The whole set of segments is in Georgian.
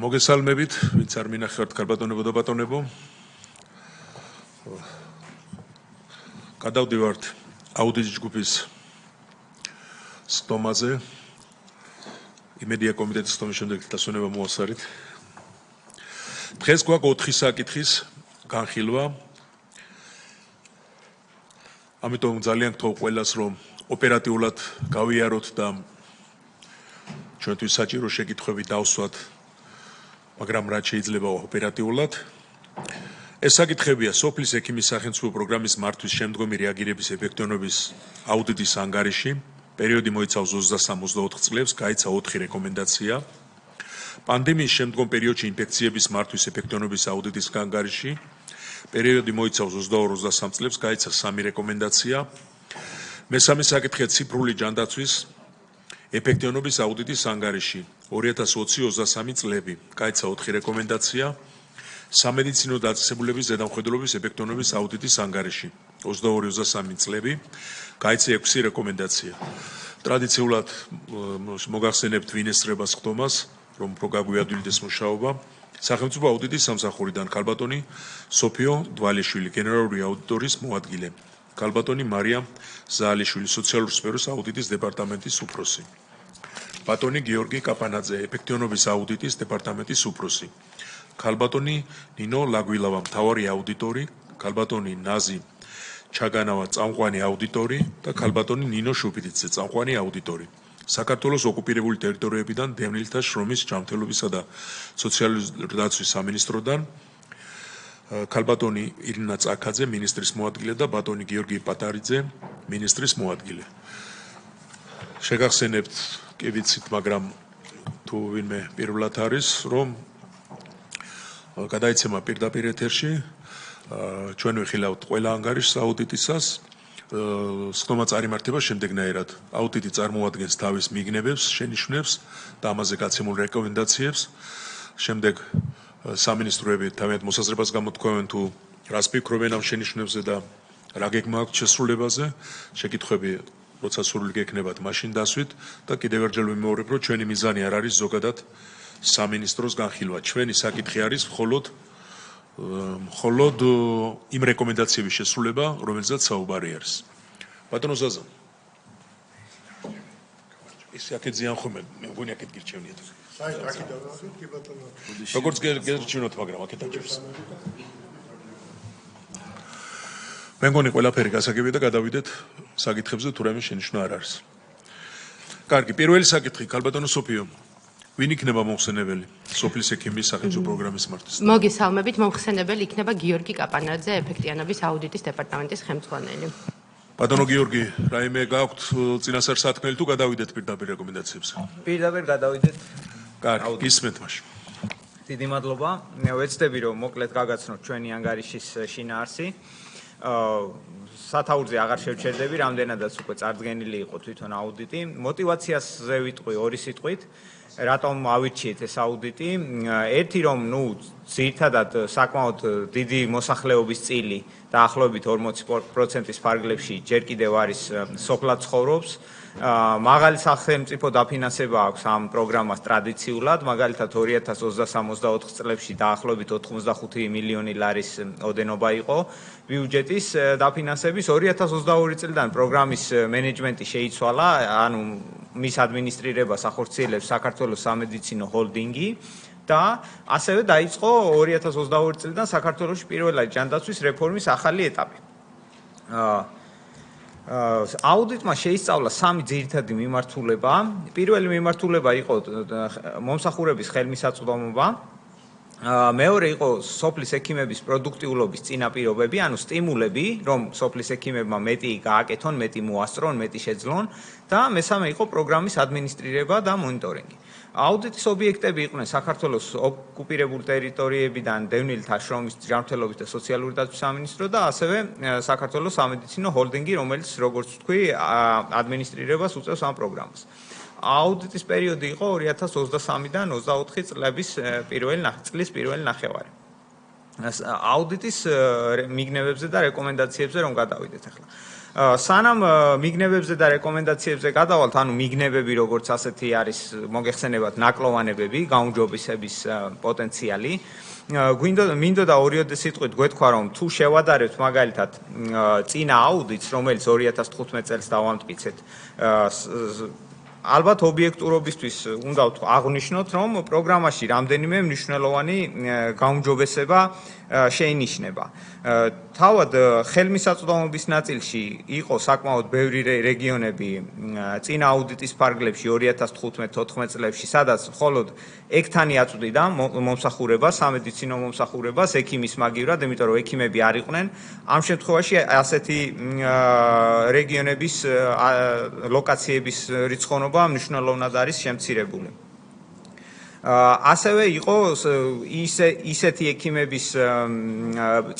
მოგესალმებით, ვინც არ მინახევთ ქალბატონებო და ბატონებო. გადავდივართ აუდიტის ჯგუფის სტომაზე. იმედია კომიტეტის სტომის შემდეგ დასვენება მოასწარით. დღეს გვაქვს 4 საკითხის განხილვა. ამიტომ ძალიან გთხოვ ყველას, რომ ოპერატიულად გავიაროთ და ჩვენთვის საჭირო შეკითხვები დავსვათ, მაგრამ რაც შეიძლება ოპერატიულად. ეს საკითხებია სოფლის ექიმის სახელმწიფო პროგრამის მართვის შემდგომი რეაგირების ეფექტიანობის აუდიტის ანგარიში. პერიოდი მოიცავს 23-24 წლებს, გაიცა 4 რეკომენდაცია. პანდემიის შემდგომ პერიოდში ინფექციების მართვის ეფექტიანობის აუდიტის ანგარიში. პერიოდი მოიცავს 22-23 წლებს, გაიცა 3 რეკომენდაცია. მესამე საკითხია ციფრული ჯანდაცვის ეფექტიანობის აუდიტის ანგარიში 2020-23 წლები, გაიცა 4 რეკომენდაცია. სამედიცინო დაწესებულების ზედამხედველობის ეფექტიანობის აუდიტის ანგარიში 22-23 წლები, გაიცა 6 რეკომენდაცია. ტრადიციულად მოგახსენებთ ვინ ესწრება სხდომას, რომ უფრო გაგვიადვილდეს მუშაობა. სახელმწიფო აუდიტის სამსახურიდან ქალბატონი სოფიო დვალიშვილი, გენერალური აუდიტორის მოადგილე. ქალბატონი მარია ზაალიშვილი, სოციალური სფეროს აუდიტის დეპარტამენტის უფროსი. ბატონი გიორგი კაპანაძე, ეფექტიანობის აუდიტის დეპარტამენტის უფროსი. ქალბატონი ნინო ლაგვილავა, მთავარი აუდიტორი. ქალბატონი ნაზი ჩაგანავა, წამყვანი აუდიტორი და ქალბატონი ნინო შუბიძე, წამყვანი აუდიტორი. საქართველოს ოკუპირებული ტერიტორიებიდან დევნილთა შრომის ჯანმრთელობისა და სოციალური დაცვის სამინისტროდან ქალბატონი ირინა წაქაძე, მინისტრის მოადგილე და ბატონი გიორგი პატარიძე, მინისტრის მოადგილე. შეგახსენებთ, კი ვიცით, მაგრამ თუ ვინმე პირველად არის, რომ გადაიცემა პირდაპირ ეთერში, ჩვენ ვიხილავთ ყველა ანგარიშს აუდიტისას. სხდომა წარიმართება შემდეგნაირად. აუდიტი წარმოადგენს თავის მიგნებებს, შენიშვნებს და ამაზე გაცემულ რეკომენდაციებს. შემდეგ სამინისტროები თავიანთ მოსაზრებას გამოთქვამენ თუ რას ფიქრობენ ამ შენიშვნებზე და რა გეგმა აქვთ შესრულებაზე. შეკითხვები როცა სრული გექნებათ, მაშინ დასვით და კიდევ ერთხელ ვიმეორებ, რომ ჩვენი მიზანი არ არის ზოგადად სამინისტროს განხილვა. ჩვენი საკითხი არის მხოლოდ იმ რეკომენდაციების შესრულება, რომელზეც საუბარი არის. ბატონო ზაზა. ისე აქეთ ზიან ხოლმე, მე მგონი აქეთ გირჩევნიათ. როგორც გერჩევნოთ, მაგრამ აქეთ აჭირს. მე მგონი ყველაფერი გასაგებია და გადავიდეთ საკითხებზე, თუ რამე შენიშვნა არ არის. კარგი, პირველი საკითხი, ქალბატონო სოფიო. ვინ იქნება მომხსენებელი სოფლის ექიმის სახელმწიფო პროგრამის მართვის? მოგესალმებით, მომხსენებელი იქნება გიორგი კაპანაძე, ეფექტიანობის აუდიტის დეპარტამენტის ხელმძღვანელი. ბატონო გიორგი, რაიმე გაქვთ წინასწარ სათქმელი თუ გადავიდეთ პირდაპირ რეკომენდაციებზე? პირდაპირ გადავიდეთ. კარგი, გისმენთ მაშინ. დიდი მადლობა. ვეცდები, რომ მოკლედ გაგაცნოთ ჩვენი ანგარიშის შინაარსი. სათაურზე აღარ შევჩერდები, რამდენადაც უკვე წარდგენილი იყო თვითონ აუდიტი. мотивაციაზე ვიტყვი ორი სიტყვით. რატომ ავირჩიეთ ეს აუდიტი? ერთი რომ, ძირითადად საკმაოდ დიდი მოსახლეობის წილი, დაახლოებით 40%-ის ფარგლებში ჯერ კიდევ არის სოფლად ცხოვრობს. მაღალი სახელმწიფო დაფინანსება აქვს ამ პროგრამას ტრადიციულად, მაგალითად 2023-24 წლებში დაახლოებით 85 მილიონი ლარის ოდენობა იყო ბიუჯეტის დაფინანსების. 2022 წლიდან პროგრამის მენეჯმენტი შეიცვალა, ანუ მის ადმინისტრირებას ახორციელებს საქართველოს სამედიცინო ჰოლდინგი და ასევე დაიწყო 2022 წლიდან საქართველოში პირველად ჯანდაცვის რეფორმის ახალი ეტაპი. აუდიტმა შეისწავლა 3 ძირითადი მიმართულება. პირველი მიმართულება იყო მომსახურების ხელმისაწვდომობა. მეორე იყო სოფლის ექიმების პროდუქტიულობის წინაპირობები, ანუ სტიმულები, რომ სოფლის ექიმებმა მეტი გააკეთონ, მეტი მოასწრონ, მეტი შეძლონ და მესამე იყო პროგრამის ადმინისტრირება და მონიტორინგი. აუდიტის ობიექტები იყვნენ საქართველოს ოკუპირებული ტერიტორიებიდან დევნილთა შრომის ჯანმრთელობის და სოციალური დაცვის სამინისტრო და ასევე საქართველოს სამედიცინო ჰოლდინგი, რომელიც როგორც ვთქვი, ადმინისტრირებას უწევს ამ პროგრამას. აუდიტის პერიოდი იყო 2023-დან 24 წლების წლის პირველი ნახევარი. აუდიტის მიგნებებზე და რეკომენდაციებზე რომ გადავიდეთ ახლა. სანამ მიგნებებზე და რეკომენდაციებზე გადავალთ, ანუ მიგნებები როგორც ასეთი არის მოგეხსენებათ ნაკლოვანებები, გაუმჯობესების პოტენციალი. მინდოდა ორიოდე სიტყვით გვეთქვა, რომ თუ შევადარებთ მაგალითად წინა აუდიტს, რომელიც 2015 წელს დავამტკიცეთ, ალბათ ობიექტურობისთვის უნდა აღვნიშნოთ, რომ პროგრამაში რამდენიმე მნიშვნელოვანი გაუმჯობესება შეინიშნება. თავად ხელმისაწვდომობის ნაწილში იყო საკმაოდ ბევრი რეგიონები წინა აუდიტის ფარგლებში 2015-14 წლებში, სადაც მხოლოდ ექთანი აწვდიდა მომსახურებას, სამედიცინო მომსახურებას, ექიმის მაგივრად, იმიტომ რომ ექიმები არ იყვნენ. ამ შემთხვევაში ასეთი რეგიონების ლოკაციების რიცხოვნობა მნიშვნელოვნად არის შემცირებული. ასევე იყო ისეთი ექიმების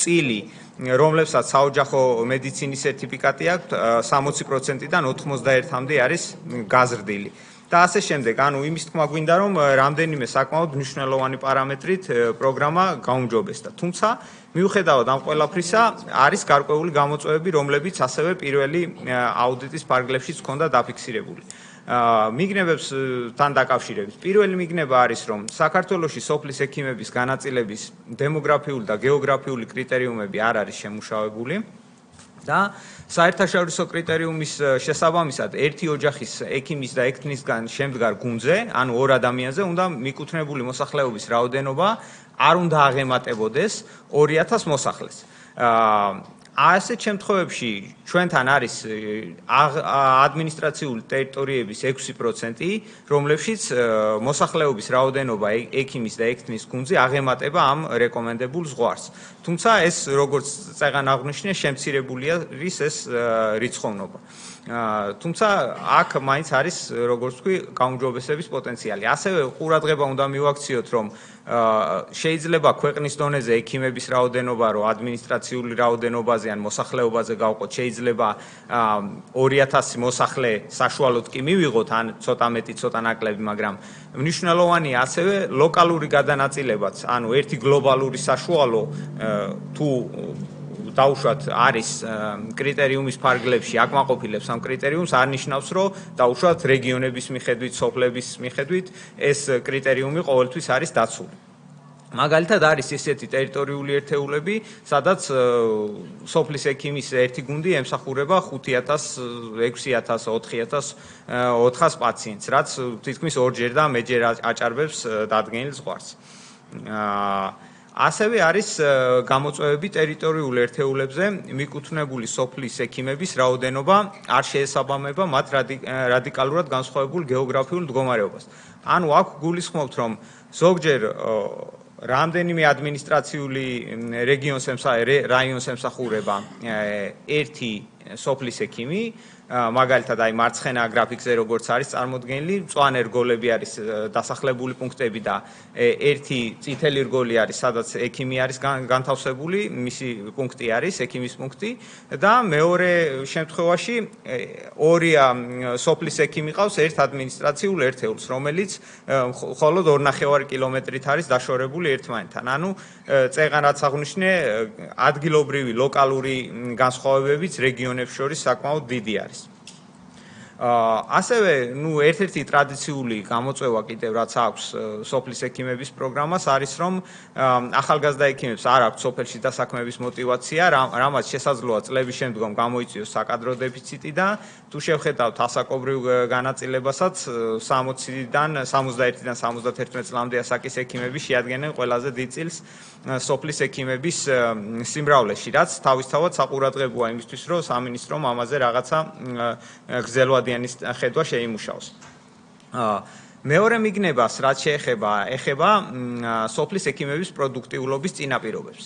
წილი, რომლებსაც საოჯახო მედიცინის სერტიფიკატი აქვთ, 60%-დან 91-მდე არის გაზრდილი. და ასე შემდეგ, ანუ იმის თქმა გვინდა, რომ რამდენიმე საკმაოდ მნიშვნელოვანი პარამეტრით პროგრამა გაუმჯობესდა. თუმცა, მიუხედავად ამ ყველაფრისა, არის გარკვეული გამოწვევები, რომლებიც ასევე პირველი აუდიტის ფარგლებშიც ჰქონდა დაფიქსირებული. მიგნებებთან დაკავშირებით. პირველი მიგნება არის, რომ საქართველოში სოფლის ექიმების განაწილების დემოგრაფიული და გეოგრაფიული კრიტერიუმები არ არის შემუშავებული და საერთაშორისო კრიტერიუმის შესაბამისად ერთი ოჯახის ექიმის და ექთნისგან შემდგარ გუნდზე, ანუ ორ ადამიანზე უნდა მიკუთვნებული მოსახლეობის რაოდენობა არ უნდა აღემატებოდეს 2000 მოსახლეს. ასეთ შემთხვევებში ჩვენთან არის ადმინისტრაციული ტერიტორიების 6%, რომლებშიც მოსახლეობის რაოდენობა ექიმის და ექთნის გუნდზე აღემატება ამ რეკომენდებულ ზღვარს. თუმცა ეს როგორც წეგან აღვნიშნე, შემცირებულია ეს რიცხოვნობა. თუმცა აქ მაინც არის, როგორც ვთქვი, გაუმჯობესების პოტენციალი. ასევე ყურადღება უნდა მივაქციოთ, რომ შეიძლება ქვეყნის დონეზე ექიმების რაოდენობა რო ადმინისტრაციული რაოდენობაზე ან მოსახლეობაზე გავყოთ, შეიძლება 2000 მოსახლე საშუალოდ კი მივიღოთ, ან ცოტა მეტი, ცოტა ნაკლები, მაგრამ მნიშვნელოვანია ასევე ლოკალური გადანაწილებაც, ანუ ერთი გლობალური საშუალო თუ დაუშვათ არის კრიტერიუმის ფარგლებში აკმაყოფილებს ამ კრიტერიუმს, არ ნიშნავს, რომ დაუშვათ რეგიონების მიხედვით, სოფლების მიხედვით ეს კრიტერიუმი ყოველთვის არის დაცული. მაგალითად არის ესეთი ტერიტორიული ერთეულები, სადაც სოფლის ექიმის ერთი გუნდი ემსახურება 5000, 6000, 4000, 400 პაციენტს, რაც თითქმის ორჯერ და მეჯერ აჭარბებს დადგენილ ზღვარს. ასევე არის გამოწვევები ტერიტორიულ ერთეულებზე მიკუთვნებული სოფლის ექიმების რაოდენობა არ შეესაბამება მათ რადიკალურად განსხვავებულ გეოგრაფიულ მდგომარეობას. ანუ აქ გულისხმობთ, რომ ზოგჯერ რამდენიმე ადმინისტრაციული რაიონს ემსახურება ერთი სოფლის ექიმი, მაგალითად აი მარცხენა გრაფიკზე როგორც არის წარმოდგენილი, მწვანე რგოლები არის დასახლებული პუნქტები და ერთი წითელი რგოლი არის, სადაც ექიმი არის განთავსებული, მისი პუნქტი არის ექიმის პუნქტი და მეორე შემთხვევაში ორია სოფლის ექიმი ყავს ერთ ადმინისტრაციულ ერთეულს, რომელიც მხოლოდ 2.5 კილომეტრით არის დაშორებული ერთმანეთთან. ანუ წეგან რაც აღვნიშნე, ადგილობრივი ლოკალური განსხვავებებიც რეგიონებს შორის საკმაოდ დიდი არის. ასევე, ერთ-ერთი ტრადიციული გამოწვევა კიდევ რაც აქვს სოფლის ექიმების პროგრამას არის, რომ ახალგაზრდა ექიმებს არ აქვს სოფელში დასაქმების мотиваცია, რამაც შესაძლოა წლების შემდგომ გამოიწვიოს საკადრო დეფიციტი და თუ შევხედავთ ასაკობრივ განაწილებასაც 60-დან 61-დან 71 წლამდე ასაკის ექიმები შეადგენენ ყველაზე დიდ წილს სოფლის ექიმების სიმრავლეში, რაც თავისთავად საყურადღებოა იმისთვის, რომ სამინისტრომ ამაზე რაღაცა გრძელვადიანის ხედვა შეიმუშაოს. მეორე მიგნებას, რაც ეხება სოფლის ექიმების პროდუქტიულობის წინაპირობებს.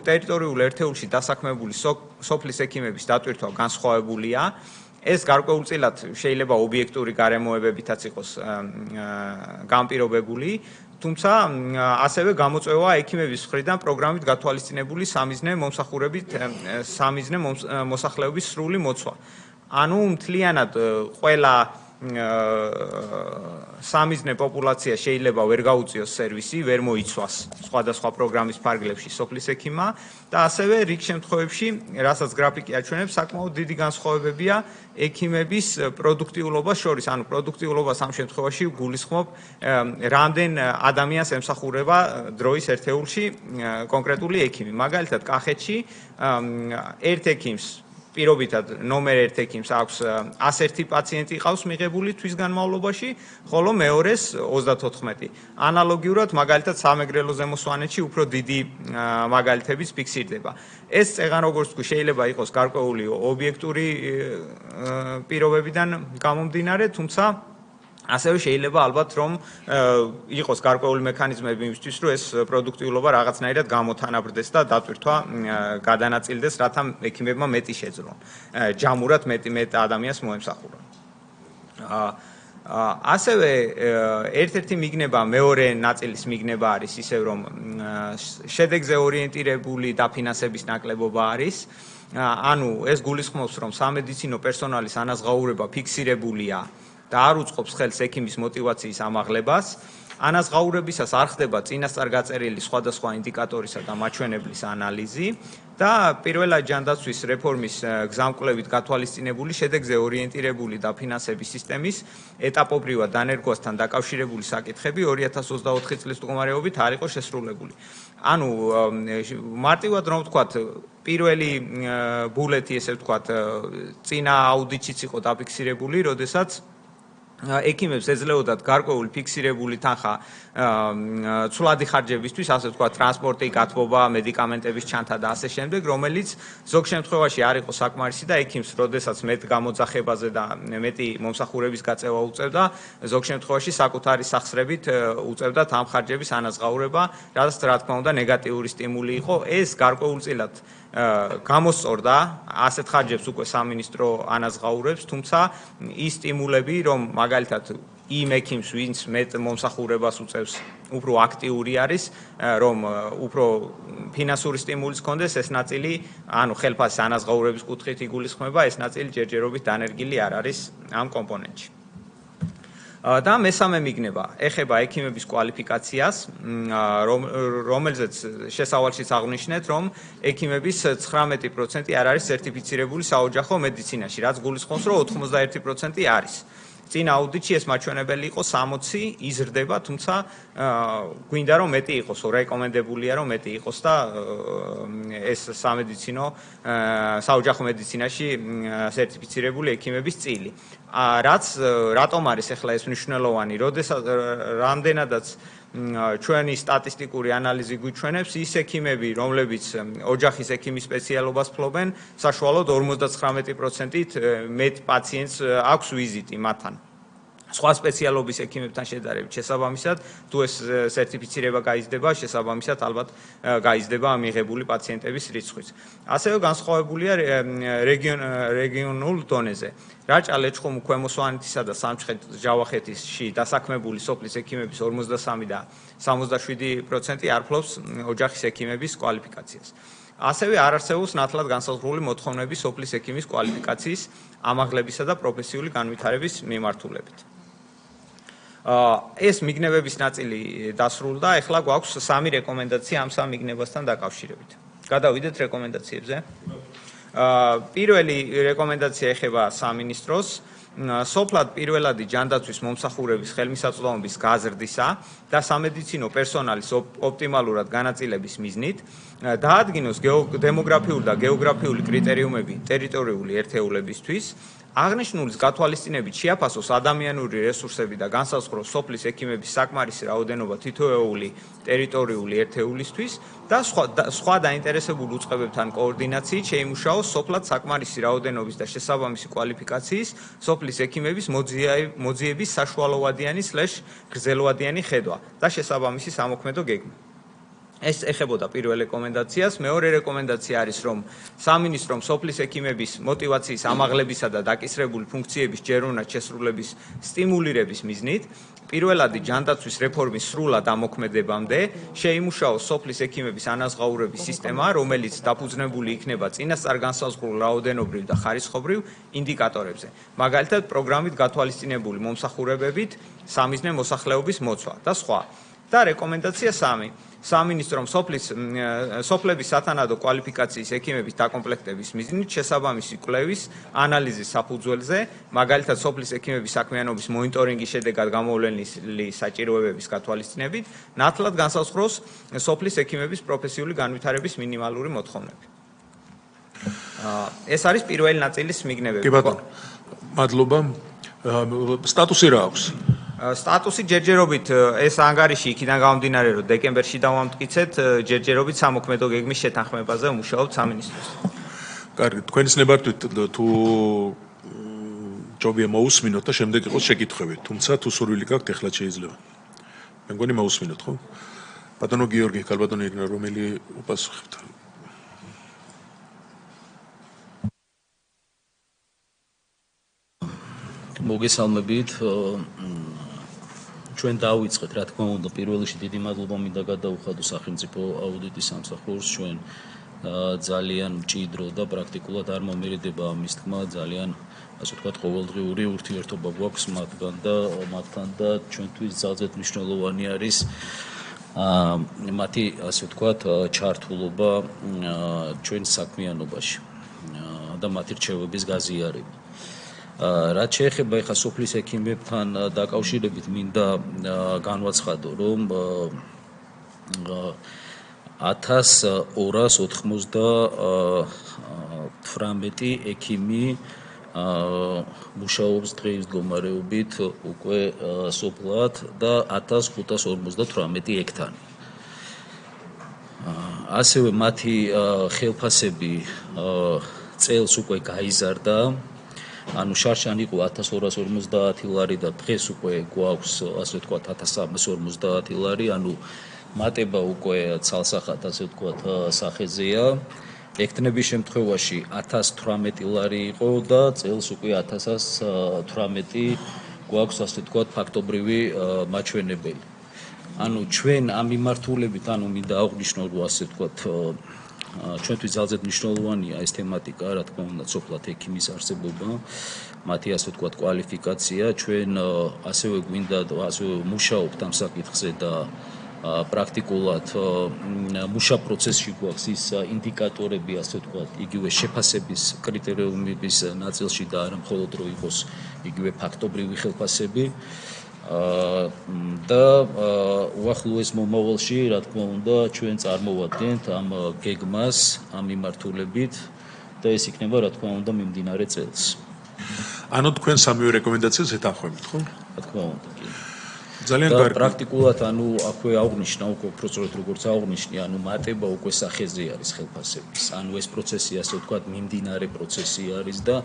ტერიტორიულ ერთეულში დასაქმებული სოფლის ექიმების დატვირთვა განსხვავებულია. ეს გარკვეულწილად შეიძლება ობიექტური გარემოებებითაც იყოს განპირობებული, თუმცა ასევე გამოწვევა ექიმების მხრიდან პროგრამით გათვალისწინებული სამიზნე მოსახლეობის სრული მოცვა. ანუ მთლიანად ყველა სამიზნე პოპულაცია შეიძლება ვერ გაუწიოს სერვისი, ვერ მოიცვას სხვადასხვა პროგრამის ფარგლებში სოფლის ექიმმა და ასევე რიგ შემთხვევებში, რასაც გრაფიკი აჩვენებს, საკმაოდ დიდი განსხვავებებია ექიმების პროდუქტიულობას შორის. ანუ პროდუქტიულობას ამ შემთხვევაში გულისხმობ რამდენ ადამიანს ემსახურება დროის ერთეულში კონკრეტული ექიმი. მაგალითად, კახეთში ერთ ექიმს პირობითად ნომერ 1 ექიმს აქვს 101 პაციენტი ყავს მიღებული თვის განმავლობაში, ხოლო მეორეს 34. ანალოგიურად, მაგალითად, სამეგრელო ზემო სვანეთში უფრო დიდი მაგალითებიც ფიქსირდება. ეს წეგან როგორც თქვი, შეიძლება იყოს გარკვეული ობიექტური პირობებიდან გამომდინარე, თუმცა ასევე შეიძლება ალბათ რომ იყოს გარკვეული მექანიზმები იმისთვის, რომ ეს პროდუქტიულობა რაღაცნაირად გამოთანაბრდეს და დატვირთვა გადანაწილდეს, რათა ექიმებმა მეტი შეძლონ. ჯამურად მეტ ადამიანს მოემსახურონ. ასევე ერთ-ერთი მიგნება მეორე ნაწილის მიგნება არის ისევ რომ შედეგზე ორიენტირებული დაფინანსების ნაკლებობა არის. ანუ ეს გულისხმობს რომ სამედიცინო პერსონალის ანაზღაურება ფიქსირებულია და არ უწყობს ხელს ექიმის мотиваციის ამაღლებას. ანაზღაურებისას არ ხდება წინასწარ გაწერილი სხვადასხვა ინდიკატორისა და მაჩვენებლის ანალიზი და პირველად ჯანდაცვის რეფორმის გზამკვლევით გათვალისწინებული შედეგზე ორიენტირებული დაფინანსების სისტემის ეტაპობრივად დანერგვასთან დაკავშირებული საკითხები 2024 წლის მდგომარეობით არ იყო შესრულებული. ანუ მარტივად რომ ვთქვათ, პირველი ბულეთი, ესე ვთქვათ, წინა აუდიტშიც იყო დაფიქსირებული, როდესაც ექიმებს ეძლეოდათ გარკვეული ფიქსირებული თანხა ცვლადი ხარჯებისთვის, ასე ვთქვათ, ტრანსპორტი, გათბობა, მედიკამენტების ჩანთა და ასე შემდეგ, რომელიც ზოგ შემთხვევაში არ იყო საკმარისი და ექიმს, როდესაც მეტ გამოძახებაზე და მეტი მომსახურების გაწევა უწევდა, ზოგ შემთხვევაში საკუთარი სახსრებით უწევდა ამ ხარჯების ანაზღაურება, რაც რა თქმა უნდა ნეგატიური სტიმული იყო. ეს გარკვეულწილად გამოსწორდა, ასეთ ხარჯებს უკვე სამინისტრო ანაზღაურებს, თუმცა ის სტიმულები, რომ მაგალითად იმ ექიმს, ვინც მეტ მომსახურებას უწევს, უფრო აქტიური არის, რომ უფრო ფინანსური სტიმულის კონდეს, ეს ნაწილი, ანუ ხელფასის ანაზღაურების კუთხით იგულისხმება, ეს ნაწილი ჯერჯერობით დანერგილი არ არის ამ კომპონენტში. და მესამე მიგნება ეხება ექიმების კვალიფიკაციას, რომელზეც შესავალშიც აღნიშნეთ, რომ ექიმების 19% არ არის სერტიფიცირებული საოჯახო მედიცინაში, რაც გულისხმობს, რომ 91% არის. წინ აუდიტში ეს მაჩვენებელი იყო 60, იზრდება, თუმცა გვინდა რომ მეტი იყოს, რეკომენდებულია რომ მეტი იყოს და ეს სამედიცინო საოჯახო მედიცინაში სერტიფიცირებული ექიმების წილი. რატომ არის ახლა ეს მნიშვნელოვანი, როდესაც რამდენადაც ჩვენი სტატისტიკური ანალიზი გვიჩვენებს, ის ექიმები, რომლებიც ოჯახის ექიმის სპეციალობას ფლობენ, საშუალოდ 59%-ით მეტ პაციენტს აქვს ვიზიტი მათთან. სხვა სპეციალობის ექიმებთან შედარებით შესაბამისად, თუ ეს სერტიფიცირება გაიზრდება, შესაბამისად ალბათ გაიზრდება მიღებული პაციენტების რიცხვიც. ასევე განსხვავებულია რეგიონულ დონეზე. რაჭა, ლეჩხუმ, ქვემო სვანეთისა და სამცხეთ-ჯავახეთში დასაქმებული სოფლის ექიმების 43 და 67% არ ფლობს ოჯახის ექიმების კვალიფიკაციას. ასევე არ არსებობს ნათლად განსაზღვრული მოთხოვნები სოფლის ექიმის კვალიფიკაციის ამაღლებისა და პროფესიული განვითარების მიმართულებით. ეს მიგნებების ნაწილი დასრულდა, ეხლა გვაქვს 3 რეკომენდაცია ამ 3 მიგნებასთან დაკავშირებით. გადავიდეთ რეკომენდაციებზე. პირველი რეკომენდაცია ეხება სამინისტროს სოფლად პირველადი ჯანდაცვის მომსახურების ხელმისაწვდომობის გაზრდისა და სამედიცინო პერსონალის ოპტიმალურად განაწილების მიზნით დაადგინოს დემოგრაფიული და გეოგრაფიული კრიტერიუმები ტერიტორიული ერთეულებისთვის, აღნიშნულის გათვალისწინებით შეაფასოს ადამიანური რესურსები და განსაზღვროს სოფლის ექიმების საკმარისი რაოდენობა თითოეული ტერიტორიული ერთეულისთვის და სხვა დაინტერესებულ უწყებებთან კოორდინაციით შეიმუშაოს სოფლად საკმარისი რაოდენობის და შესაბამისი კვალიფიკაციის სოფლის ექიმების მოძიების საშუალოვადიანი / გრძელვადიანი ხედვა და შესაბამისი სამოქმედო გეგმა. ეს ეხებოდა პირველ რეკომენდაციას. მეორე რეკომენდაცია არის, რომ სამინისტრომ სოფლის ექიმების мотиваციის ამაღლებისა და დაკისრებული ფუნქციების ჯერუნად შესრულების სტიმულირების მიზნით პირველადი ჯანდაცვის რეფორმის სრულად ამოქმედებამდე შეიმუშაოს სოფლის ექიმების ანაზღაურების სისტემა, რომელიც დაფუძნებული იქნება წინასწარ განსაზღვრულ რაოდენობრივ და ხარისხობრივ ინდიკატორებზე. მაგალითად, პროგრამით გათვალისწინებული მომსახურებებით სამიზნე მოსახლეობის მოცვა და სხვა. და რეკომენდაცია 3. სამინისტრომ სოფლების სათანადო კვალიფიკაციის ექიმების დაკომპლექტების მიზნით შესაბამისი კვლევის ანალიზის საფუძველზე, მაგალითად სოფლის ექიმების საქმიანობის მონიტორინგის შედეგად გამოვლენილი საჭიროებების გათვალისწინებით, ნათლად განსაზღვროს სოფლის ექიმების პროფესიული განვითარების მინიმალური მოთხოვნები. ეს არის პირველი ნაწილის მიგნებები. კი ბატონო, მადლობა. სტატუსი რა აქვს? სტატუსი ჯერჯერობით ეს ანგარიში იქიდან გამომდინარე, რომ დეკემბერში დავამტკიცეთ, ჯერჯერობით სამოქმედო გეგმის შეთანხმებაზე ვმუშაობთ სამინისტროსთან. კარგი, თქვენის ნებართვით თუ ჯობია მოусმინოთ და შემდეგ იყოს შეკითხვები, თუმცა თუ სურვილი გაქვთ, ეხლა შეიძლება. მე მგონი მოусმინოთ, ხო? ბატონო გიორგი, ქალბატონი ირინა, რომელი უპასუხებთ? მოგესალმებით. ჩვენ დავიწყეთ, რა თქმა უნდა, პირველ რიგში დიდი მადლობა მინდა გადაუხადო სახელმწიფო აუდიტის სამსახურს, ჩვენ ძალიან მჭიდრო და პრაქტიკულად არ მომერიდება ამის თქმა, ძალიან ასე ვთქვათ, ყოველდღიური ურთიერთობა გვაქვს მათთან და ჩვენთვის ძალზედ მნიშვნელოვანი არის მათი ასე ვთქვათ, ჩართულობა ჩვენ საქმიანობაში და მათი რჩევების გაზიარება. რაც შეეხება ახლა სოფლის ექიმებთან დაკავშირებით, მინდა განვაცხადო, რომ 1298 ექიმი მუშაობს დღის მდგომარეობით უკვე სოფლად და 1558 ექთანი. ასევე მათი ხელფასები წელს უკვე გაიზარდა. ანუ შარშან იყო 1250 ლარი და დღეს უკვე გვაქვს ასე ვთქვათ 1350 ლარი, ანუ მატება უკვე ცალსახად ასე ვთქვათ სახეზეა. ექთნების შემთხვევაში 1018 ლარი იყო და წელს უკვე 1118 გვაქვს ასე ვთქვათ ფაქტობრივი მაჩვენებელი. ანუ ჩვენ ამ მიმართულებით, ანუ მინდა აღვნიშნო, რომ ასე ვთქვათ ჩვენთვის ძალზედ მნიშვნელოვანია ეს თემატიკა, რა თქმა უნდა, სოფლად ექიმის არსებობა, მათი ასე ვთქვათ კვალიფიკაცია. ჩვენ ასევე გვინდა ასევე მუშაობთ ამ საკითხზე და პრაქტიკულად მუშა პროცესში გვაქვს ის ინდიკატორები, ასე ვთქვათ, იგივე შეფასების კრიტერიუმების ნაწილში და არა მხოლოდ რომ იყოს იგივე ფაქტობრივი ხელფასები. და უახლოეს მომავალში, რა თქმა უნდა, ჩვენ წარმოვადგენთ ამ გეგმას ამ მიმართულებით და ეს იქნება, რა თქმა უნდა, მიმდინარე წელს. ანუ თქვენ სამივე რეკომენდაციას ეთანხმებით, ხო? რა თქმა უნდა, კი. ძალიან კარგი. პრაქტიკულად, ანუ აქვე აღვნიშნა, უკვე უბრალოდ როგორც აღვნიშნე, ანუ მატება უკვე სახეზე არის ხელფასების. ანუ ეს პროცესი, ასე ვთქვათ, მიმდინარე პროცესი არის და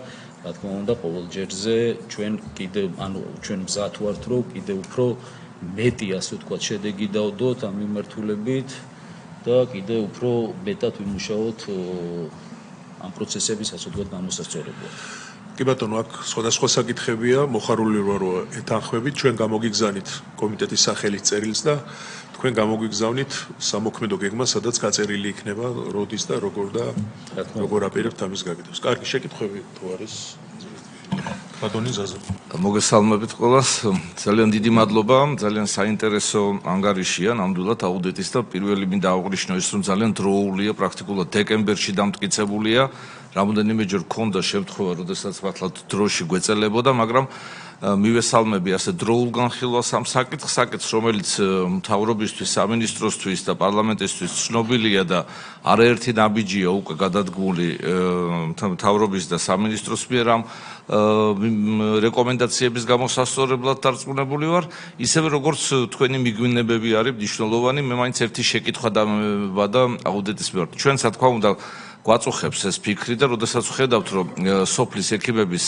რა თქმა უნდა, ყოველ ჯერზე ჩვენ კიდევ, ანუ ჩვენ მზად ვართ, რომ კიდევ უფრო მეტი, ასე ვთქვათ, შედეგი დავდოთ ამ მიმართულებით და კიდევ უფრო მეტად ვიმუშაოთ ამ პროცესების, ასე ვთქვათ, გამოსაცორებლად. კი ბატონო, აქ სხვადასხვა საკითხებია, მოხარული ვარ, რომ ეთანხმებით, ჩვენ გამოგიგზავნით კომიტეტის სახელით წერილს და თქვენ გამოგიგზავნით სამოქმედო გეგმა, სადაც გაწერილი იქნება როდის და როგორ აპირებთ ამის გაკეთებას. კარგი, შეკითხვები თუ არის? ბატონი ზაზა. მოგესალმებით ყველას. ძალიან დიდი მადლობა. ძალიან საინტერესო ანგარიშია ნამდვილად აუდიტის და პირველი მინდა აღვნიშნო ის, რომ ძალიან დროულია, პრაქტიკულად დეკემბერში დამტკიცებულია. რამოდენიმეჯერ ქონდა შემთხვევა, როდესაც მართლაც დროში გვეწელებოდა, მაგრამ მივესალმები ასე დროულ განხილვას ამ საკითხს, რომელიც მთავრობისთვის, სამინისტროსთვის და პარლამენტისთვის ცნობილია და არაერთი ნაბიჯია უკვე გადადგმული მთავრობის და სამინისტროს მიერ ამ რეკომენდაციების გამოსასწორებლად დარწმუნებული ვარ. ისევე როგორც თქვენი მიგვინებები არის მნიშვნელოვანი, მე მაინც ერთი შეკითხვა და აუდიტის მიმართ. ჩვენ, რა თქმა უნდა, გვაწუხებს ეს ფიქრი და როდესაც ხედავთ რომ სოფლის ექიმების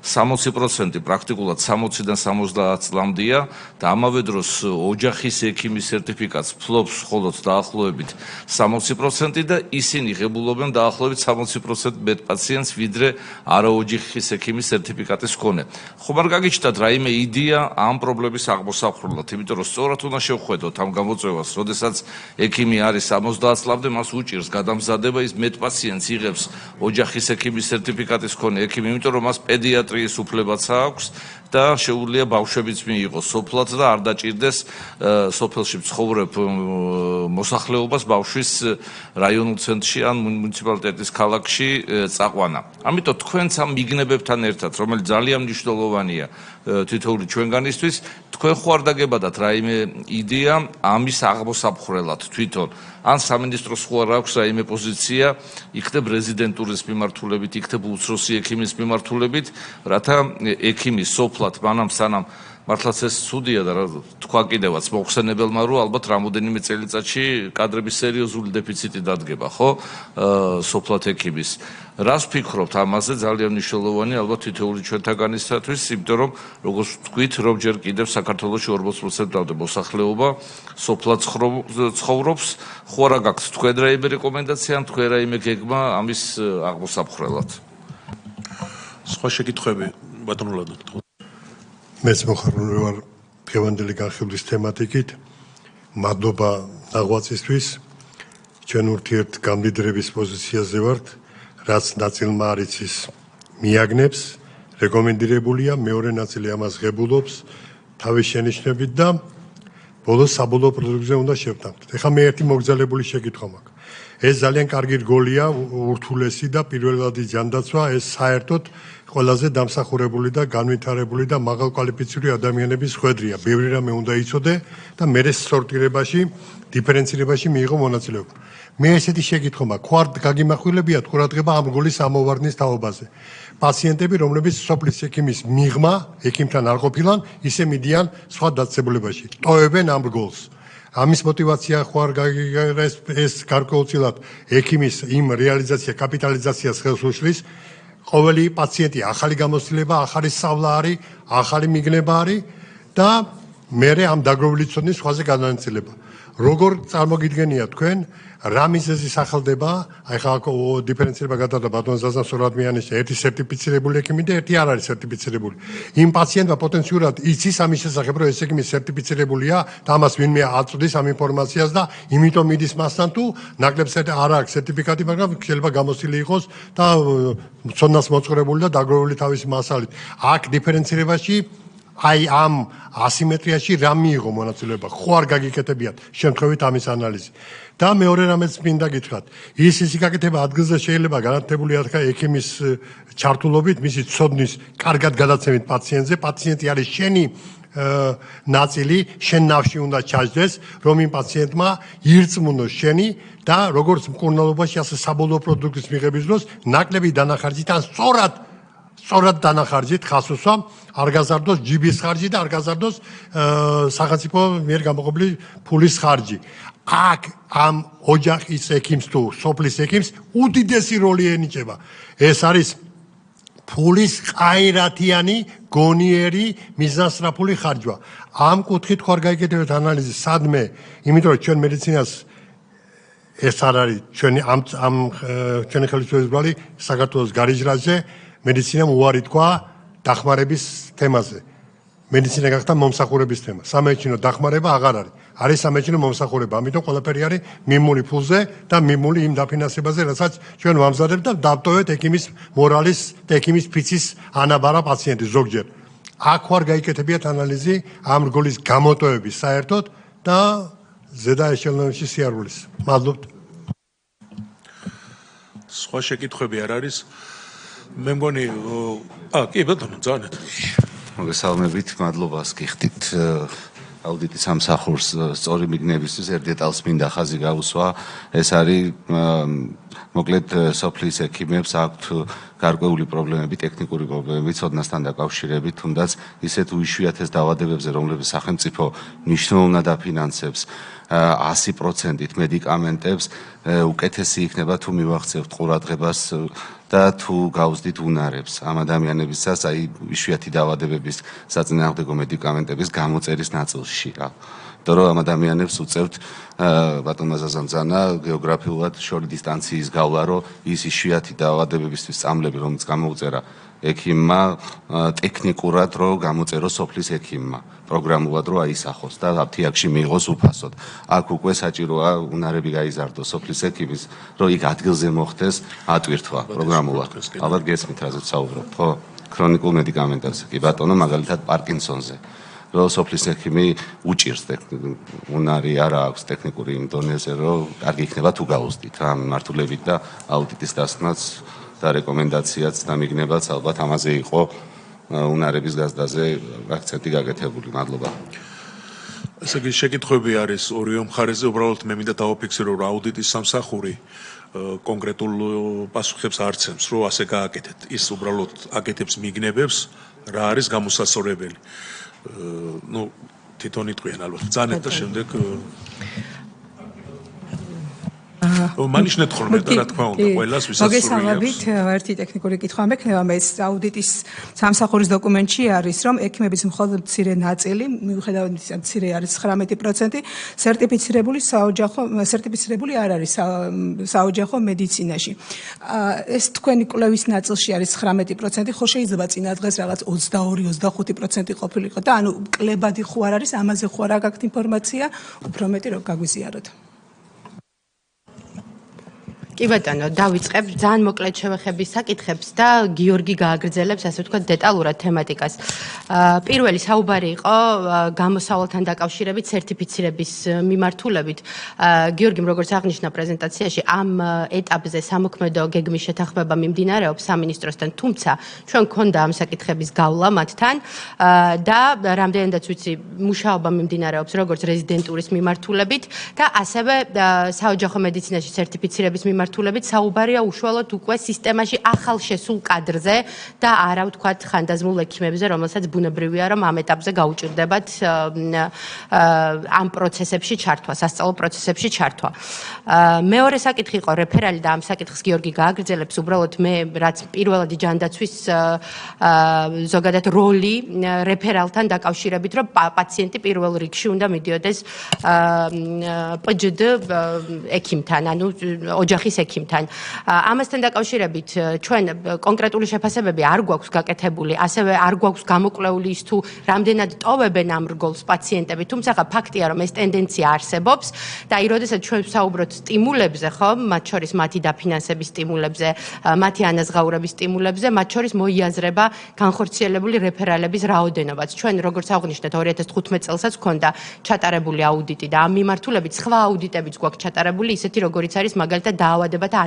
60% პრაქტიკულად 60-დან 70 წლამდეა და ამავე დროს ოჯახის ექიმის სერტიფიკატს ფლობს მხოლოდ დაახლოებით 60% და ისინი ღებულობენ დაახლოებით 60% მეტ პაციენტს ვიდრე არაოჯახის ექიმის სერტიფიკატის მქონე. ხომ არ გაგიჩნდათ რაიმე იდეა ამ პრობლემის აღმოსახრულად, იმიტომ რომ სწორად უნდა შევხედოთ ამ გამოწვევას, როდესაც ექიმი არის 70 წლამდე, მას უჭირს გადამზადება ის მეტ პაციენტს იღებს ოჯახის ექიმის სერტიფიკატის მქონე ექიმი, იმიტომ რომ მას პედიატრიის უფლებაც აქვს და შეუძლია ბავშვებიც მიიღოს სოფლად და არ დაჭირდეს სოფელში მცხოვრებ მოსახლეობას ბავშვის რაიონულ ცენტრში ან მუნიციპალიტეტის ქალაქში წაყვანა. ამიტომ თქვენც ამ მიგნებებთან ერთად, რომელიც ძალიან მნიშვნელოვანია თითოეული ჩვენგანისთვის, თქვენ ხო არ დაგებადათ რაიმე იდეა ამის აღმოსაფხრელად თვითონ ან სამინისტროს ხო არ აქვს რაიმე პოზიცია იქნებ რეზიდენტურის მიმართულებით, იქნებ უცროსი ექიმის მიმართულებით, რათა ექიმი სოფლად მანამ სანამ მართლაც ეს ცუდია და თქვა კიდევაც მოხსენებელმა რომ ალბათ რამოდენიმე წელიწადში კადრების სერიოზული დეფიციტი დადგება, ხო? სოფლად ექიმის. რას ვფიქრობთ ამაზე? ძალიან მნიშვნელოვანი ალბათ თითოეული ჩვენთაგანისათვის, იმიტომ რომ როგორც ვთქვით, რომ ჯერ კიდევ საქართველოში 40%-მდე მოსახლეობა სოფლად ცხოვრობს, ხო არა გაქვთ თქვენ რაიმე რეკომენდაცია, თქვენ რაიმე გეგმა ამის აღმოსაფხრელად? სხვა შეკითხვები ბატონო ლადო. მეც მოხარული ვარ დღევანდელი განხილვის თემატიკით. მადლობა ნაღვაწისთვის. ჩვენ ურთიერთ გამდიდრების პოზიციაზე ვართ, რაც ნაწილმა არ იცის მიაგნებს, რეკომენდირებულია, მეორე ნაწილი ამას ღებულობს თავის შენიშვნებით და ბოლოს საბოლოო პროდუქტზე უნდა შევთანხმდეთ. ეხლა მე ერთი მოგზაურებული შეკითხვა მაქვს. ეს ძალიან კარგი რგოლია, ურთულესი და პირველადი ჯანდაცვა, ეს საერთოდ ყველაზე დამსახურებული და განვითარებული და მაღალკვალიფიციური ადამიანების ხვედრია. ბევრი რამე უნდა იცოდე და მე სორტირებაში, დიფერენცირებაში მიიღო მონაწილეობა. მე ესეთი შეკითხვა მაქვს, ხო არ გაგიმახვილებიათ ყურადღება ამ რგოლის ამოვარდნის თაობაზე. პაციენტები, რომლებიც სოფლის ექიმის მიღმა, ექიმთან არ ყოფილან, ისე მიდიან სხვა დაწესებულებაში. ტოვებენ ამ რგოლს. ამის мотиваცია ხო არ ეს გარკვეულწილად ექიმის იმ რეალიზაცია, კაპიტალიზაციას ხელს უშლის. ყოველი პაციენტი ახალი გამოცდილება, ახალი სწავლა არის, ახალი მიგნება არის და მე ამ დაგროვილი ცოდნის სხვაზე განანაწილება. როგორ წარმოგიდგენია თქვენ, რა მიზეზი სახელდება, აი ხა დიფერენცირება გადადა ბატონ ზაზა სორადმიანის ერთი სერტიფიცირებული ექიმი და ერთი არ არის სერტიფიცირებული. იმ პაციენტმა პოტენციურად იცის ამის შესახებ, რომ ეს ექიმი სერტიფიცირებულია და ამას ვინმე აწვდის ამ ინფორმაციას და იმიტომ მიდის მასთან თუ ნაკლებს არ აქვს სერტიფიკატი, მაგრამ შეიძლება გამოცდილი იყოს და ცოდნას მოწყურებული და დაგროვებული თავისი მასალით. აქ დიფერენცირებაში აი ამ ასიმეტრიაში რა მიიღო მონაწილეობა? ხო არ გაგიკეთებიათ შემთხვევით ამის ანალიზი? და მეორე რამეც მინდა გითხრათ, ის გაკეთება ადგილზე შეიძლება განათლებული ექიმის ჩართულობით, მისი ცოდნის კარგად გადაცემით პაციენტზე, პაციენტი არის შენი ნაწილი, შენ ნავში უნდა ჩაჯდეს, რომ იმ პაციენტმა ირწმუნოს შენი და როგორც მკურნალობაში, ასე საბოლოო პროდუქტის მიღების დროს ნაკლები დანახარჯით ან სწორად დანახარჯით ხას უსვამ, არ გაზარდოს ჯიბის ხარჯი და არ გაზარდოს სახელმწიფო მიერ გამოყოფილი ფულის ხარჯი. აქ ამ ოჯახის ექიმს თუ სოფლის ექიმს უდიდესი როლი ენიჭება. ეს არის ფულის ყაირათიანი, გონიერი, მიზანსწრაფული ხარჯვა. ამ კუთხით ხო არ გაიგებთ ანალიზი სადმე, იმიტომ რომ ჩვენ მედიცინას ეს არ არის ჩვენი ჩვენი ხელისუფლების ბრალი საქართველოს გარიჟრაზე მედიცინამ უარი თქვა დახმარების თემაზე. მედიცინა გახდა მომსახურების თემა. სამედიცინო დახმარება აღარ არის. არის სამედიცინო მომსახურება. ამიტომ ყველაფერი არის მიმული ფულზე და მიმული იმ დაფინანსებაზე, რასაც ჩვენ ვამზადებთ და დავტოვეთ ექიმის მორალის და ექიმის ფიცის ანაბარა პაციენტი ზოგჯერ. აქ ვარ გაიკეთებიათ ანალიზი ამ რგოლის გამოტოვების საერთოდ და ზედა ეშელონში სიარულის. მადლობთ. სხვა შეკითხვები არ არის? მე მგონი კი ბატონო ძალიან მოგესალმებით, მადლობას გიხდით აუდიტის სამსახურს სწორი მიგნებისთვის ერთ დეტალს მინდა ხაზი გაუსვა. ეს არის მოკლედ სოფლის ექიმებს აქვთ გარკვეული პრობლემები, ტექნიკური პრობლემები ცოდნასთან დაკავშირებით, თუნდაც ისეთ უიშვიათეს დაავადებებზე, რომლებიც სახელმწიფო მნიშვნელოვნად აფინანსებს 100%-ით მედიკამენტებს, უკეთესი იქნება თუ მივახცევთ ყურადღებას და თუ გავზდით უნარებს ამ ადამიანებისას, აი იშვიათი დაავადებების საწინააღმდეგო მედიკამენტების გამოწერის ნაწილში რა. Იმიტომ რომ ამ ადამიანებს უწევთ ბატონმა ზაზამძანა გეოგრაფიულად შორი დისტანციის გავლა, რომ ის იშვიათი დაავადებებისთვის სწამლები, რომელიც გამოუწერა ექიმმა, ტექნიკურად რომ გამოწეროს სოფლის ექიმმა, პროგრამულად რომ აისახოს და აფთიაქში მიიღოს უფასოდ. აქ უკვე საჭიროა უნარები გაიზარდოს სოფლის ექიმის, რომ იქ ადგილზე მოხდეს ატვირთვა პროგრამულად. ალბათ გესმით რაზეც საუბრობთ, ხო? ქრონიკულ მედიკამენტებზე. კი ბატონო, მაგალითად პარკინსონზე. რომ სოფლის ექიმი უჭირს უნარი არა აქვს ტექნიკური იმ დონეზე, რომ კარგი იქნება თუ გაუზდით რა მიმართულებით და აუდიტის დასკვნაც და რეკომენდაციაც დამიგნებაც ალბათ ამაზე იყო უნარების გაზრდაზე აქცენტი გაკეთებული. მადლობა. ესე იგი შეკითხვები არის ორივე მხარეზე, უბრალოდ მე მინდა დავაფიქსირო, რომ აუდიტის სამსახური კონკრეტულ პასუხებს არცემს, რომ ასე გააკეთეთ. ის უბრალოდ აკეთებს მიგნებებს, რა არის გამოსასწორებელი. ну თვითონ იტყვიან ალბათ ბრძანეთ და შემდეგ მანიშნეთ ხოლმე და რა თქმა უნდა ყველას ვისაც მოგესალმებით ერთი ტექნიკური კითხვა მექნება მე აუდიტის სამსახურის დოკუმენტში არის რომ ექიმების მხოლოდ მცირე ნაწილი მიუხედავად იმისა მცირე არის 19% სერტიფიცირებული არ არის საოჯახო მედიცინაში ეს თქვენი კვლევის ნაწილში არის 19% ხო შეიძლება წინა დღეს რაღაც 22-25% ყოფილიყო და ანუ კლებადი ხო არ არის ამაზე ხო არ გაქვთ ინფორმაცია უფრო მეტი რომ გაგვიზიაროთ კი ბატონო, დავიწყებ ძალიან მოკლედ შევეხების საკითხებს და გიორგი გააგრძელებს, ასე ვთქვათ, დეტალურად თემატიკას. პირველი საუბარი იყო გამოსავალთან დაკავშირებით სერტიფიცირების მიმართულებით. გიორგიმ როგორც აღნიშნა პრეზენტაციაში, ამ ეტაპზე სამოქმედო გეგმის შეთანხმება მიმდინარეობს სამინისტროსთან, თუმცა ჩვენ გქონდა ამ საკითხების გავლა მათთან და რამდენადაც ვიცი, მუშაობა მიმდინარეობს როგორც რეზიდენტურის მიმართულებით და ასევე საოჯახო მედიცინაში სერტიფიცირების მიმართულებით საუბარია უშუალოდ უკვე სისტემაში ახალ შესულ კადრზე და არა ვთქვათ ხანდაზმულ ექიმებზე, რომელსაც ბუნებრივია რომ ამ ეტაპზე გაუჭირდებათ ამ პროცესებში ჩართვა, სასწავლო პროცესებში ჩართვა. მეორე საკითხი იყო რეფერალი და ამ საკითხს გიორგი გააგრძელებს, უბრალოდ მე რაც პირველადი ჯანდაცვის ზოგადად როლი რეფერალთან დაკავშირებით, რომ პაციენტი პირველ რიგში უნდა მიდიოდეს პჯდ ექიმთან, ანუ ოჯახის ექიმთან. ამასთან დაკავშირებით ჩვენ კონკრეტული შეფასებები არ გვაქვს გაკეთებული, ასევე არ გვაქვს გამოკვლეული ის თუ რამდენად ტოვებენ ამ რგოლს პაციენტები, თუმცა ფაქტია რომ ეს ტენდენცია არსებობს და აი როდესაც ჩვენ ვსაუბრობთ სტიმულებზე, ხო, მათ შორის მათი დაფინანსების სტიმულებზე, მათი ანაზღაურების სტიმულებზე, მათ შორის მოიაზრება განხორციელებული რეფერალების რაოდენობაც. ჩვენ როგორც აღნიშნეთ 2015 წელსაც ჰქონდა ჩატარებული აუდიტი და ამ მიმართულებით სხვა აუდიტებიც გვაქვს ჩატარებული, ისეთი როგორიც არის მაგალითად დაავადებათა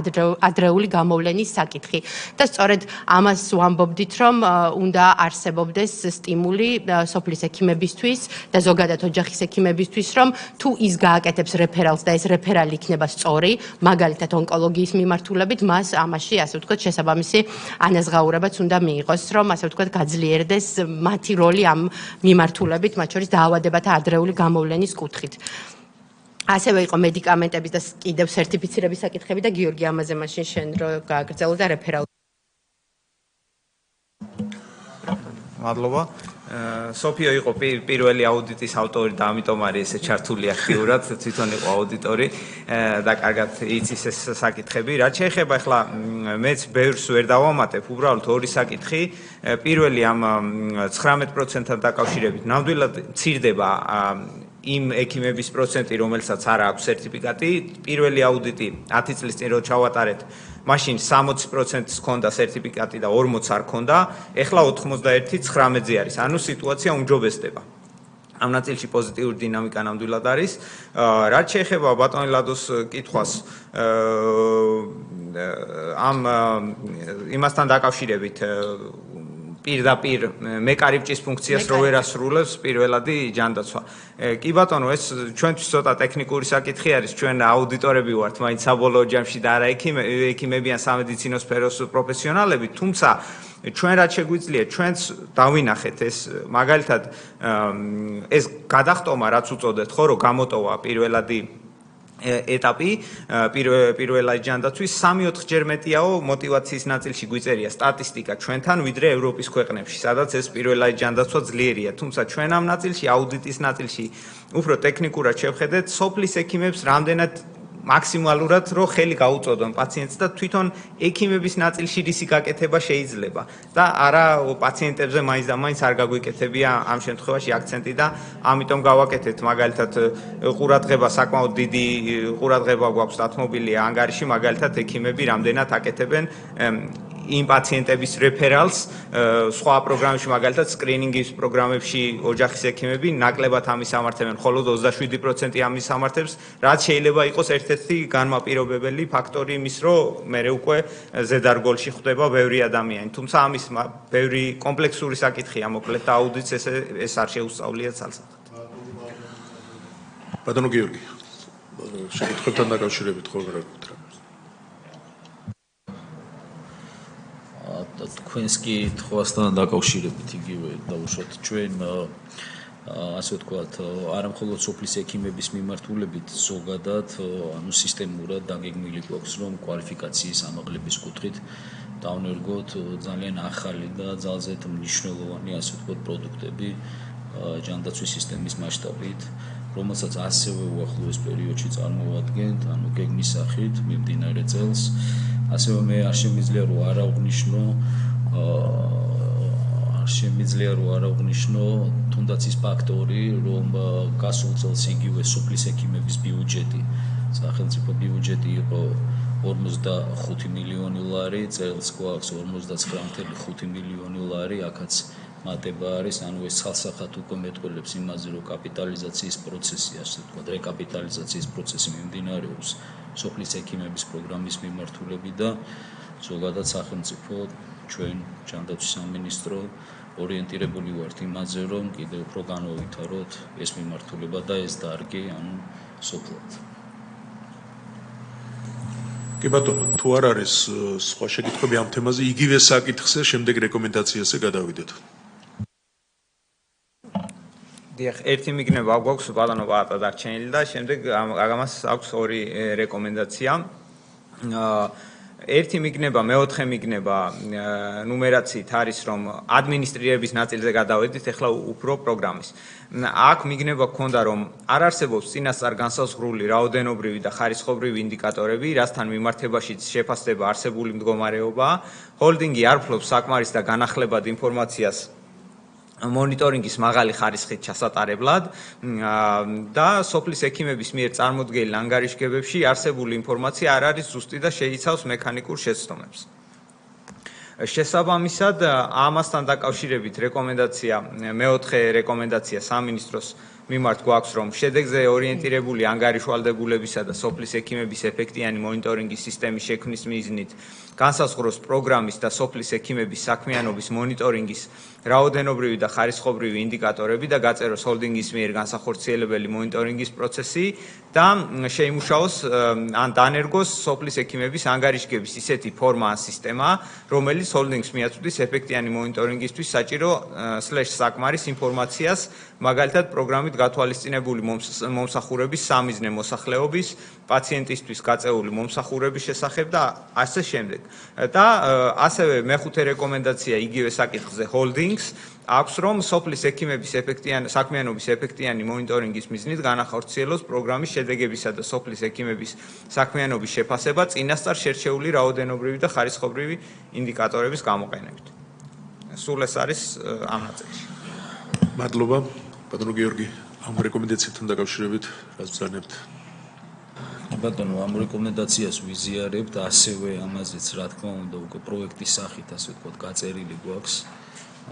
ადრეული გამოვლენის საკითხი. და სწორედ ამას ვამბობდით, რომ უნდა არსებობდეს სტიმული სოფლის ექიმებისთვის და ზოგადად ოჯახის ექიმებისთვის, რომ თუ ის გააკეთებს რეფერალს და ეს რეფერალი იქნება სწორი, მაგალითად ონკოლოგიის მიმართულებით, მას ამაში, ასე ვთქვათ, შესაბამისი ანაზღაურებაც უნდა მიიღოს, რომ ასე ვთქვათ, გაძლიერდეს მათი როლი ამ მიმართულებით, მათ შორის დაავადებათა ადრეული გამოვლენის კუთხით. ასევე იყო მედიკამენტების და კიდევ სერტიფიცირების საკითხები და გიორგი ამაზე მაშინ შენ რო გააგრძელო და რეფერალ. მადლობა. სოფიო იყო პირველი აუდიტის ავტორი და ამიტომ არის ესე ჩართული აქტიურად, თვითონ იყო აუდიტორი და კარგად იცის ეს საკითხები. რაც შეეხება ახლა მეც ბევრს ვერ დავამატებ, უბრალოდ ორი საკითხი. პირველი ამ 19%-თან დაკავშირებით ნამდვილად მცირდება იმ ექიმების პროცენტი, რომელსაც არ აქვს სერტიფიკატი. პირველი აუდიტი 10 წლის წინ რო ჩავატარეთ, მაშინ 60%-ს ჰქონდა სერტიფიკატი და 40-ს არ ჰქონდა. ეხლა 91-19-ზე არის. ანუ სიტუაცია უმჯობესდება. ამ ნაწილში პოზიტიური დინამიკა ნამდვილად არის. რაც შეეხება ბატონ ლადოს კითხვას ამ იმასთან დაკავშირებით პირდაპირ მეკარიბჭის ფუნქციას რო ვერ ასრულებს პირველადი ჯანდაცვა. კი ბატონო, ეს ჩვენთვის ცოტა ტექნიკური საკითხი არის, ჩვენ აუდიტორები ვართ, მაინც საბოლოო ჯამში და არა ექიმები ან სამედიცინო სფეროს პროფესიონალები, თუმცა ჩვენ რაც შეგვიძლია, ჩვენც დავინახეთ ეს მაგალითად ეს გადახტომა რაც უწოდეთ, ხო, რომ გამოტოვა პირველადი ეტაპი პირველადი ჯანდაცვის 3-4 ჯერ მეტიაო მოტივაციის ნაწილში გვიწერია სტატისტიკა ჩვენთან ვიდრე ევროპის ქვეყნებში, სადაც ეს პირველადი ჯანდაცვა ძლიერია. თუმცა ჩვენ ამ ნაწილში, აუდიტის ნაწილში, უფრო ტექნიკურად შევხედეთ, სოფლის ექიმებს რამდენად მაქსიმალურად რო ხელი გაუწოდონ პაციენტს და თვითონ ექიმების ნაწილში რისი გაკეთება შეიძლება და არა პაციენტებზე მაინც და მაინც არ გაგვიკეთებია ამ შემთხვევაში აქცენტი და ამიტომ გავაკეთეთ მაგალითად ყურადღება საკმაოდ დიდი ყურადღება გვაქვს დათმობილი ანგარიში მაგალითად ექიმები რამდენად აკეთებენ იმ პაციენტების რეფერალს სხვა პროგრამებში მაგალითად სკრინინგის პროგრამებში ოჯახის ექიმები ნაკლებად ამის ამართებენ, მხოლოდ 27% ამის ამართებს, რაც შეიძლება იყოს ერთ-ერთი განმაპირობებელი ფაქტორი იმის, რომ მე უკვე ზედარგოლში ხვდება ბევრი ადამიანი. თუმცა ამის ბევრი კომპლექსური საკითხია, მოკლედ და აუდიტს ეს არ შეუსწავლია ცალსახად. ბატონო გიორგი, შეკითხვებთან დაკავშირებით ხო რა გქონდა? თქვენს კითხვასთან დაკავშირებით იგივე დავუშვათ ჩვენ ასე ვთქვათ არა მხოლოდ სოფლის ექიმების მიმართულებით ზოგადად ანუ სისტემურად დაგეგმილი გვაქვს რომ კვალიფიკაციის ამაღლების კუთხით დავნერგოთ ძალიან ახალი და ძალზედ მნიშვნელოვანი ასე ვთქვათ პროდუქტები ჯანდაცვის სისტემის მასშტაბით რომელსაც ასევე უახლოეს პერიოდში წარმოვადგენთ ანუ გეგმის სახით მიმდინარე წელს ასევე მე არ შემიძლია რომ არ აღვნიშნო თუნდაც ის ფაქტორი რომ გასულ წელს იგივე სოფლის ექიმების ბიუჯეტი სახელმწიფო ბიუჯეტი იყო 45 მილიონი ლარი წელს გვაქვს 59.5 მილიონი ლარი აქაც მატება არის ანუ ეს ხალხსახად უკვე მეტყველებს იმაზე რომ კაპიტალიზაციის პროცესი ასე ვთქვათ რეკაპიტალიზაციის პროცესი მიმდინარეობს სოფლის ექიმების პროგრამის მიმართულებით და ზოგადად სახელმწიფო ჩვენ ჯანდაცვის სამინისტრო ორიენტირებული ვართ იმაზე რომ კიდევ უფრო განვავითაროთ ეს მიმართულება და ეს დარგი ანუ სოფლად. კი ბატონო, თუ არ არის სხვა შეკითხვები ამ თემაზე, იგივე საკითხზე შემდეგ რეკომენდაციაზე გადავიდეთ. დიახ, ერთი მიგნება გვაქვს ბატონო პაატა დარჩენილი და შემდეგ ამას აქვს ორი რეკომენდაცია. ერთი მიგნება, მეოთხე მიგნება ნუმერაციით არის რომ ადმინისტრირების ნაწილზე გადავედით ახლა უფრო პროგრამის. აქ მიგნება გქონდა რომ არ არსებობს წინასწარ განსაზღვრული რაოდენობრივი და ხარისხობრივი ინდიკატორები, რასთან მიმართებაშიც შეფასდება არსებული მდგომარეობა. ჰოლდინგი არ ფლობს საკმარის და განახლებად ინფორმაციას მონიტორინგის მაღალი ხარისხით ჩასატარებლად და სოფლის ექიმების მიერ წარმოდგენილ ანგარიშგებებში არსებული ინფორმაცია არ არის ზუსტი და შეიცავს მექანიკურ შეცდომებს. შესაბამისად, ამასთან დაკავშირებით რეკომენდაცია, მეოთხე რეკომენდაცია სამინისტროს მიმართ გვაქვს, რომ შედეგზე ორიენტირებული ანგარიშვალდებულებისა და სოფლის ექიმების ეფექტიანი მონიტორინგის სისტემის შექმნის მიზნით განსაზღვროს პროგრამის და სოფლის ექიმების საქმიანობის მონიტორინგის რაოდენობრივი და ხარისხობრივი ინდიკატორები და გაწეროს ჰოლდინგის მიერ განსახორციელებელი მონიტორინგის პროცესი და შეიმუშაოს ან დანერგოს სოფლის ექიმების ანგარიშგების ისეთი ფორმა ან სისტემა, რომელიც ჰოლდინგს მიაწვდის ეფექტიანი მონიტორინგისთვის საჭირო /საკმარის ინფორმაციას, მაგალითად პროგრამით გათვალისწინებული მომსახურების სამიზნე მოსახლეობის, პაციენტისთვის გაწეული მომსახურების შესახებ და ასე შემდეგ. და ასევე მეხუთე რეკომენდაცია იგივე საკითხზე ჰოლდინგს აქვს რომ სოფლის ექიმების საქმიანობის ეფექტიანი მონიტორინგის მიზნით განახორციელოს პროგრამის შედეგებისა და სოფლის ექიმების საქმიანობის შეფასება წინასწარ შერჩეული რაოდენობრივი და ხარისხობრივი ინდიკატორების გამოყენებით. სულ ეს არის ამ ნაწილში. მადლობა, ბატონო გიორგი, ამ რეკომენდაციებთან დაკავშირებით რას ბრძანებთ? ბატონო, ამ რეკომენდაციას ვიზიარებთ, ასევე ამაზეც რა თქმა უნდა უკვე პროექტის სახით ასე ვთქვათ გაწერილი გვაქვს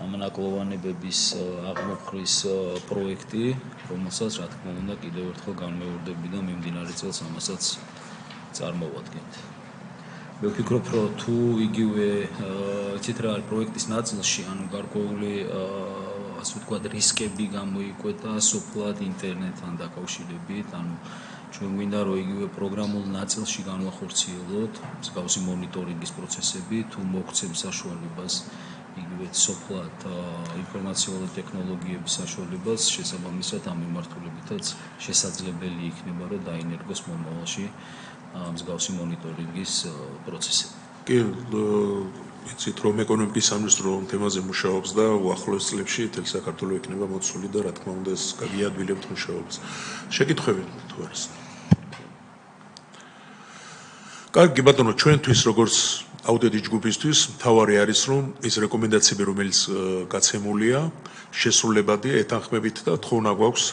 ამნაკლოვანებების აღმოფხრის პროექტი, რომელსაც რა თქმა უნდა კიდევ ერთხელ განმეორდები და მიმდინარე წელს ამასაც წარმოვადგენთ. მე ვფიქრობ, რომ თუ იგივე იცით რა არის პროექტის ნაწილში, ანუ გარკვეული ასე ვთქვათ რისკები გამოიკვეთა სოფლად ინტერნეტთან დაკავშირებით, ანუ ჩვენ გვინდა რომ იგივე პროგრამულ ნაწილში განვახორციელოთ მსგავსი მონიტორინგის პროცესები, თუ მოგცემ საშუალებას იგივე სოფლად ინფორმაციული ტექნოლოგიების საშუალებას, შესაბამისად ამ მიმართულებითაც შესაძლებელი იქნება რომ დაინერგოს მომავალში მსგავსი მონიტორინგის პროცესები. კი, იცით რომ ეკონომიკის სამინისტრო თემაზე მუშაობს და უახლოეს წლებში მთელი საქართველო იქნება მოცული და რა თქმა უნდა ეს გაგიადვილებთ მუშაობას. შეკითხვები თუ არის? კარგი ბატონო, ჩვენთვის როგორც აუდიტის ჯგუფისთვის მთავარი არის რომ ის რეკომენდაციები რომელიც გაცემულია შესრულებადია ეთანხმებით და თხოვნა გვაქვს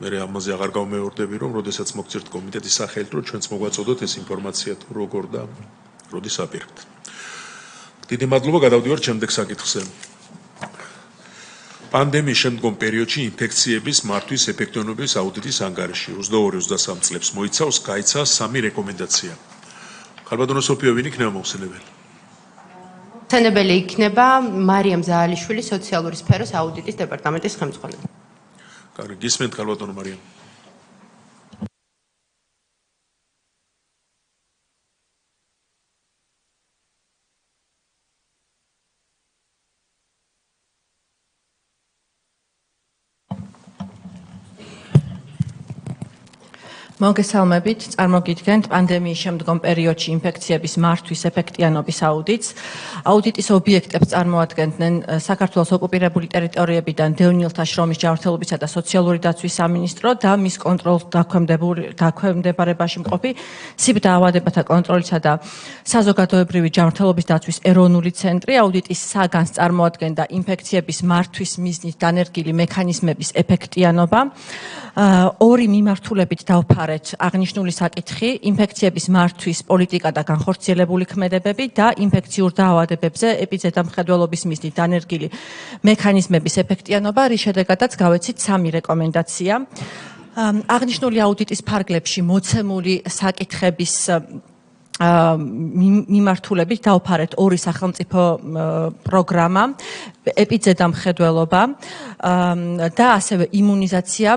მე ამაზე აღარ გავმეორდები რომ როდესაც მოგწირთ კომიტეტის სახელით რომ ჩვენც მოგვაწოდოთ ეს ინფორმაცია თუ როგორ და როდის აპირებთ. დიდი მადლობა, გადავდივართ შემდეგ საკითხზე. პანდემიის შემდგომ პერიოდში ინფექციების მართვის ეფექტიანობის აუდიტის ანგარიში 22-23 წლებს მოიცავს გაიცა 3 რეკომენდაცია. ხალბატონო სოფიო, ვინ იქნება მოხსენებელი? მოხსენებელი იქნება მარიამ ზაალიშვილი, სოციალური სფეროს აუდიტის დეპარტამენტის ხელმძღვანელი. კარგი, გისმენთ ხალბატონო მარიამ. მოგესალმებით, წარმოგიდგენთ პანდემიის შემდგომ პერიოდში ინფექციების მართვის ეფექტიანობის აუდიტს. აუდიტის ობიექტებს წარმოადგენდნენ საქართველოს ოკუპირებული ტერიტორიებიდან დევნილთა შრომის ჯანმრთელობისა და სოციალური დაცვის სამინისტრო და მის კონტროლ დაქვემდებარებაში მყოფი სიბ დაავადებათა კონტროლისა და საზოგადოებრივი ჯანმრთელობის დაცვის ეროვნული ცენტრი. აუდიტის საგანს წარმოადგენდა ინფექციების მართვის მიზნით დანერგილი მექანიზმების ეფექტიანობა. ორი მიმართულებით დავფარეთ აღნიშნული საკითხი, ინფექციების მართვის პოლიტიკა და განხორციელებული ქმედებები და ინფექციურ დაავადებებზე ეპიდემიოლოგიის მიზნით დანერგილი მექანიზმების ეფექტიანობა, რის შედეგადაც გავეცით 3 რეკომენდაცია. აღნიშნული აუდიტის ფარგლებში მოცემული საკითხების მიმართულებით დავფარეთ 2 სახელმწიფო პროგრამა, ეპიდემიოლოგია და ასევე იმუნიზაცია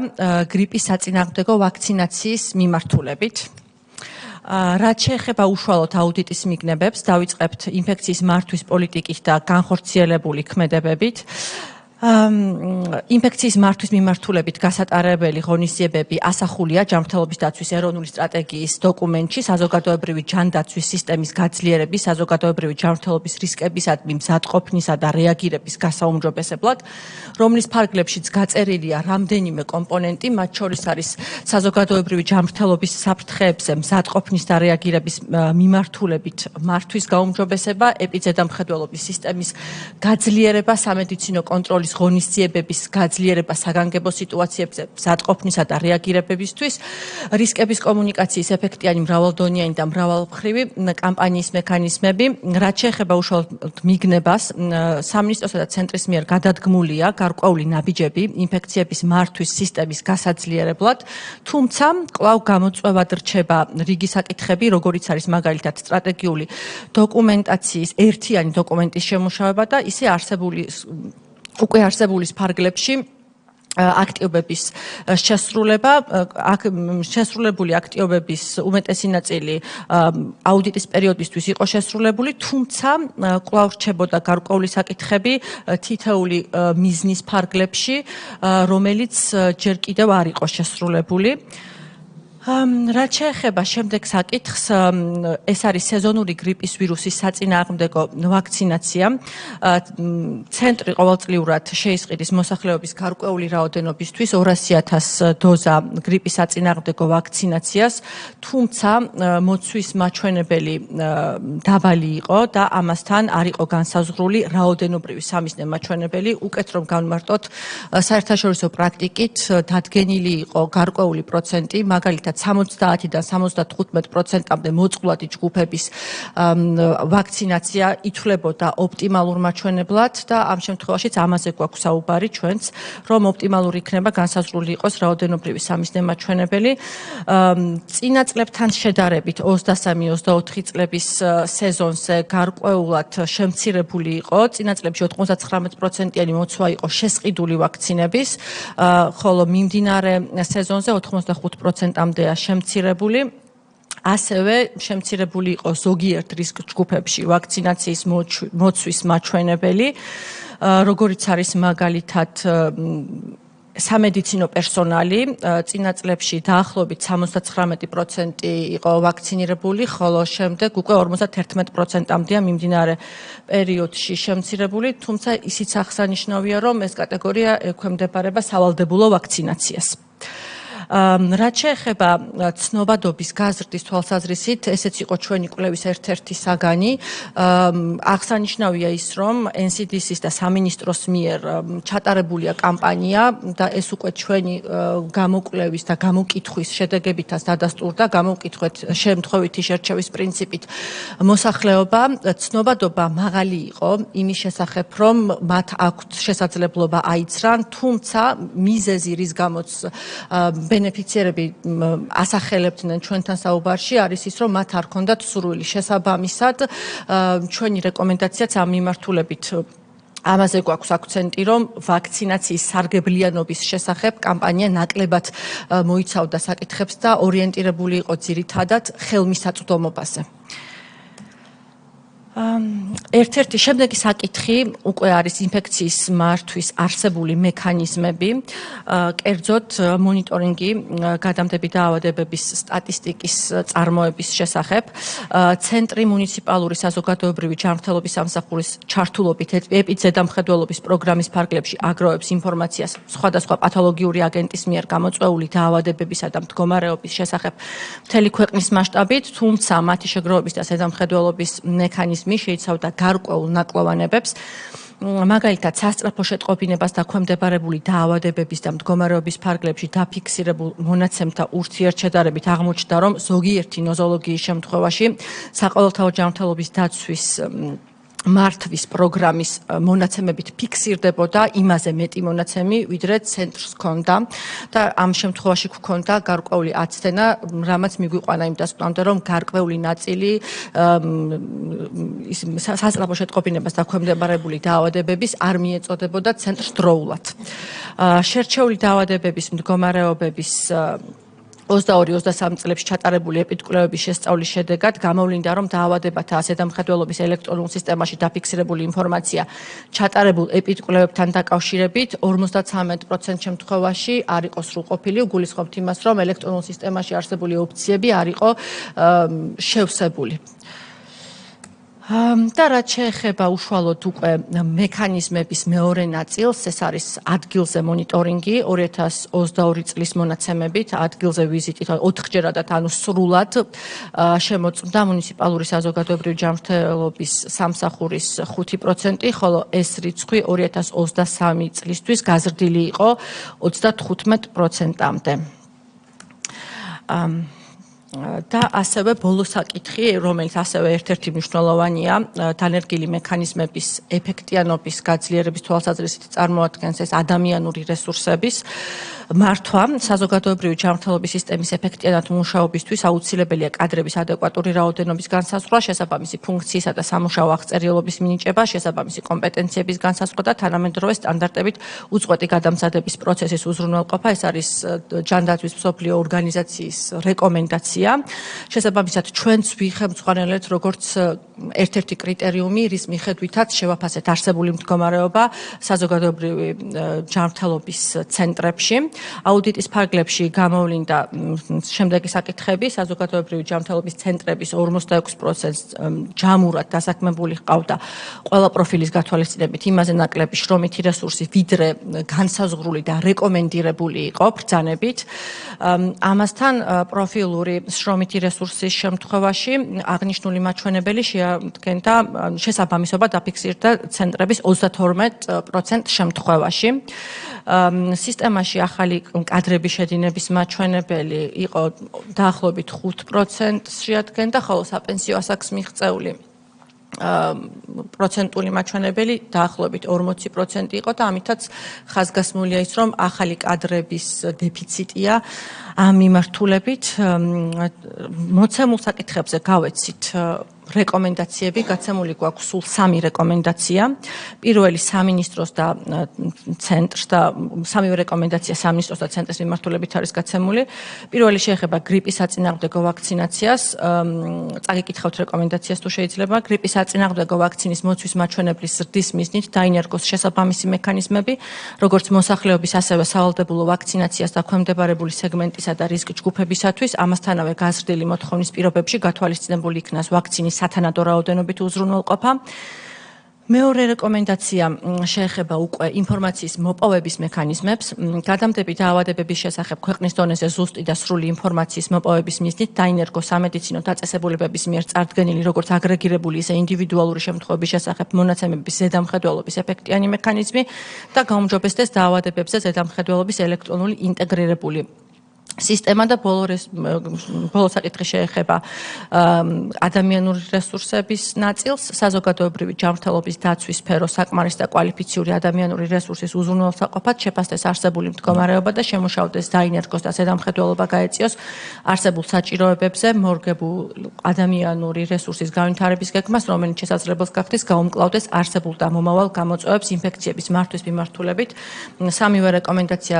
გრიპის საწინააღმდეგო ვაქცინაციის მიმართულებით. რაც შეეხება უშუალოდ აუდიტის მიგნებებს, დავიწყებთ ინფექციის მართვის პოლიტიკით და განხორციელებული ქმედებებით. ინფექციის მართვის მიმართულებით გასატარებელი ღონისძიებები ასახულია ჯანმრთელობის დაცვის ეროვნული სტრატეგიის დოკუმენტში საზოგადოებრივი ჯანდაცვის სისტემის გაძლიერების, საზოგადოებრივი ჯანმრთელობის რისკებისადმი მზადყოფნისა და რეაგირების გასაუმჯობესებლად, რომლის ფარგლებშიც გაწერილია რამდენიმე კომპონენტი, მათ შორის არის საზოგადოებრივი ჯანმრთელობის საფრთხეებზე მზადყოფნის და რეაგირების მიმართულებით მართვის გაუმჯობესება, ეპიდემიოლოგიის სისტემის გაძლიერება, სამედიცინო კონტროლის ღონისძიებების გაძლიერება საგანგებო სიტუაციებზე მზადყოფნისა და რეაგირებებისთვის, რისკების კომუნიკაციის ეფექტიანი მრავალდონიანი და მრავალმხრივი კამპანიის მექანიზმები. რაც შეეხება უშუალოდ მიგნებას, სამინისტროსა და ცენტრის მიერ გადადგმულია გარკვეული ნაბიჯები ინფექციების მართვის სისტემის გასაძლიერებლად, თუმცა კვლავ გამოწვევად რჩება რიგი საკითხები, როგორიც არის მაგალითად სტრატეგიული დოკუმენტაციის ერთიანი დოკუმენტის შემუშავება და ისე უკვე არსებული ფარგლებში აქტივების შესრულება, შესრულებული აქტივების უმეტესი ნაწილი აუდიტის პერიოდისთვის იყო შესრულებული, თუმცა კვლავ რჩებოდა გარკვეული საკითხები თითოეული მიზნის ფარგლებში, რომელიც ჯერ კიდევ არ იყო შესრულებული. რაც შეეხება შემდეგ საკითხს, ეს არის სეზონური გრიპის ვირუსის საწინააღმდეგო ვაქცინაცია. ცენტრი ყოველწლიურად შეისყიდის მოსახლეობის გარკვეული რაოდენობისთვის 200,000 დოზა გრიპის საწინააღმდეგო ვაქცინაციას, თუმცა მოცვის მაჩვენებელი დაბალი იყო და ამასთან არ იყო განსაზღვრული რაოდენობრივი სამიზნე მაჩვენებელი, უკეთ რომ განმარტოთ საერთაშორისო პრაქტიკით დადგენილი იყო გარკვეული პროცენტი, მაგალითად მაგალითად 70-დან 75%-მდე მოწყვლადი ჯგუფების ვაქცინაცია ითვლებოდა ოპტიმალურ მაჩვენებლად და ამ შემთხვევაშიც ამაზე გვაქვს საუბარი ჩვენც, რომ ოპტიმალური იქნება განსაზღვრული იყოს რაოდენობრივი სამიზნე მაჩვენებელი. წინა წლებთან შედარებით 23-24 წლების სეზონზე გარკვეულად შემცირებული იყო. წინა წლებში 99%-იანი მოცვა იყო შესყიდული ვაქცინების, ხოლო მიმდინარე სეზონზე 85%-მდეა შემცირებული. ასევე შემცირებული იყო ზოგიერთ რისკ ჯგუფებში ვაქცინაციის მოცვის მაჩვენებელი, როგორიც არის მაგალითად სამედიცინო პერსონალი, წინა წლებში დაახლოებით 79% იყო ვაქცინირებული, ხოლო შემდეგ უკვე 51%-მდეა მიმდინარე პერიოდში შემცირებული, თუმცა ისიც აღსანიშნავია, რომ ეს კატეგორია ექვემდებარება სავალდებულო ვაქცინაციას. რაც შეეხება ცნობადობის გაზრდის თვალსაზრისით, ესეც იყო ჩვენი კვლევის ერთ-ერთი საგანი. აღსანიშნავია ის, რომ NCDC-ის და სამინისტროს მიერ ჩატარებულია კამპანია და ეს უკვე ჩვენი გამოკვლევის და გამოკითხვის შედეგებითაც დადასტურდა, გამოვკითხეთ შემთხვევითი შერჩევის პრინციპით მოსახლეობა. ცნობადობა მაღალი იყო იმის შესახებ, რომ მათ აქვთ შესაძლებლობა აიცრან, თუმცა მიზეზი, რის გამოც ბენეფიციარები ასახელებდნენ ჩვენთან საუბარში, არის ის, რომ მათ არ ჰქონდათ სურვილი. შესაბამისად, ჩვენი რეკომენდაციაც ამ მიმართულებით ამაზე გვაქვს აქცენტი, რომ ვაქცინაციის სარგებლიანობის შესახებ კამპანია ნაკლებად მოიცავდა საკითხებს და ორიენტირებული იყო ძირითადად ხელმისაწვდომობაზე. ერთ-ერთი შემდეგი საკითხი უკვე არის ინფექციის მართვის არსებული მექანიზმები, კერძოდ მონიტორინგი გადამდები დაავადებების სტატისტიკის წარმოების შესახებ. ცენტრი მუნიციპალური საზოგადოებრივი ჯანმრთელობის სამსახურის ჩართულობით ეპიდზედამხედველობის პროგრამის ფარგლებში აგროვებს ინფორმაციას სხვადასხვა პათოლოგიური აგენტის მიერ გამოწვეული დაავადებებისა და მდგომარეობის შესახებ მთელი ქვეყნის მასშტაბით, თუმცა მათი შეგროვების და ზედამხედველობის მექანიზმი შეიცავდა გარკვეულ ნაკლოვანებებს, მაგალითად სასწრაფო შეტყობინებას დაქვემდებარებული დაავადებების და მდგომარეობის ფარგლებში დაფიქსირებულ მონაცემთა ურთიერთშედარებით აღმოჩნდა, რომ ზოგიერთი ნოზოლოგიის შემთხვევაში საყოველთაო ჯანმრთელობის დაცვის მართვის პროგრამის მონაცემებით ფიქსირდებოდა იმაზე მეტი მონაცემი, ვიდრე ცენტრს ჰქონდა და ამ შემთხვევაში გვქონდა გარკვეული აცდენა, რამაც მიგვიყვანა იმ დასკვნამდე, რომ გარკვეული ნაწილი სასწრაფო შეტყობინებას დაქვემდებარებული დაავადებების არ მიეწოდებოდა ცენტრს დროულად. შერჩეული დაავადებების მდგომარეობების 22-23 წლებში ჩატარებული ეპიდკვლევების შესწავლის შედეგად გამოვლინდა, რომ დაავადებათა ზედამხედველობის ელექტრონულ სისტემაში დაფიქსირებული ინფორმაცია ჩატარებულ ეპიდკვლევებთან დაკავშირებით 53% შემთხვევაში არ იყო სრულყოფილი, გულისხმობთ იმას, რომ ელექტრონულ სისტემაში არსებული ოფციები არ იყო შევსებული. და რაც შეეხება უშუალოდ უკვე მექანიზმების მეორე ნაწილს, ეს არის ადგილზე მონიტორინგი 2022 წლის მონაცემებით, ადგილზე ვიზიტით 4ჯერადად, ანუ სრულად შემოწმდა მუნიციპალური საზოგადოებრივი ჯანმრთელობის სამსახურის 5%, ხოლო ეს რიცხვი 2023 წლისთვის გაზრდილი იყო 35%-მდე. და ასევე ბოლო საკითხი, რომელიც ასევე ერთ-ერთი მნიშვნელოვანია, დანერგილი მექანიზმების ეფექტიანობის გაძლიერების თვალსაზრისით წარმოადგენს ეს ადამიანური რესურსების მართვა. საზოგადოებრივი ჯანმრთელობის სისტემის ეფექტიანად მუშაობისთვის აუცილებელია კადრების ადეკვატური რაოდენობის განსაზღვრა, შესაბამისი ფუნქციისა და სამუშაო აღწერილობის მინიჭება, შესაბამისი კომპეტენციების განსაზღვრა და თანამედროვე სტანდარტებით უწყვეტი გადამზადების პროცესის უზრუნველყოფა. ეს არის ჯანდაცვის მსოფლიო ორგანიზაციის რეკომენდაცია. შესაბამისად, ჩვენც ვიხემძღვანელეთ როგორც ერთ-ერთი კრიტერიუმი, რის მიხედვითაც შევაფასეთ არსებული მდგომარეობა საზოგადოებრივი ჯანმრთელობის ცენტრებში. აუდიტის ფარგლებში გამოვლინდა შემდეგი საკითხები: საზოგადოებრივი ჯანმრთელობის ცენტრების 46% ჯამურად დასაქმებული ჰყავდა ყველა პროფილის გათვალისწინებით იმაზე ნაკლები შრომითი რესურსი, ვიდრე განსაზღვრული და რეკომენდირებული იყო ბრძანებით. ამასთან პროფილური შრომითი რესურსის შემთხვევაში აღნიშნული მაჩვენებელი შეადგენდა შესაბამისობა დაფიქსირდა ცენტრების 32% შემთხვევაში. სისტემაში ახალი კადრების შედინების მაჩვენებელი იყო დაახლოებით 5% შეადგენდა, ხოლო საპენსიო ასაკს მიღწეული პროცენტული მაჩვენებელი დაახლოებით 40% იყო და ამითაც ხაზგასმულია ის, რომ ახალი კადრების დეფიციტია ამ მიმართულებით. მოცემულ საკითხებზე გავეცით რეკომენდაციები, გაცემული გვაქვს სულ 3 რეკომენდაცია. პირველი სამინისტროს და ცენტრს და სამივე რეკომენდაცია სამინისტროს და ცენტრის მიმართულებით არის გაცემული. პირველი შეეხება გრიპის საწინააღმდეგო ვაქცინაციას. წაგიკითხავთ რეკომენდაციას თუ შეიძლება. გრიპის საწინააღმდეგო ვაქცინის მოცვის მაჩვენებლის ზრდის მიზნით დაინერგოს შესაბამისი მექანიზმები, როგორც მოსახლეობის, ასევე სავალდებულო ვაქცინაციას დაქვემდებარებული სეგმენტისა და რისკ ჯგუფებისათვის, ამასთანავე გაზრდილი მოთხოვნის პირობებში გათვალისწინებული იქნას ვაქცინის სათანადო რაოდენობით უზრუნველყოფა. მეორე რეკომენდაცია შეეხება უკვე ინფორმაციის მოპოვების მექანიზმებს. გადამდები დაავადებების შესახებ ქვეყნის დონეზე ზუსტი და სრული ინფორმაციის მოპოვების მიზნით დაინერგოს სამედიცინო დაწესებულებების მიერ წარდგენილი როგორც აგრეგირებული, ისე ინდივიდუალური შემთხვევების შესახებ მონაცემების ზედამხედველობის ეფექტიანი მექანიზმი და გაუმჯობესდეს დაავადებებზე ზედამხედველობის ელექტრონული ინტეგრირებული სისტემა და ბოლო საკითხი შეეხება ადამიანური რესურსების ნაწილს, საზოგადოებრივი ჯანმრთელობის დაცვის სფერო საკმარის და კვალიფიციური ადამიანური რესურსის უზრუნველსაყოფად შეფასდეს არსებული მდგომარეობა და შემუშავდეს დაინერგოს და ზედამხედველობა გაეწიოს არსებულ საჭიროებებზე მორგებულ ადამიანური რესურსის განვითარების გეგმას, რომელიც შესაძლებელს გახდეს გაუმკლავდეს არსებულ და მომავალ გამოწვევებს ინფექციების მართვის მიმართულებით. სამივე რეკომენდაცია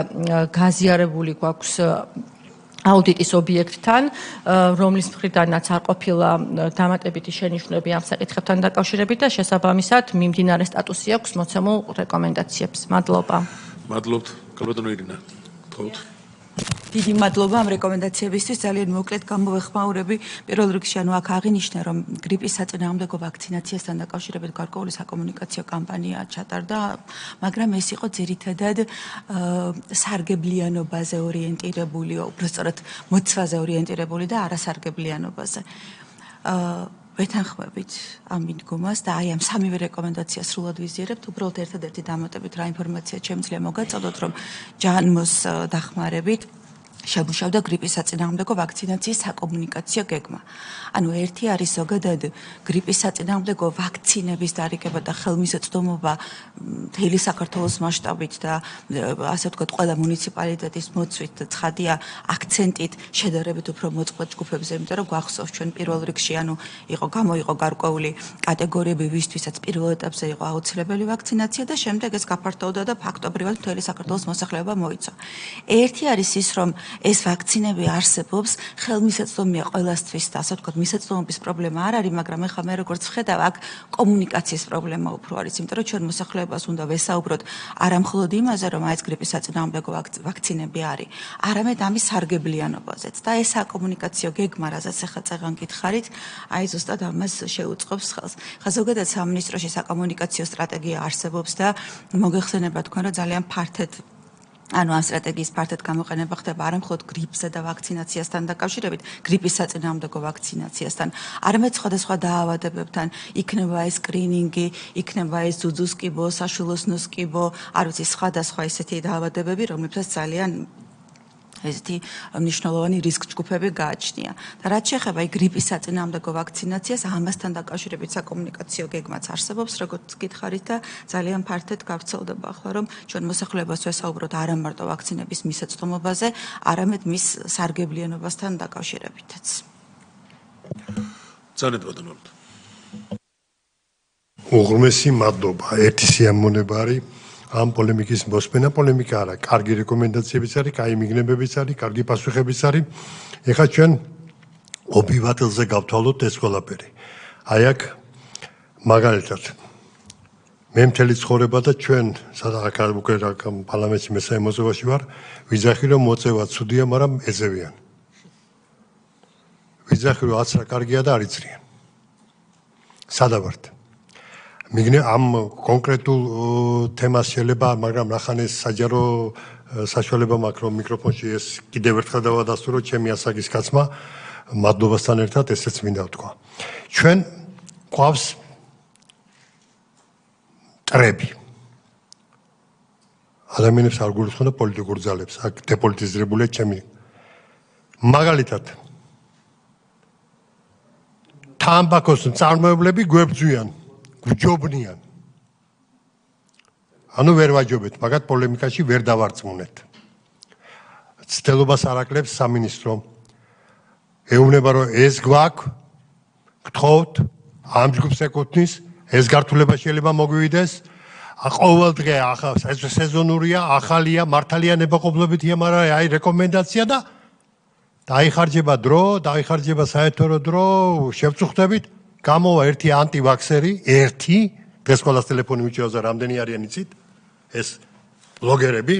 გაზიარებული გვაქვს აუდიტის ობიექტთან, რომლის მხრიდანაც არ ყოფილა დამატებითი შენიშვნები ამ საკითხებთან დაკავშირებით და შესაბამისად მიმდინარე სტატუსი აქვს მოცემულ რეკომენდაციებს. მადლობა. მადლობთ. კალბატონო ირინა. გთხოვთ. დიდი მადლობა ამ რეკომენდაციებისთვის. ძალიან მოკლედ გამოვეხმაურები. პირველ რიგში აქ აღინიშნა, რომ გრიპის საწინააღმდეგო ვაქცინაციასთან დაკავშირებით გარკვეული საკომუნიკაციო კამპანია ჩატარდა, მაგრამ ეს იყო ძირითადად სარგებლიანობაზე ორიენტირებული, უბრალოდ მოცვაზე ორიენტირებული და არასარგებლიანობაზე. ვეთანხმებით ამ მიდგომას და აი ამ სამივე რეკომენდაციას სრულად ვიზიარებთ. უბრალოდ ერთადერთი დამატებით რა ინფორმაცია შემიძლია მოგაწოდოთ, რომ ჯანმოს დახმარებით შემუშავდა გრიპის საწინააღმდეგო ვაქცინაციის საკომუნიკაციო გეგმა. ანუ ერთი არის ზოგადად გრიპის საწინააღმდეგო ვაქცინების დარიგება და ხელმისაწვდომობა მთელი საქართველოს მასშტაბით და ასე ვთქვათ, ყველა მუნიციპალიტეტის მოწვით ცხადია აქცენტით შედარებით უფრო მოწყვლად ჯგუფებზე, იმიტომ რომ გვახსოვს ჩვენ პირველ რიგში გამოიყო გარკვეული კატეგორიები, ვისთვისაც პირველ ეტაპზე იყო აუცილებელი ვაქცინაცია და შემდეგ ეს გაფართოვდა და ფაქტობრივად მთელი საქართველოს მოსახლეობა მოიცვა. ერთი არის ის, რომ ეს ვაქცინები არსებობს, ხელმისაწვდომია ყველასთვის და ასე ვთქვათ, მისაწვდომობის პრობლემა არ არის, მაგრამ ეხლა მე როგორც ვხედავ, აქ კომუნიკაციის პრობლემა უფრო არის, იმიტომ რომ ჩვენ მოსახლეობას უნდა ვესაუბროთ არამხოლოდ იმაზე, რომ ეს გრიპის საწინააღმდეგო ვაქცინები არის, არამედ ამის სარგებლიანობაზეც. და ეს საკომუნიკაციო გეგმა, რასაც ეხლა წეღან გითხარით, აი ზუსტად ამას შეუწყობს ხელს. ხა ზოგადად სამინისტროში საკომუნიკაციო სტრატეგია არსებობს და მოგეხსენება თქვენ, რომ ძალიან ფართედ ანუ ამ სტრატეგიის ფართედ გამოყენება ხდება არამხოლოდ გრიპსა და ვაქცინაციასთან დაკავშირებით, გრიპის საწინააღმდეგო ვაქცინაციასთან, არამედ სხვადასხვა დაავადებებთან, იქნება ეს სკრინინგი, იქნება ეს ძუძუს კიბო, საშვილოსნოს კიბო, არ ვიცი, სხვადასხვა ესეთი დაავადებები, რომლებსაც ძალიან ესეთი მნიშვნელოვანი რისკ ჯგუფები გააჩნია. და რაც შეეხება გრიპის საწინააღმდეგო ვაქცინაციას, ამასთან დაკავშირებით საკომუნიკაციო გეგმაც არსებობს, როგორც გითხარით და ძალიან ფართედ გავრცელდება ახლა, რომ ჩვენ მოსახლეობას ვესაუბროთ არა მარტო ვაქცინების მისაწვდომობაზე, არამედ მის სარგებლიანობასთან დაკავშირებითაც. ძალიან ბატონო. უღრმესი მადლობა. ერთი სიამონება არის ამ პოლემიკის მოსმენა. პოლემიკა არა, კარგი რეკომენდაციებიც არის, კაი მიგნებებიც არის, კარგი პასუხებიც არის. ეხლა ჩვენ ობივატელზე გავთვალოთ ეს ყველაფერი. აი აქ მაგალითად მე მთელი ცხოვრება და ჩვენ სადღაც უკვე პარლამენტში მესამე მოწვევაში ვარ, ვიძახი რომ მოწევა ცუდია, მაგრამ ეძევიან. ვიძახი რომ აცრა კარგია და არ იცრიან. სადავართ? მიგნე ამ კონკრეტულ თემას შეიძლება, მაგრამ ნახან ეს საჯარო საშუალება მაქვს რომ მიკროფონში ეს კიდევ ერთხელ დავადასტურო ჩემი ასაკის კაცმა, მადლობასთან ერთად ესეც მინდა ვთქვა. ჩვენ გვყავს ტრები. ადამიანებს არ გულისხმობ და პოლიტიკურ ძალებს, აქ დეპოლიტიზებულია ჩემი. მაგალითად თამბაქოს მწარმოებლები გვებძვიან, გვჯობნიან. ანუ ვერ ვაჯობეთ, მაგათ პოლემიკაში ვერ დავარწმუნეთ. ცდელობას არ აკლებს სამინისტრო. ეუბნება რომ ეს გვაქვს, გთხოვთ, ამ ჯგუფს ეკუთვნის, ეს გართულება შეიძლება მოგვივიდეს. ყოველ დღე სეზონურია, ახალია, მართალია ნებაყოფლობითია, მაგრამ აი რეკომენდაცია და დაიხარჯება დრო, დაიხარჯება საერთო დრო, შევწუხდებით, გამოვა ერთი ანტივაქსერი, ერთი, დღეს ყველას ტელეფონი მიჭირავს და რამდენი არიან იცით? ეს ბლოგერები,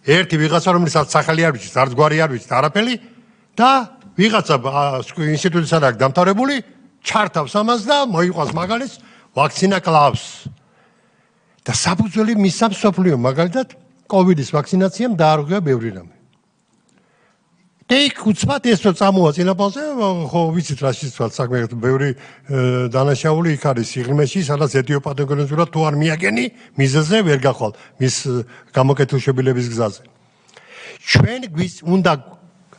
ერთი ვიღაცა რომელსაც სახელი არ ვიცით, არც გვარი არ ვიცით, არაფერი და ვიღაცა ინსტიტუტის არ აქვს დამთავრებული, ჩართავს ამას და მოიყვანს მაგალითს, ვაქცინა კლავს. და საფუძველი მისცა მსოფლიო მაგალითად კოვიდის ვაქცინაციამ დაარღვია ბევრი რამე. Take უცბად ეს რო წამოვა წინაპალზე, ხო ვიცით რა შეცვალ საქმე, ბევრი დანაშაული იქ არის სიღრმეში, სადაც ეთიოპათოგენეზურად თუ არ მიაგენი, მიზეზე ვერ გახვალ მის გამოკეთილშობილების გზაზე. ჩვენ უნდა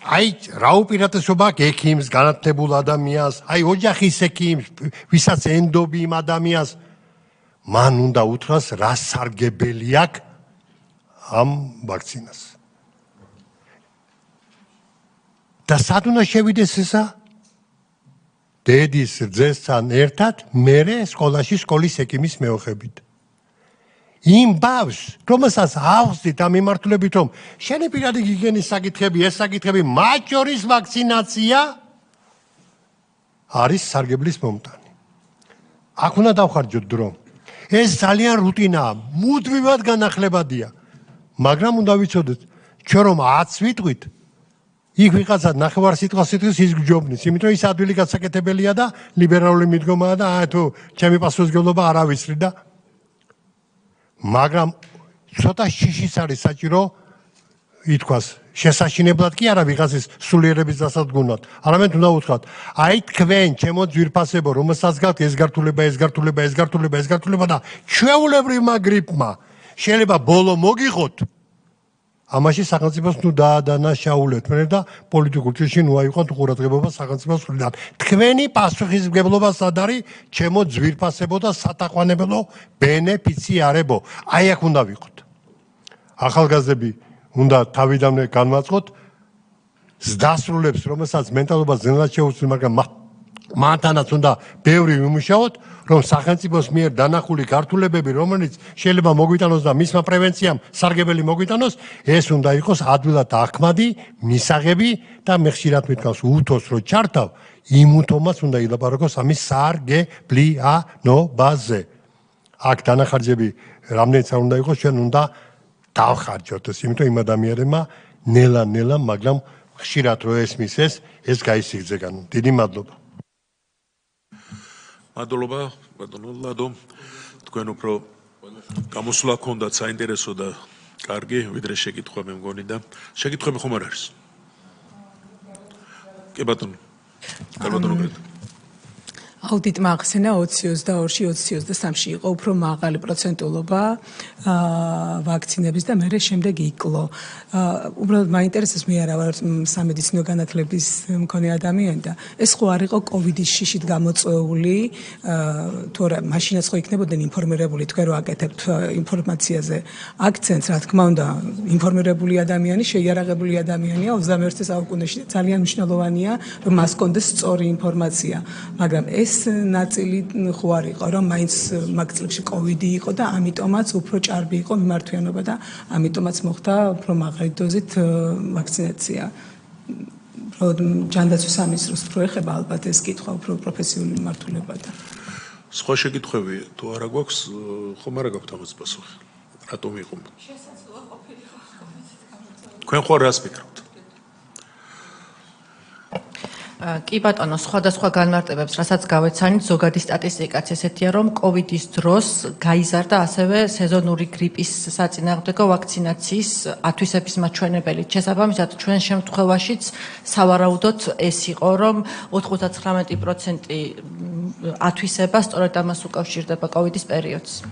აი რა უპირატესობა აქვს ექიმს, განათლებულ ადამიანს, აი ოჯახის ექიმს, ვისაც ენდობი იმ ადამიანს, მან უნდა უთხრას რა სარგებელი აქვს ამ ვაქცინას. და სად უნდა შევიდეს ესა? დედის რძესთან ერთად მერე სკოლაში სკოლის ექიმის მეოხებით. იმ ბავშვს, რომელსაც ავხსნით ამ მიმართულებით, რომ შენი პირადი გიგიენის საკითხები, ეს საკითხები, მათ შორის ვაქცინაცია არის სარგებლის მომტანი. აქ უნდა დავხარჯოთ დრო. ეს ძალიან რუტინაა, მუდმივად განახლებადია. მაგრამ უნდა ვიცოდეთ, ჩვენ რომ 10 ვიტყვით, იქ ვიღაცა ნახევარსიტყვას იტყვის, ის გჯობნის, იმიტომ ის ადვილი გასაკეთებელია და ლიბერალური მიდგომაა და თუ ჩემი პასუხისმგებლობა არ ავისწრი და მაგრამ ცოტა შიშიც არის საჭირო ითქვას შესაშინებლად კი არა ვიღაცის სულიერების დასადგმად, არამედ უნდა უთხრათ, აი თქვენ ჩემო ძვირფასებო, რომელსაც გაქვთ ეს გართულება და ჩვეულებრივმა გრიპმა შეიძლება ბოლო მოგიღოთ. ამაში სახელმწიფოს ნუ დაადანაშაულეთ მე და პოლიტიკურ წილში ნუ აიყვანთ ყურადღება სახელმწიფოს მხრიდან. თქვენი პასუხისმგებლობა სად არის, ჩემო ძვირფასებო და სათაყვანებელო ბენეფიციარებო. აი აქ უნდა ვიყოთ. ახალგაზრდები უნდა თავიდანვე განმაწყოთ ზდასრულებს, რომელსაც მენტალობას ძნელად შეუძლია, მაგრამ მათთანაც უნდა ბევრი ვიმუშაოთ, რომ სახელმწიფოს მიერ დანახული გართულებები, რომელიც შეიძლება მოგვიტანოს და მისმა პრევენციამ სარგებელი მოგვიტანოს, ეს უნდა იყოს ადვილად აღქმადი, მისაღები და მე ხშირად მithავს უთოს რო ჩართავ, იმ უთომას უნდა ილაპარაკოს ამის სარგებლიანობაზე. აქ დანახარჯები რამდენიც არ უნდა იყოს, ჩვენ უნდა დავხარჯოთ ეს, იმიტომ იმ ადამიანებმა ნელა, მაგრამ ხშირად რო ესმის ეს გაისიგძეგან. დიდი მადლობა. მადლობა, ბატონო ლადო. თქვენ უფრო გამოსვლა გქონდათ საინტერესო და კარგი, ვიდრე შეკითხვა მე მგონი და შეკითხვები ხომ არ არის? კი ბატონო. ბატონო. აუდიტმა ახსენა 2022-ში 2023-ში იყო უფრო მაღალი პროცენტულობა ვაქცინების და მერე შემდეგ იკლო. უბრალოდ მაინტერესებს მე არა ვარ სამედიცინო განათლების მქონე ადამიანი და ეს ხო არ იყო კოვიდის შიშით გამოწვეული, თორე მაშინაც ხო იქნებოდნენ ინფორმირებული, თქვენ რო აკეთებთ ინფორმაციაზე აქცენტს, რა თქმა უნდა, ინფორმირებული ადამიანი, შეიარაღებული ადამიანია 21 საუკუნეში ძალიან მნიშვნელოვანია, რომ მას კონდეს სწორი ინფორმაცია, მაგრამ ეს ნაწილი ხო არ იყო, რომ მაინც მაგ წლებში კოვიდი იყო და ამიტომაც უფრო ჭარბი იყო მიმართვიანობა და ამიტომაც მოხდა უფრო მაღალი დოზით ვაქცინაცია. ჯანდაცვის სამინისტროს რო ეხება ალბათ ეს კითხვა უფრო პროფესიული მიმართულება და სხვა შეკითხვები თუ არა გვაქვს, ხომ არა გაქვთ ამას პასუხი? რატომ იყო? შესაძლოა ყოფილიყო. თქვენ ხო რას ფიქრობთ? კი ბატონო, სხვადასხვა განმარტებებს, რასაც გავეცანით, ზოგადი სტატისტიკაც ესეთია, რომ კოვიდის დროს გაიზარდა ასევე სეზონური გრიპის საწინააღმდეგო ვაქცინაციის ათვისების მაჩვენებელი. შესაბამისად, ჩვენ შემთხვევაშიც სავარაუდოდ ეს იყო, რომ 99% ათვისება სწორედ ამას უკავშირდება კოვიდის პერიოდს.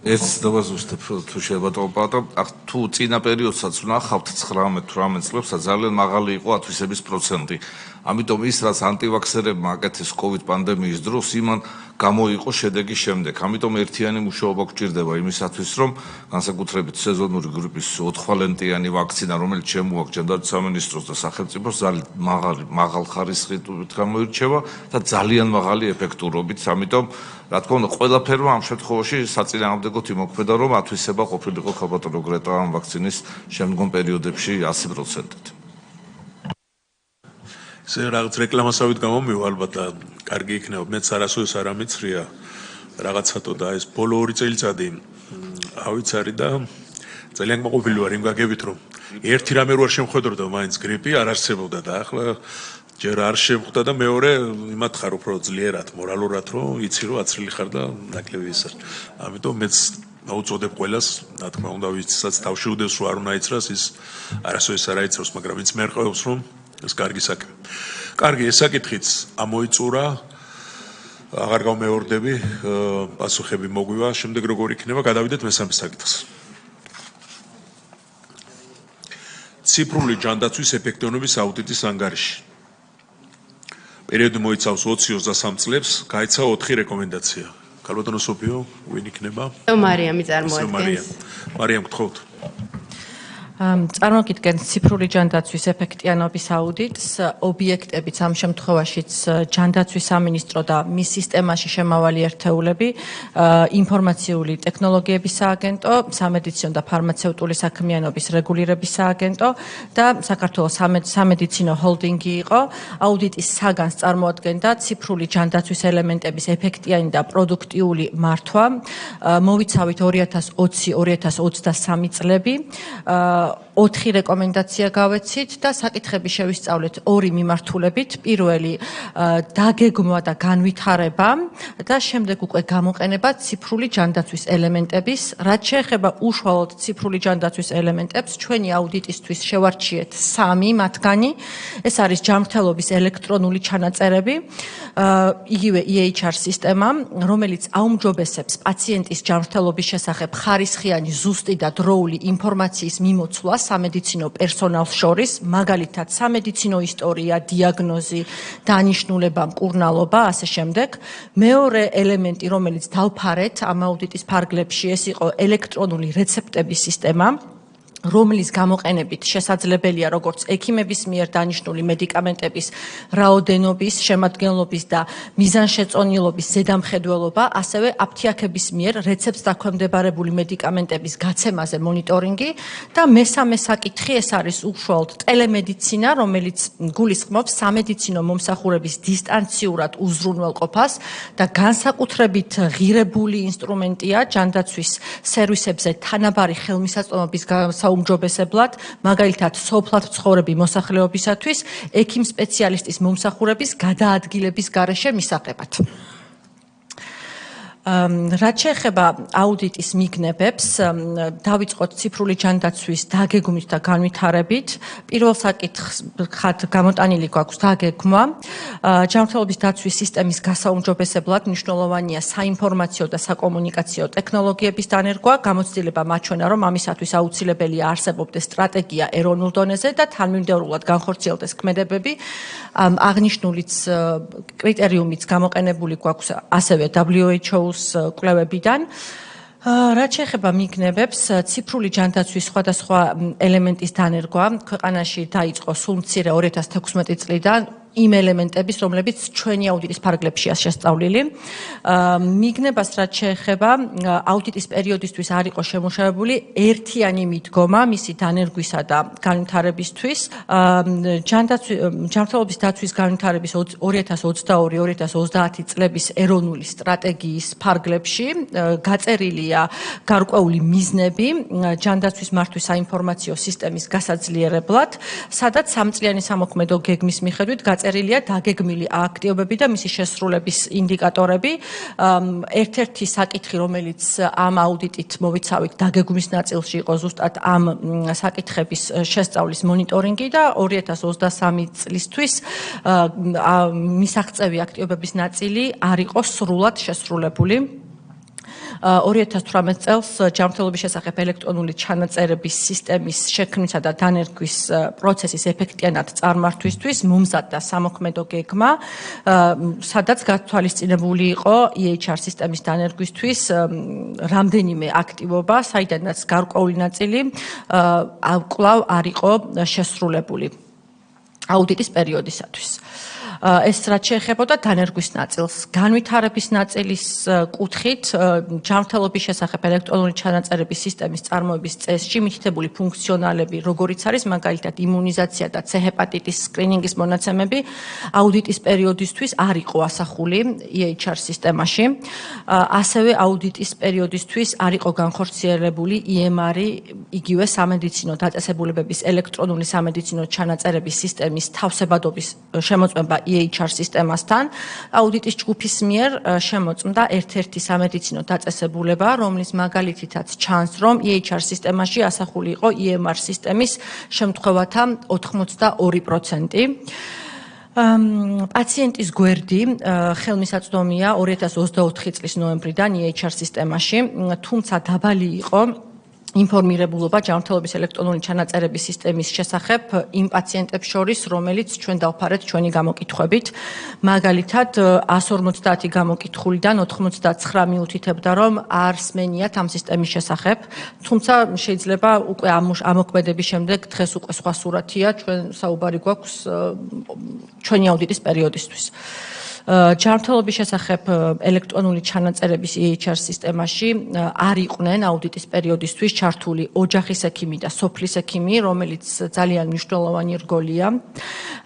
ეს დავაზუსტებ თუ შევატყობ, თუ წინა პერიოდსაც ვნახავთ 19-18 წლებსაც ძალიან მაღალი იყო ათვისების პროცენტი. ამიტომ ის რაც ანტივაქსერებმა აკეთეს COVID პანდემიის დროს, იმან გამოიყო შედეგი შემდეგ. ამიტომ ერთიანი მუშაობა გვჭირდება იმისათვის, რომ განსაკუთრებით სეზონური გრიპის 4-ხვალენტიანი ვაქცინა, რომელიც შემოაქვს ჯანდაცვის სამინისტროს და სახელმწიფოს, ძალიან მაღალ ხარისხით გამოირჩევა და ძალიან მაღალი ეფექტურობით. ამიტომ რა თქმა უნდა, ყველაფერმა ამ შემთხვევაში საწინააღმდეგოდ იმოქმედა, რომ ათვისება ყოფილიყო ხალბატონო გრეტა ამ ვაქცინის შემდგომ პერიოდებში 100%-ით. ესე რაღაც რეკლამასავით გამომივა ალბათ და კარგი იქნება. მეც არასოდეს არ ამიცრია რაღაცათო და ეს ბოლო 2 წელიწადი ავიცარი და ძალიან მოყოლილი ვარ იმ გაგებით, რომ ერთი რამე რო არ შემხედროდა მაინც გრიპი არ არსებობდა და ახლა ჯერ არ შემხვდა და მეორე იმათ ხარ უფრო ძლიერად მორალურად რომ იცი რომ აცრილი ხარ და ნაკლები ის არის. ამიტომ მეც აუწოდებ ყველას, რა თქმა უნდა, ვისაც თავში უდევს რომ არ უნდა იცრას, ის არასოდეს არ აიცროს, მაგრამ ვინც მერყევს რომ ეს კარგი საქმე. კარგი, ეს საკითხიც ამოიწურა. აღარ გავმეორდები, პასუხები მოგვივა, შემდეგ როგორ იქნება, გადავიდეთ მესამე საკითხს. ციფრული ჯანდაცვის ეფექტიანობის აუდიტის ანგარიში. პერიოდი მოიცავს 20-23 წლებს, გაიცა 4 რეკომენდაცია. ქალბატონო სოფიო, ვინ იქნება? მარიამი წარმოადგენს. მარიამ, გთხოვთ. წარმოგიდგენთ ციფრული ჯანდაცვის ეფექტიანობის აუდიტს, ობიექტებიც ამ შემთხვევაშიც ჯანდაცვის სამინისტრო და მის სისტემაში შემავალი ერთეულები, ინფორმაციული ტექნოლოგიების სააგენტო, სამედიცინო და ფარმაცევტული საქმიანობის რეგულირების სააგენტო და საქართველოს სამედიცინო ჰოლდინგი იყო. აუდიტის საგანს წარმოადგენდა ციფრული ჯანდაცვის ელემენტების ეფექტიანი და პროდუქტიული მართვა. მოვიცავით 2020-2023 წლები. 4 რეკომენდაცია გავეცით და საკითხები შევისწავლეთ 2 მიმართულებით. პირველი დაგეგმვა და განვითარება და შემდეგ უკვე გამოყენება ციფრული ჯანდაცვის ელემენტების. რაც შეეხება უშუალოდ ციფრული ჯანდაცვის ელემენტებს, ჩვენი აუდიტისთვის შევარჩიეთ 3 მათგანი. ეს არის ჯანმრთელობის ელექტრონული ჩანაწერები, იგივე EHR სისტემა, რომელიც აუმჯობესებს პაციენტის ჯანმრთელობის შესახებ ხარისხიანი, ზუსტი და დროული ინფორმაციის მიმოცვლას სამედიცინო პერსონალს შორის, მაგალითად სამედიცინო ისტორია, დიაგნოზი, დანიშნულება, მკურნალობა, ასე შემდეგ. მეორე ელემენტი, რომელიც დავფარეთ ამ აუდიტის ფარგლებში, ეს იყო ელექტრონული რეცეპტების სისტემა, რომლის გამოყენებით შესაძლებელია როგორც ექიმების მიერ დანიშნული მედიკამენტების რაოდენობის, შემადგენლობის და მიზანშეწონილობის ზედამხედველობა, ასევე აფთიაქების მიერ რეცეპტს დაქვემდებარებული მედიკამენტების გაცემაზე მონიტორინგი და მესამე საკითხი ეს არის უშუალოდ ტელემედიცინა, რომელიც გულისხმობს სამედიცინო მომსახურების დისტანციურად უზრუნველყოფას და განსაკუთრებით ღირებული ინსტრუმენტია ჯანდაცვის სერვისებზე თანაბარი ხელმისაწვდომობის საუმჯობესებლად, მაგალითად, სოფლად მცხოვრები მოსახლეობისათვის ექიმ სპეციალისტის მომსახურების გადაადგილების გარეშე მისაღებად. რაც შეეხება აუდიტის მიგნებებს, დავიწყოთ ციფრული ჯანდაცვის დაგეგმვით და განვითარებით. პირველ საკითხად გამოტანილი გვაქვს დაგეგმვა. ჯანმრთელობის დაცვის სისტემის გასაუმჯობესებლად მნიშვნელოვანია საინფორმაციო და საკომუნიკაციო ტექნოლოგიების დანერგვა, გამოცდილება მაჩვენა, რომ ამისათვის აუცილებელია არსებობდეს სტრატეგია ეროვნულ დონეზე და თანმიმდევრულად განხორციელდეს ქმედებები. აღნიშნულიც კრიტერიუმიც გამოყენებული გვაქვს ასევე WHO-ს კვლევებიდან. რაც შეეხება მიგნებებს, ციფრული ჯანდაცვის სხვადასხვა ელემენტის დანერგვა ქვეყანაში დაიწყო სულ მცირე 2016 წლიდან. იმ ელემენტების, რომლებიც ჩვენი აუდიტის ფარგლებშია შესწავლილი. მიგნებას რაც შეეხება აუდიტის პერიოდისთვის არ იყო შემუშავებული ერთიანი მიდგომა მისი დანერგვისა და განვითარებისთვის. ჯანმრთელობის დაცვის განვითარების 2022-2030 წლების ეროვნული სტრატეგიის ფარგლებში გაწერილია გარკვეული მიზნები ჯანდაცვის მართვის საინფორმაციო სისტემის გასაძლიერებლად, სადაც სამწლიანი სამოქმედო გეგმის მიხედვით გაწერილია დაგეგმილი აქტივობები და მისი შესრულების ინდიკატორები. ერთ-ერთი საკითხი, რომელიც ამ აუდიტით მოვიცავით დაგეგმვის ნაწილში იყო ზუსტად ამ საკითხების შესწავლის მონიტორინგი და 2023 წლისთვის მისაღწევი აქტივობების ნაწილი არ იყო სრულად შესრულებული. 2018 წელს ჯანმრთელობის შესახებ ელექტრონული ჩანაწერების სისტემის შექმნისა და დანერგვის პროცესის ეფექტიანად წარმართვისთვის მომზადდა სამოქმედო გეგმა, სადაც გათვალისწინებული იყო EHR სისტემის დანერგვისთვის რამდენიმე აქტივობა, საიდანაც გარკვეული ნაწილი კვლავ არ იყო შესრულებული აუდიტის პერიოდისათვის. ეს რაც შეეხებოდა დანერგვის ნაწილს. განვითარების ნაწილის კუთხით ჯანმრთელობის შესახებ ელექტრონული ჩანაწერების სისტემის წარმოების წესში მითითებული ფუნქციონალები, როგორიც არის მაგალითად იმუნიზაცია და C-ჰეპატიტის სკრინინგის მონაცემები, აუდიტის პერიოდისთვის არ იყო ასახული EHR სისტემაში. ასევე აუდიტის პერიოდისთვის არ იყო განხორციელებული EMR-ი, იგივე სამედიცინო დაწესებულებების ელექტრონული სამედიცინო ჩანაწერების სისტემის თავსებადობის შემოწმება EHR სისტემასთან. აუდიტის ჯგუფის მიერ შემოწმდა ერთ-ერთი სამედიცინო დაწესებულება, რომლის მაგალითითაც ჩანს, რომ EHR სისტემაში ასახული იყო EMR სისტემის შემთხვევათა 82%. პაციენტის გვერდი ხელმისაწვდომია 2024 წლის ნოემბრიდან EHR სისტემაში, თუმცა დაბალი იყო ინფორმირებულობა ჯანმრთელობის ელექტრონული ჩანაწერების სისტემის შესახებ იმ პაციენტებს შორის, რომელიც ჩვენ დავფარეთ ჩვენი გამოკითხვებით. მაგალითად, 150 გამოკითხულიდან 99 მიუთითებდა, რომ არ სმენიათ ამ სისტემის შესახებ, თუმცა შეიძლება უკვე ამოქმედების შემდეგ დღეს უკვე სხვა სურათია, ჩვენ საუბარი გვაქვს ჩვენი აუდიტის პერიოდისთვის. ჯანმრთელობის შესახებ ელექტრონული ჩანაწერების EHR სისტემაში არ იყვნენ აუდიტის პერიოდისთვის ჩართული ოჯახის ექიმი და სოფლის ექიმი, რომელიც ძალიან მნიშვნელოვანი რგოლია.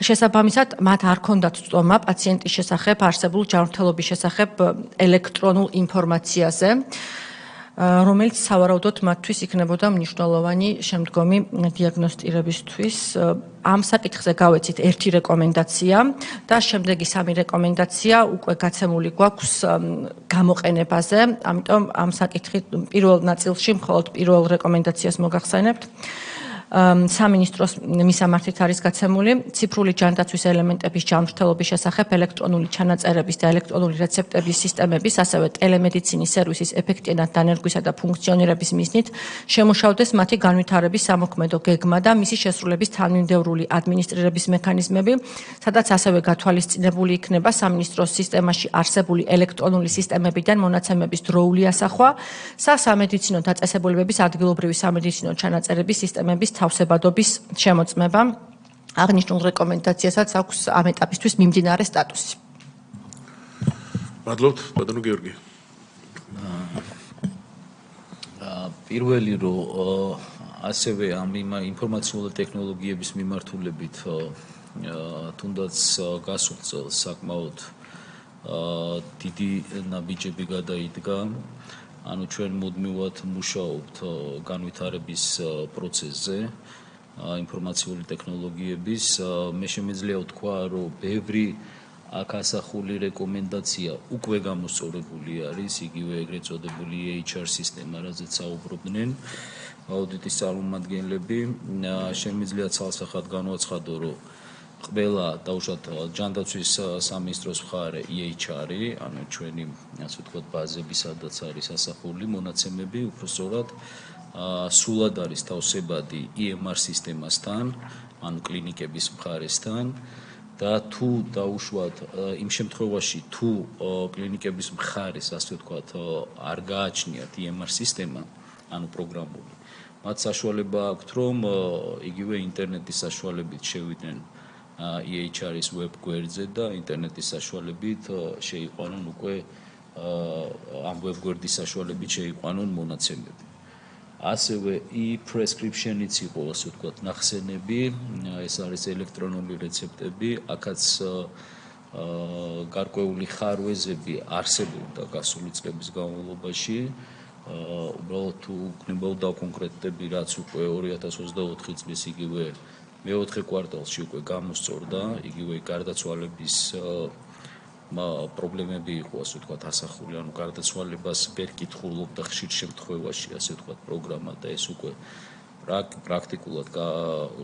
შესაბამისად, მათ არ ჰქონდათ წვდომა პაციენტის შესახებ არსებულ ჯანმრთელობის შესახებ ელექტრონულ ინფორმაციაზე, რომელიც სავარაუდოდ მათთვის იქნებოდა მნიშვნელოვანი შემდგომი დიაგნოსტირებისთვის. ამ საკითხზე გავეცით ერთი რეკომენდაცია და შემდეგი სამი რეკომენდაცია უკვე გაცემული გვაქვს გამოყენებაზე, ამიტომ ამ საკითხით პირველ ნაწილში მხოლოდ პირველ რეკომენდაციას მოგახსენებთ. სამინისტროს მისამართით არის გაცემული ციფრული ჯანდაცვის ელემენტების ჯანმრთელობის შესახებ ელექტრონული ჩანაწერების და ელექტრონული რეცეპტების სისტემების, ასევე ტელემედიცინის სერვისის ეფექტიანად დანერგვისა და ფუნქციონირების მიზნით შემუშავდეს მათი განვითარების სამოქმედო გეგმა და მისი შესრულების თანმიმდევრული ადმინისტრირების მექანიზმები, სადაც ასევე გათვალისწინებული იქნება სამინისტროს სისტემაში არსებული ელექტრონული სისტემებიდან მონაცემების დროული ასახვა, სამედიცინო დაწესებულებების ადგილობრივი სამედიცინო ჩანაწერების სისტემების თავსებადობის შემოწმება. აღნიშნულ რეკომენდაციასაც აქვს ამ ეტაპისთვის მიმდინარე სტატუსი. მადლობთ, ბატონო გიორგი. პირველი რომ ასევე ამ ინფორმაციული ტექნოლოგიების მიმართულებით თუნდაც გასულ წელს საკმაოდ დიდი ნაბიჯები გადაიდგა. ანუ ჩვენ მუდმივად მუშაობთ განვითარების პროცესზე ინფორმაციული ტექნოლოგიების. მე შემიძლია ვთქვა, რომ ბევრი აქ ასახული რეკომენდაცია უკვე გამოსწორებული არის, იგივე ეგრეთ წოდებული EHR სისტემა, რაზეც საუბრობდნენ აუდიტის წარმომადგენლები. შემიძლია ცალსახად განვაცხადო, რომ ყველა დაუშვათ ჯანდაცვის სამინისტროს მხარე EHR-ი, ანუ ჩვენი ასე ვთქვათ ბაზები, სადაც არის ასახული მონაცემები, უпростоრად სულად არის თავსებადი EMR სისტემასთან, ანუ კლინიკების მხარესთან და თუ დაუშვათ იმ შემთხვევაში თუ კლინიკების მხარეს ასე ვთქვათ არ გააჩნიათ EMR სისტემა, ანუ პროგრამული, მათ საშუალება აქვთ, რომ იგივე ინტერნეტის საშუალებით შევიდნენ EHR-ის web გვერდზე და ინტერნეტის საშუალებით შეიყვანონ უკვე ამ web გვერდის საშუალებით შეიყვანონ მონაცემები. ასევე e-prescription-იც იყო, ასე ვთქვათ, ნახსენები, ეს არის ელექტრონული რეცეპტები, აქაც გარკვეული ხარვეზები არსებობდა გასული წლების განმავლობაში. უბრალოდ თუ გნებავდა კონკრეტები, რაც უკვე 2024 წლის იგივე მეოთხე კვარტალში უკვე გამოსწორდა, იგივე გარდაცვალების პრობლემები იყო, ასე ვთქვათ, ასახული, ანუ გარდაცვალებას ვერ კითხულობდა ხშირ შემთხვევაში, ასე ვთქვათ, პროგრამა და ეს უკვე პრაქტიკულად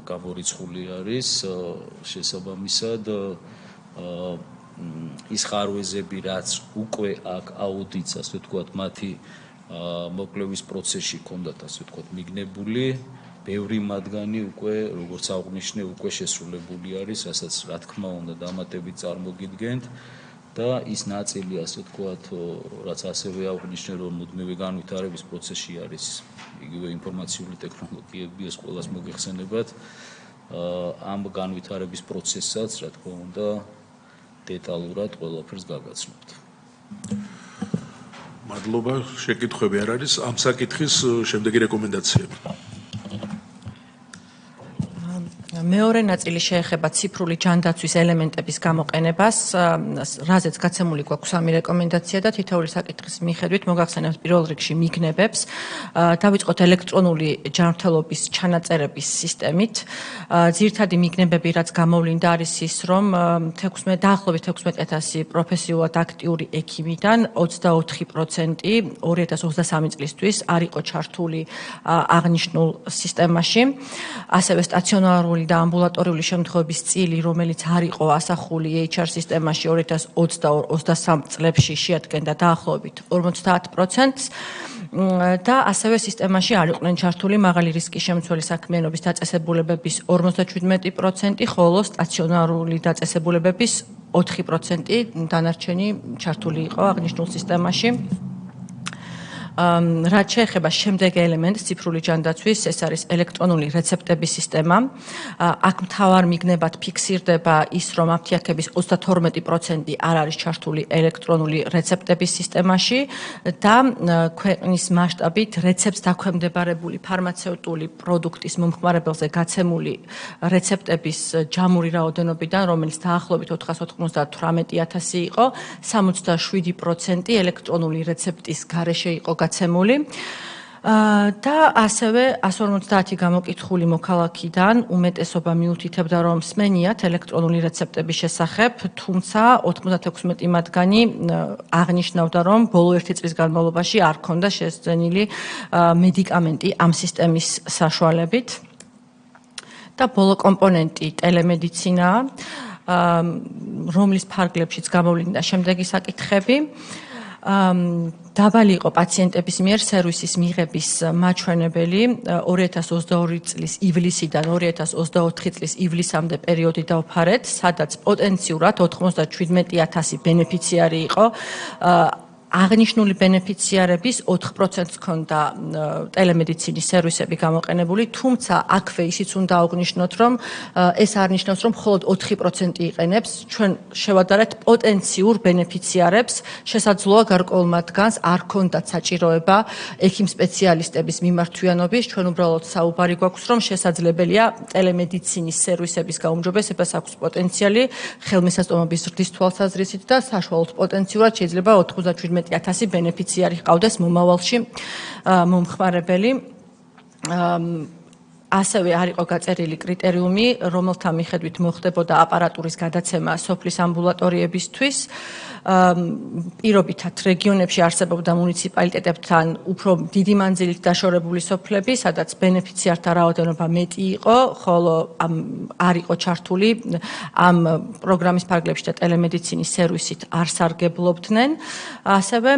გამორიცხული არის შესაბამისად ის ხარვეზები, რაც უკვე აქ აუდიტს, ასე ვთქვათ, მათი მოკლევის პროცესში ჰქონდათ, ასე ვთქვათ, მიგნებული, ბევრი მათგანი უკვე, როგორც აღნიშნე, უკვე შესრულებული არის, რასაც რა თქმა უნდა დამატებით წარმოგიდგენთ და ის ნაწილი, ასე ვთქვათ, რაც ასევე აღნიშნე, რომ მუდმივი განვითარების პროცესში არის, იგივე ინფორმაციული ტექნოლოგიები, ეს ყველას მოგეხსენებათ, ამ განვითარების პროცესსაც, რა თქმა უნდა, დეტალურად ყველაფერს გაგაცნობთ. მადლობა, შეკითხვები არ არის, ამ საკითხის შემდეგი რეკომენდაციები. მეორე ნაწილი შეეხება ციფრული ჯანდაცვის ელემენტების გამოყენებას, რაზეც გაცემული გვაქვს სამი რეკომენდაცია და თითოეული საკითხის მიხედვით მოგახსენებთ პირველ რიგში მიგნებებს. დავიწყოთ ელექტრონული ჯანმრთელობის ჩანაწერების სისტემით. ძირითადი მიგნებები, რაც გამოვლინდა, არის ის, რომ დაახლოებით 16,000 პროფესიულად აქტიური ექიმიდან 24% 2023 წლისთვის არ იყო ჩართული აღნიშნულ სისტემაში. ასევე სტაციონარული და ამბულატორიული შემთხვევების წილი, რომელიც არ იყო ასახული EHR სისტემაში 2022-23 წლებში შეადგენდა დაახლოებით 50%-ს და ასევე სისტემაში არ იყვნენ ჩართული მაღალი რისკის შემცველი საქმიანობის დაწესებულებების 57%, ხოლო სტაციონარული დაწესებულებების 4% დანარჩენი ჩართული იყო აღნიშნულ სისტემაში. რაც შეეხება შემდეგ ელემენტს ციფრული ჯანდაცვის, ეს არის ელექტრონული რეცეპტების სისტემა. აქ მთავარ მიგნებად ფიქსირდება ის, რომ აფთიაქების 32% არ არის ჩართული ელექტრონული რეცეპტების სისტემაში და ქვეყნის მასშტაბით რეცეპტს დაქვემდებარებული ფარმაცევტული პროდუქტის მომხმარებელზე გაცემული რეცეპტების ჯამური რაოდენობიდან, რომელიც დაახლოებით 498,000 იყო, 67% ელექტრონული რეცეპტის გარეშე იყო გაცემული და ასევე 150 გამოკითხული მოქალაქიდან უმეტესობა მიუთითებდა, რომ სმენიათ ელექტრონული რეცეპტების შესახებ, თუმცა 96 მათგანი აღნიშნავდა, რომ ბოლო 1 წლის განმავლობაში არ ქონდა შესძენილი მედიკამენტი ამ სისტემის საშუალებით. და ბოლო კომპონენტი ტელემედიცინაა, რომლის ფარგლებშიც გამოვლინდა შემდეგი საკითხები. დაბალი იყო პაციენტების მიერ სერვისის მიღების მაჩვენებელი 2022 წლის ივლისიდან 2024 წლის ივლისამდე პერიოდი დავფარეთ, სადაც პოტენციურად 97,000 ბენეფიციარი იყო. აღნიშნული ბენეფიციარების 4%-ს ჰქონდა ტელემედიცინის სერვისები გამოყენებული, თუმცა აქვე ისიც უნდა აღვნიშნოთ, რომ ეს არ ნიშნავს, რომ მხოლოდ 4% იყენებს. ჩვენ შევადარეთ პოტენციურ ბენეფიციარებს, შესაძლოა გარკვეულ მათგანს არ ჰქონდათ საჭიროება ექიმ სპეციალისტების მიმართვიანობის. ჩვენ უბრალოდ საუბარი გვაქვს, რომ შესაძლებელია ტელემედიცინის სერვისების გაუმჯობესებას აქვს პოტენციალი ხელმისაწვდომობის ზრდის თვალსაზრისით და საშუალოდ პოტენციურად შეიძლება 97,000 ბენეფიციარი ჰყავდეს მომავალში მომხმარებელი. ასევე არ იყო გაწერილი კრიტერიუმი, რომელთა მიხედვით მოხდებოდა აპარატურის გადაცემა სოფლის ამბულატორიებისთვის. პირობითად რეგიონებში არსებობდა მუნიციპალიტეტებთან უფრო დიდი მანძილით დაშორებული სოფლები, სადაც ბენეფიციართა რაოდენობა მეტი იყო, ხოლო არ იყო ჩართული ამ პროგრამის ფარგლებში და ტელემედიცინის სერვისით არ სარგებლობდნენ. ასევე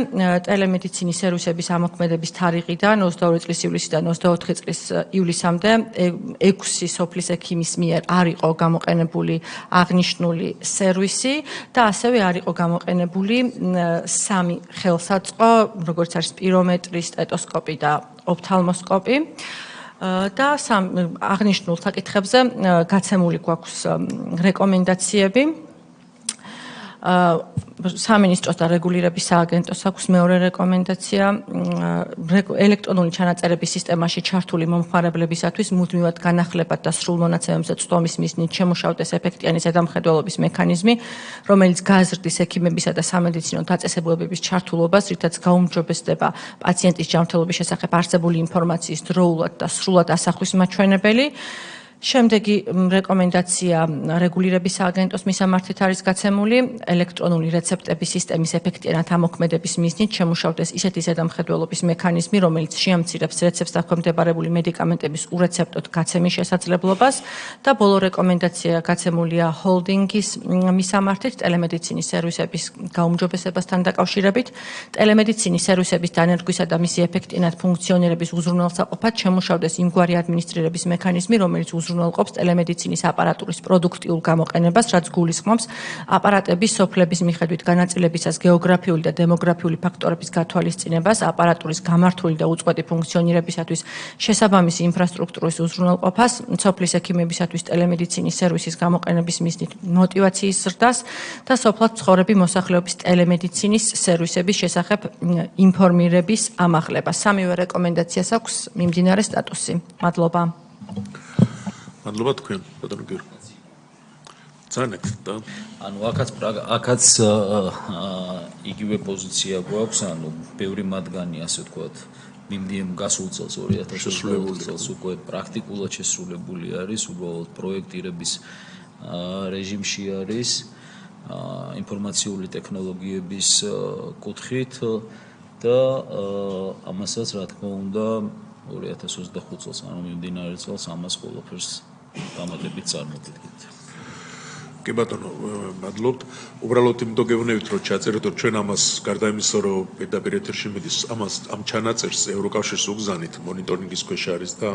ტელემედიცინის სერვისების ამოქმედების თარიღიდან 22 წლის ივლისიდან 24 წლის ივლისამდე 6 სოფლის ექიმის მიერ არ იყო გამოყენებული აღნიშნული სერვისი და ასევე არ იყო გამოყენებული 3 ხელსაწყო, როგორც არის სპირომეტრი, სტეტოსკოპი და ოფთალმოსკოპი. და აღნიშნულ საკითხებზე გაცემული გვაქვს რეკომენდაციები. სამინისტროს და რეგულირების სააგენტოს აქვს მეორე რეკომენდაცია ელექტრონული ჩანაწერების სისტემაში ჩართული მომხმარებლებისათვის მუდმივად განახლებად და სრულ მონაცემებზე წვდომის მიზნით შემუშავდეს ეფექტიანი ზედამხედველობის მექანიზმი, რომელიც გააზრდის ექიმებისა და სამედიცინო დაწესებულებების ჩართულობას, რითაც გაუმჯობესდება პაციენტის ჯანმრთელობის შესახებ არსებული ინფორმაციის დროულად და სრულად ასახვის მაჩვენებელი. შემდეგი რეკომენდაცია რეგულირების სააგენტოს მისამართით არის გაცემული ელექტრონული რეცეპტების სისტემის ეფექტიანად ამოქმედების მიზნით შემუშავდეს ისეთი ზედამხედველობის მექანიზმი, რომელიც შეამცირებს რეცეპტს დაქვემდებარებული მედიკამენტების ურეცეპტოდ გაცემის შესაძლებლობას და ბოლო რეკომენდაცია გაცემულია ჰოლდინგის მისამართით ტელემედიცინის სერვისების გაუმჯობესებასთან დაკავშირებით. ტელემედიცინის სერვისების დანერგვისა და მისი ეფექტიანად ფუნქციონირების უზრუნველსაყოფად შემუშავდეს იმგვარი ადმინისტრირების მექანიზმი, რომელიც უზრუნველყოფს ტელემედიცინის აპარატურის პროდუქტიულ გამოყენებას, რაც გულისხმობს აპარატების სოფლების მიხედვით განაწილებისას გეოგრაფიული და დემოგრაფიული ფაქტორების გათვალისწინებას, აპარატურის გამართული და უწყვეტი ფუნქციონირებისათვის შესაბამისი ინფრასტრუქტურის უზრუნველყოფას, სოფლის ექიმებისათვის ტელემედიცინის სერვისის გამოყენების მიზნით мотиваციის ზრდას და სოფლად მცხოვრები მოსახლეობის ტელემედიცინის სერვისების შესახებ ინფორმირების ამაღლებას. სამივე რეკომენდაციას აქვს მიმდინარე სტატუსი. მადლობა. მადლობა თქვენ, ბატონო გიორგი. ძანეთ და ანუ აქაც იგივე პოზიცია გვაქვს, ანუ ბევრი მათგანი ასე ვთქვათ, გასულ წელს 2020 წელს უკვე პრაქტიკულად შესრულებული არის, უბრალოდ პროექტირების რეჟიმში არის ინფორმაციული ტექნოლოგიების კუთხით და ამასაც რა თქმა უნდა 2025 წელს, ანუ მიმდინარე წელს ამას ყველაფერს დამატებით წარმოვიდგენთ. კი ბატონო, მადლობთ. უბრალოდ იმიტომ გეუბნებით, რომ ჩაწერეთ, რომ ჩვენ ამას გარდა იმისა, რომ პირდაპირ ეთერში მიდის, ამ ჩანაწერს ევროკავშირს უგზავნით, მონიტორინგის ქვეშ არის და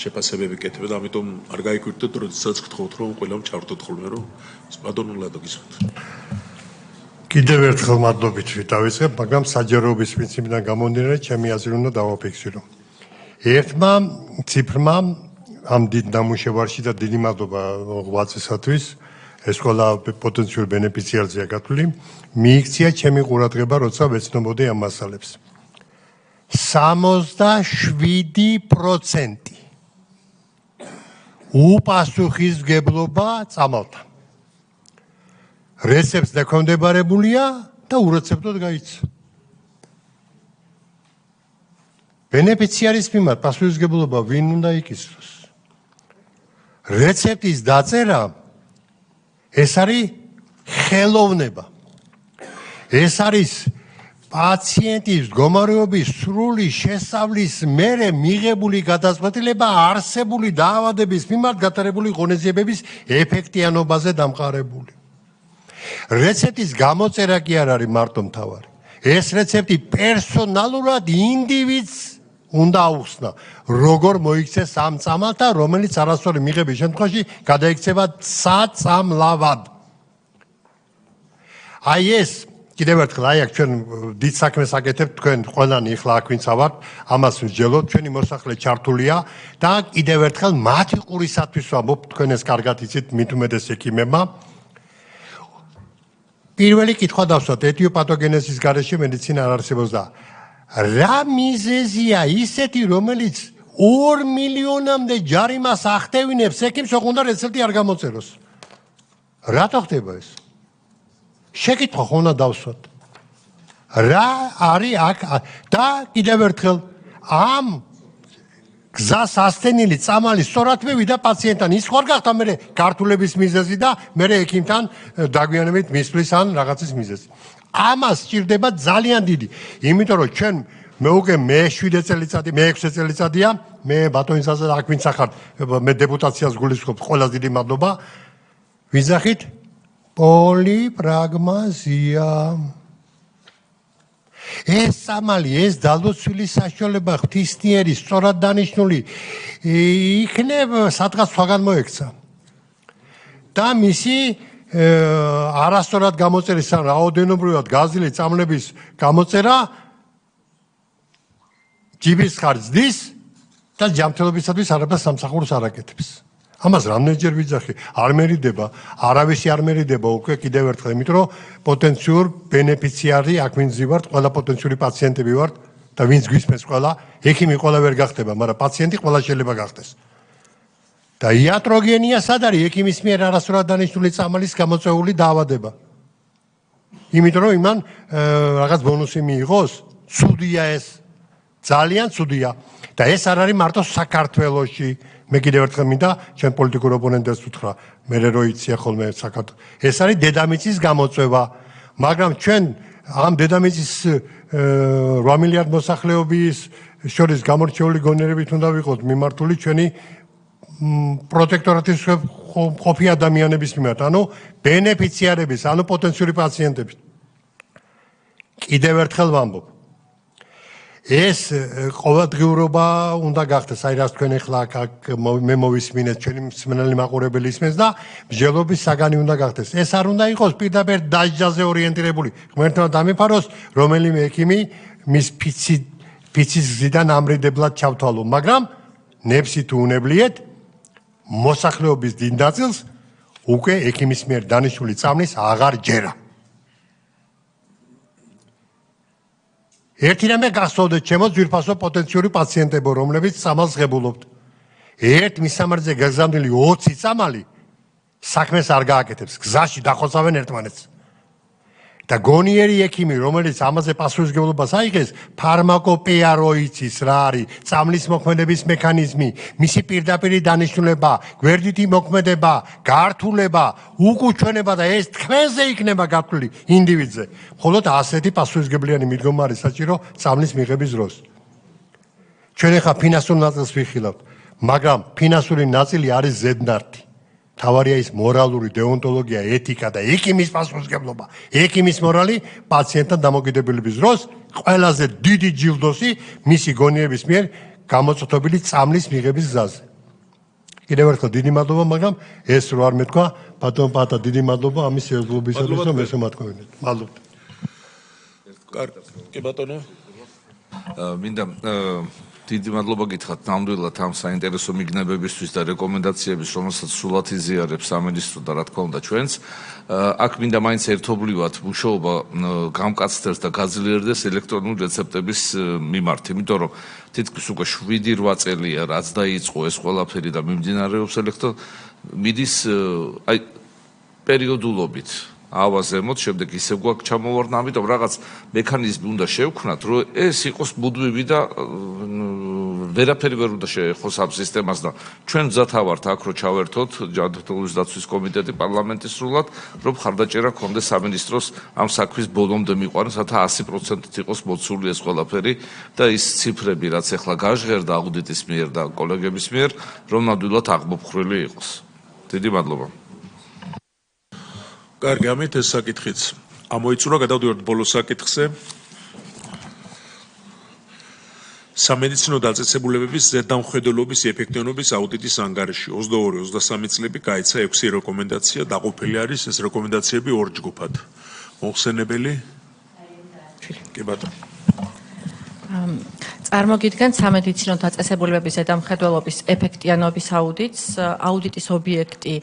შეფასებები კეთება და ამიტომ არ გაიკვირდეთ, როდესაც გთხოვთ, რომ ყველამ ჩავრდოთ ხოლმე, რომ ბატონო ლადო გისურვებთ. კიდევ ერთხელ მადლობით დავიწყებ, მაგრამ საჯაროების პრინციპიდან გამომდინარე, ჩემი აზრი უნდა დავაფიქსირო. ერთმა ციფრმა ამ დიდ ნამუშევარში და დიდი მადლობა ღვაწლისათვის, ეს ყველა პოტენციურ ბენეფიციარზეა გათვლილი, მიიქცია ჩემი ყურადღება, როცა ვეცნობოდი ამ მასალებს. 67% უპასუხისმგებლობა წამალდა. რეცეპტს დაქვემდებარებულია და ურეცეპტოდ გაიცა. ბენეფიციარის მიმართ პასუხისმგებლობა ვინ უნდა იკისროს? რეცეპტის დაწერა ეს არის ხელოვნება. ეს არის პაციენტის მდგომარეობის სრული შესწავლის მერე მიღებული გადაწყვეტილება არსებული დაავადების მიმართ გატარებული ღონისძიებების ეფექტიანობაზე დამყარებული. რეცეპტის გამოწერა კი არ არის მარტო მთავარი. ეს რეცეპტი პერსონალურად ინდივიდს უნდა აუხსნა, როგორ მოიქცეს ამ წამალთა, რომელიც არასწორი მიღების შემთხვევაში გადაიქცება საწამლავად. აი ეს კიდევ ერთხელ, აი აქ ჩვენ დიდ საქმეს აკეთებთ, თქვენ ყველანი ახლა აქ ვინც ავართ, ამას ვსჯელოთ, ჩვენი მოსახლე ჩართულია და კიდევ ერთხელ მათი ყურისათვის ვამბობ, თქვენ ეს კარგად იცით, მით უმეტეს ექიმებმა. პირველი კითხვა დავსვათ, ეტიოპათოგენეზის გარეშე მედიცინა არ არსებობს და რა მიზეზია ისეთი, რომელიც 2 მილიონამდე ჯარიმას ახდევინებს ექიმს, ოღონდ რეცეპტი არ გამოწეროს. რატო ხდება ეს? შეკითხვა ხო უნდა დავსვათ. რა არის აქ და კიდევ ერთხელ ამ გზას ასθენილი წამალი სწორად მივიდა პაციენტთან, ის ხარ გახდა მე გართულების მიზეზი და მე ექიმთან დაგვიანებით მისვლის ან რაღაცის მიზეზი. ამას სჭირდება ძალიან დიდი, იმიტომ რომ ჩვენ მე უკვე მე 7 წელიწადი, მე 6 წელიწადია, მე ბატონისაზე აქ ვინც ახარ, მე დეპუტაციას გულისხმობ, ყველას დიდი მადლობა. ვიზახით პოლიპრაგმაზია. ეს სამალი, ეს დალოცვილი საშუალება ღვთისმიერი, სწორად დანიშნული იქნებ სადღაც სხვაგან მოექცა. და მისი არასწორად გამოწერის ან რაოდენობრივად გაზრდილი წამლების გამოწერა ჯიბის ხარჯს დის და ჯანმრთელობისათვის არაფერს სამსახურს არ აკეთებს. ამას რამდენჯერ ვიძახი, არ მერიდება, არავისი არ მერიდება უკვე კიდევ ერთხელ, იმიტომ რომ პოტენციურ ბენეფიციარი აქ ვინც ვართ, ყველა პოტენციური პაციენტები ვართ და ვინც გვისმენს ყველა, ექიმი ყველა ვერ გახდება, მაგრამ პაციენტი ყველა შეიძლება გახდეს. და იატროგენია სად არის ექიმის მიერ არასწორად დანიშნული წამალის გამოწვეული დაავადება. იმიტომ რომ იმან რაღაც ბონუსი მიიღოს, ცუდია ეს. ძალიან ცუდია. და ეს არ არის მარტო საქართველოში. მე კიდევ ერთხელ მინდა ჩვენ პოლიტიკურ ოპონენტებს ვუთხრა, მე რო იცია ხოლმე საქართველოს. ეს არის დედამიწის გამოწვევა. მაგრამ ჩვენ ამ დედამიწის 8 მილიარდ მოსახლეობის შორის გამორჩეული გონიერებით უნდა ვიყოთ მიმართული ჩვენი პროტექტორატის ყოფი ადამიანების მიმართ, ანუ ბენეფიციარების, ანუ პოტენციური პაციენტების. კიდევ ერთხელ ვამბობ. ეს ყოველდღიურობა უნდა გახდეს, აი რას თქვენ ახლა აქ მე მოვისმინეთ, ჩვენი მსმენელი მაყურებელი ისმენს და მსჯელობის საგანი უნდა გახდეს. ეს არ უნდა იყოს პირდაპირ დაჟჯაზე ორიენტირებული. ღმერთმა დამიფაროს, რომელიმე ექიმი მის ფიცის გზიდან ამრიდებლად ჩავთვალო, მაგრამ ნებსი თუ უნებლიეთ მოსახლეობის დიდ ნაწილს უკვე ექიმის მიერ დანიშნული წამლის აღარ ჯერა. ერთი რამე გახსოვდეთ ჩემო ძვირფასო პოტენციური პაციენტებო, რომლებიც წამალს ღებულობთ. ერთ მისამართზე გაგზავნილი 20 წამალი საქმეს არ გააკეთებს, გზაში დახოცავენ ერთმანეთს. და გონიერი ექიმი, რომელიც ამაზე პასუხისმგებლობას აიღეს, ფარმაკოპეა რო იცის რა არის, წამლის მოქმედების მექანიზმი, მისი პირდაპირი დანიშნულება, გვერდითი მოქმედება, გართულება, უკუჩვენება და ეს თქვენზე იქნება გათვლილი ინდივიდზე. მხოლოდ ასეთი პასუხისმგებლიანი მიდგომა არის საჭირო წამლის მიღების დროს. ჩვენ ახლა ფინანსურ ნაწილს ვიხილავთ, მაგრამ ფინანსური ნაწილი არის ზედნართი. თავარია ის მორალური დეონტოლოგია, ეთიკა და ექიმის პასუხისმგებლობა. ექიმის მორალი პაციენტთან დამოკიდებულების დროს ყველაზე დიდი ჯილდოსი მისი გონიების მიერ გამოწვეული წამლის მიღების გზაზე. კიდევ ერთხელ დიდი მადლობა, მაგრამ ეს რო არ მეთქვა, ბატონ პატა, დიდი მადლობა ამის ერთგულობისათვის, რომ ესე მოთქვენით. მადლობა. კი ბატონო. მინდა დიდი მადლობა გითხრათ ნამდვილად ამ საინტერესო მიგნებებისთვის და რეკომენდაციების, რომელსაც სულად იზიარებს სამინისტრო და რა თქმა უნდა ჩვენც. აქ მინდა მაინც ერთობლივად მუშაობა გამკაცდეს და გაძლიერდეს ელექტრონული რეცეპტების მიმართ, იმიტომ რომ თითქმის უკვე 7-8 წელია რაც დაიწყო ეს ყველაფერი და მიმდინარეობს მიდის აი პერიოდულობით. ავაზემოთ, შემდეგ ისე გვაქვს ჩამოვარდნა, ამიტომ რაღაც მექანიზმი უნდა შევქმნათ, რომ ეს იყოს მუდმივი და ვერაფერი ვერ უნდა შეეხოს ამ სისტემას და ჩვენ მზათავართ აქ რომ ჩავერთოთ ჯანმრთელობის დაცვის კომიტეტი პარლამენტის სრულად, რომ ხარდაჭერა ქონდეს სამინისტროს ამ საქმის ბოლომდე მიყვანოს, რათა 100%-ით იყოს მოცული ეს ყველაფერი და ის ციფრები, რაც ახლა გაჟღერდა აუდიტის მიერ და კოლეგების მიერ, რომ ნამდვილად აღმოფხრილი იყოს. დიდი მადლობა. კარგი, ამით ეს საკითხიც ამოიწურა, გადავდივართ ბოლოს საკითხზე. სამედიცინო დაწესებულებების ზედამხედველობის ეფექტიანობის აუდიტის ანგარიში 22-23 წლები გაიცა 6 რეკომენდაცია, დაყოფილი არის ეს რეკომენდაციები ორ ჯგუფად. მოხსენებელი? კი ბატონო. წარმოგიდგენთ სამედიცინო დაწესებულებების ზედამხედველობის ეფექტიანობის აუდიტს. აუდიტის ობიექტი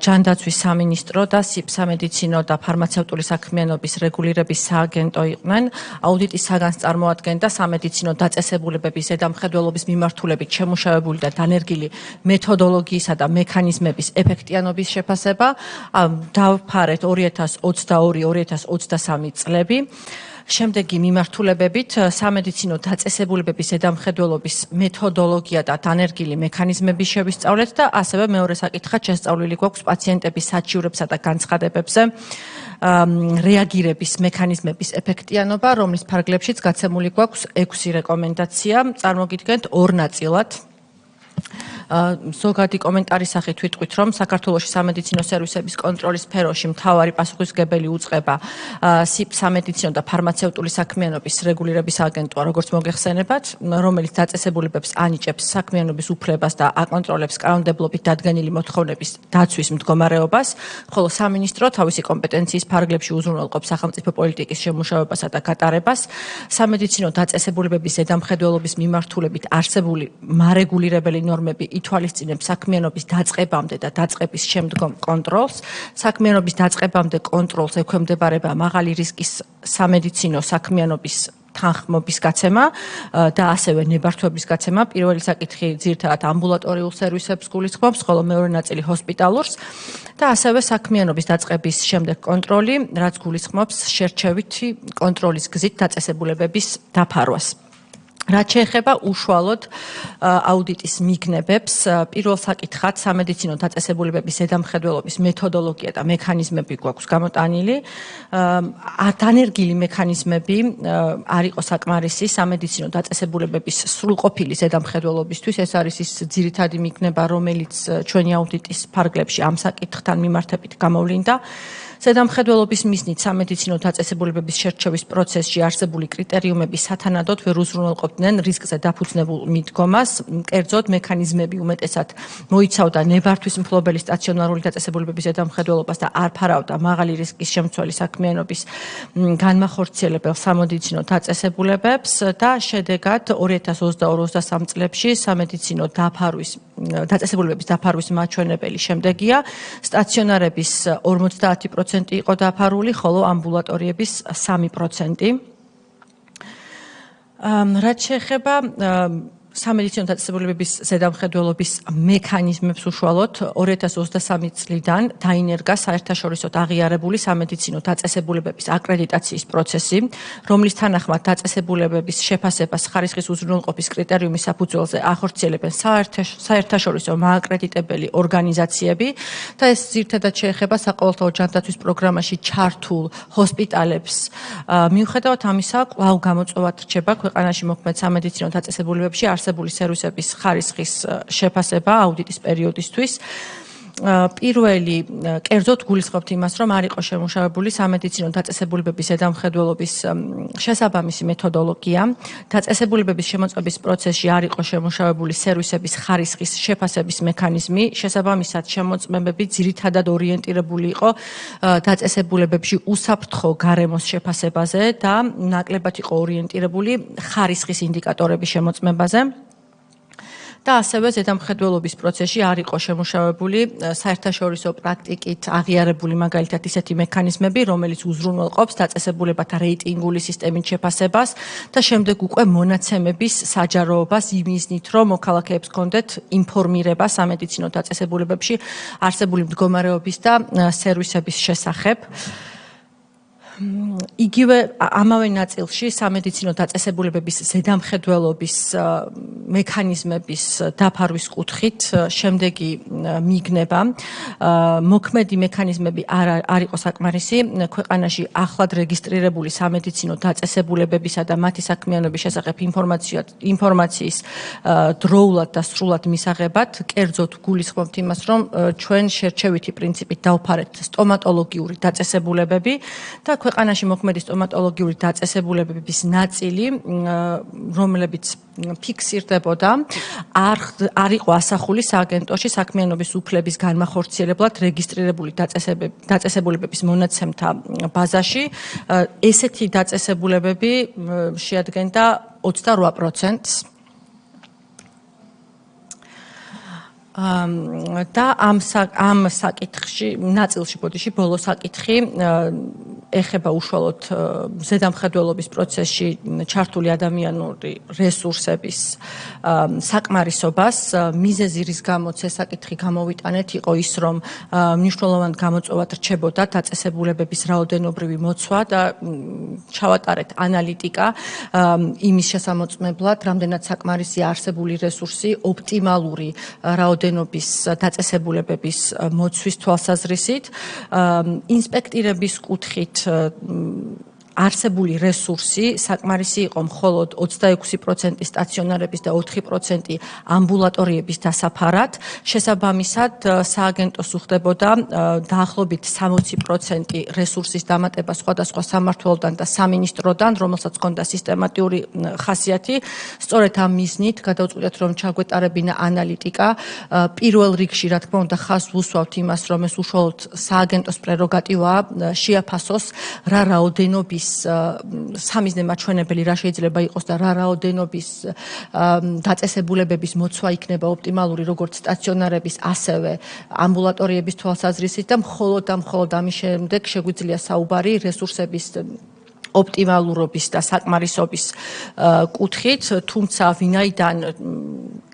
ჯანდაცვის სამინისტრო და სამედიცინო და ფარმაცევტული საქმიანობის რეგულირების სააგენტო იყვნენ. აუდიტის საგანს წარმოადგენდა სამედიცინო დაწესებულებების ზედამხედველობის მიმართულებით შემუშავებული და დანერგილი მეთოდოლოგიისა და მექანიზმების ეფექტიანობის შეფასება. დავფარეთ 2022-2023 წლები. შემდეგი მიმართულებებით სამედიცინო დაწესებულებების ზედამხედველობის მეთოდოლოგია და დანერგილი მექანიზმების შევისწავლეთ და ასევე მეორე საკითხად შესწავლილი გვაქვს პაციენტების საჩივრებსა და განცხადებებზე რეაგირების მექანიზმების ეფექტიანობა, რომლის ფარგლებშიც გაცემული გვაქვს 6 რეკომენდაცია. წარმოგიდგენთ ორ ნაწილად. ზოგადი კომენტარის სახით ვიტყვით, რომ საქართველოში სამედიცინო სერვისების კონტროლის სფეროში მთავარი პასუხისმგებელი უწყება სამედიცინო და ფარმაცევტული საქმიანობის რეგულირების აგენტურა, როგორც მოგეხსენებათ, რომელიც დაწესებულებებს ანიჭებს საქმიანობის უფლებას და აკონტროლებს კანონმდებლობით დადგენილი მოთხოვნების დაცვის მდგომარეობას, ხოლო სამინისტრო თავისი კომპეტენციის ფარგლებში უზრუნველყოფს სახელმწიფო პოლიტიკის შემუშავებასა და გატარებას, სამედიცინო დაწესებულებების ზედამხედველობის მიმართულებით არსებული მარეგულირებელი ნორმები ითვალისწინებს საქმიანობის დაწყებამდე და დაწყების შემდგომ კონტროლს, საქმიანობის დაწყებამდე კონტროლს ექვემდებარება მაღალი რისკის სამედიცინო საქმიანობის თანხმობის გაცემა და ასევე ნებართვების გაცემა. პირველი საკითხი ძირითადად ამბულატორიულ სერვისებს გულისხმობს, ხოლო მეორე ნაწილი ჰოსპიტალურს და ასევე საქმიანობის დაწყების შემდეგ კონტროლი, რაც გულისხმობს შერჩევითი კონტროლის გზით დაწესებულებების დაფარვას. რაც შეეხება უშუალოდ აუდიტის მიგნებებს, პირველ საკითხად სამედიცინო დაწესებულებების ზედამხედველობის მეთოდოლოგია და მექანიზმები გვაქვს გამოტანილი. დანერგილი მექანიზმები არ იყო საკმარისი სამედიცინო დაწესებულებების სრულყოფილი ზედამხედველობისთვის. ეს არის ის ძირითადი მიგნება, რომელიც ჩვენი აუდიტის ფარგლებში ამ საკითხთან მიმართებით გამოვლინდა. ზედამხედველობის მიზნით სამედიცინო დაწესებულებების შერჩევის პროცესში არსებული კრიტერიუმები სათანადოდ ვერ უზრუნველყოფდნენ რისკზე დაფუძნებულ მიდგომას. კერძოდ, მექანიზმები უმეტესად მოიცავდა ნებართვის მფლობელი სტაციონარული დაწესებულებების ზედამხედველობას და არ ფარავდა მაღალი რისკის შემცველი საქმიანობის განმახორციელებელ სამედიცინო დაწესებულებებს და შედეგად 2022-23 წლებში სამედიცინო დაწესებულებების დაფარვის მაჩვენებელი შემდეგია. სტაციონარების 50% იყო დაფარული, ხოლო ამბულატორიების 3%. რაც შეეხება სამედიცინო დაწესებულებების ზედამხედველობის მექანიზმებს უშუალოდ 2023 წლიდან დაინერგა საერთაშორისოდ აღიარებული სამედიცინო დაწესებულებების აკრედიტაციის პროცესი, რომლის თანახმად დაწესებულებების შეფასებას ხარისხის უზრუნველყოფის კრიტერიუმის საფუძველზე ახორციელებენ საერთაშორისო მააკრედიტებელი ორგანიზაციები და ეს ძირითადად შეეხება საყოველთაო ჯანდაცვის პროგრამაში ჩართულ ჰოსპიტალებს. მიუხედავად ამისა, კვლავ გამოწვევად რჩება ქვეყანაში მოქმედ სამედიცინო დაწესებულებებში არსებული სერვისების ხარისხის შეფასება აუდიტის პერიოდისთვის. პირველი კერძოდ გულისხმობთ იმას, რომ არ იყო შემუშავებული სამედიცინო დაწესებულებების ზედამხედველობის შესაბამისი მეთოდოლოგია, დაწესებულებების შემოწმების პროცესში არ იყო შემუშავებული სერვისების ხარისხის შეფასების მექანიზმი, შესაბამისად შემოწმებები ძირითადად ორიენტირებული იყო დაწესებულებებში უსაფრთხო გარემოს შეფასებაზე და ნაკლებად იყო ორიენტირებული ხარისხის ინდიკატორების შემოწმებაზე. და ასევე ზედამხედველობის პროცესში არ იყო შემუშავებული საერთაშორისო პრაქტიკით აღიარებული მაგალითად ისეთი მექანიზმები, რომელიც უზრუნველყოფს დაწესებულებათა რეიტინგული სისტემით შეფასებას და შემდეგ უკვე მონაცემების საჯაროობას იმ მიზნით, რომ მოქალაქეებს კონდეთ ინფორმირება სამედიცინო დაწესებულებებში არსებული მდგომარეობის და სერვისების შესახებ. იგივე ამავე ნაწილში სამედიცინო დაწესებულებების ზედამხედველობის მექანიზმების დაფარვის კუთხით შემდეგი მიგნება. მოქმედი მექანიზმები არ იყო საკმარისი. ქვეყანაში ახლად რეგისტრირებული სამედიცინო დაწესებულებებისა და მათი საქმიანობის შესახებ ინფორმაციის დროულად და სრულად მისაღებად, კერძოდ გულისხმობთ იმას, რომ ჩვენ შერჩევითი პრინციპით დავფარეთ სტომატოლოგიური დაწესებულებები და ქვეყანაში მოქმედი სტომატოლოგიური დაწესებულებების ნაწილი, რომლებიც ფიქსირდებოდა, არ იყო ასახული სააგენტოში საქმიანობის უფლების განმახორციელებლად რეგისტრირებული დაწესებულებების მონაცემთა ბაზაში. ესეთი დაწესებულებები შეადგენდა 28%. და ამ საკითხში, ნაწილში ბოდიში, ბოლო საკითხი ეხება უშუალოდ ზედამხედველობის პროცესში ჩართული ადამიანური რესურსების საკმარისობას. მიზეზი, რის გამოც ეს საკითხი გამოვიტანეთ, იყო ის, რომ მნიშვნელოვან გამოწვევად რჩებოდა დაწესებულებების რაოდენობრივი მოცვა და ჩავატარეთ ანალიტიკა იმის შესამოწმებლად, რამდენად საკმარისია არსებული რესურსი ოპტიმალური რაოდენობის დაწესებულებების მოცვის თვალსაზრისით. ინსპექტირების კუთხით არსებული რესურსი საკმარისი იყო მხოლოდ 26% სტაციონარების და 4% ამბულატორიების დასაფარად. შესაბამისად, სააგენტოს უხდებოდა დაახლოებით 60% რესურსის დამატება სხვადასხვა სამმართველოდან და სამინისტროდან, რომელსაც ჰქონდა სისტემატიური ხასიათი. სწორედ ამ მიზნით გადავწყვიტეთ, რომ ჩაგვეტარებინა ანალიტიკა. პირველ რიგში, რა თქმა უნდა, ხაზს ვუსვავთ იმას, რომ ეს უშუალოდ სააგენტოს პრეროგატივაა შეაფასოს რა რაოდენობის სამიზნე მაჩვენებელი რა შეიძლება იყოს და რა რაოდენობის დაწესებულებების მოცვა იქნება ოპტიმალური როგორც სტაციონარების, ასევე ამბულატორიების თვალსაზრისით და მხოლოდ ამის შემდეგ შეგვიძლია საუბარი რესურსების ოპტიმალურობის და საკმარისობის კუთხით, თუმცა ვინაიდან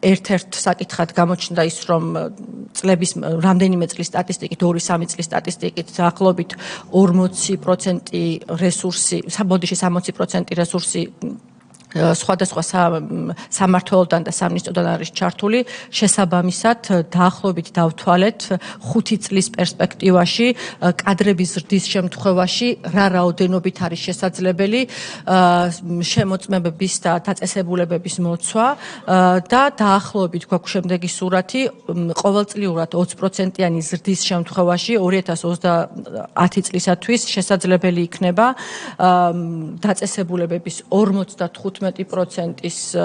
ერთ-ერთ საკითხად გამოჩნდა ის, რომ წლების რამდენიმე წლის სტატისტიკით, 2-3 წლის სტატისტიკით დაახლოებით 40% რესურსი, საბოდიში 60% რესურსი სხვადასხვა სამმართველოდან და სამინისტროდან არის ჩართული. შესაბამისად, დაახლოებით დავთვალეთ 5 წლის პერსპექტივაში კადრების ზრდის შემთხვევაში რა რაოდენობით არის შესაძლებელი შემოწმებების და დაწესებულებების მოცვა და დაახლოებით გვაქვს შემდეგი სურათი, ყოველწლიურად 20%-იანი ზრდის შემთხვევაში 2030 წლისათვის შესაძლებელი იქნება დაწესებულებების 55%-ის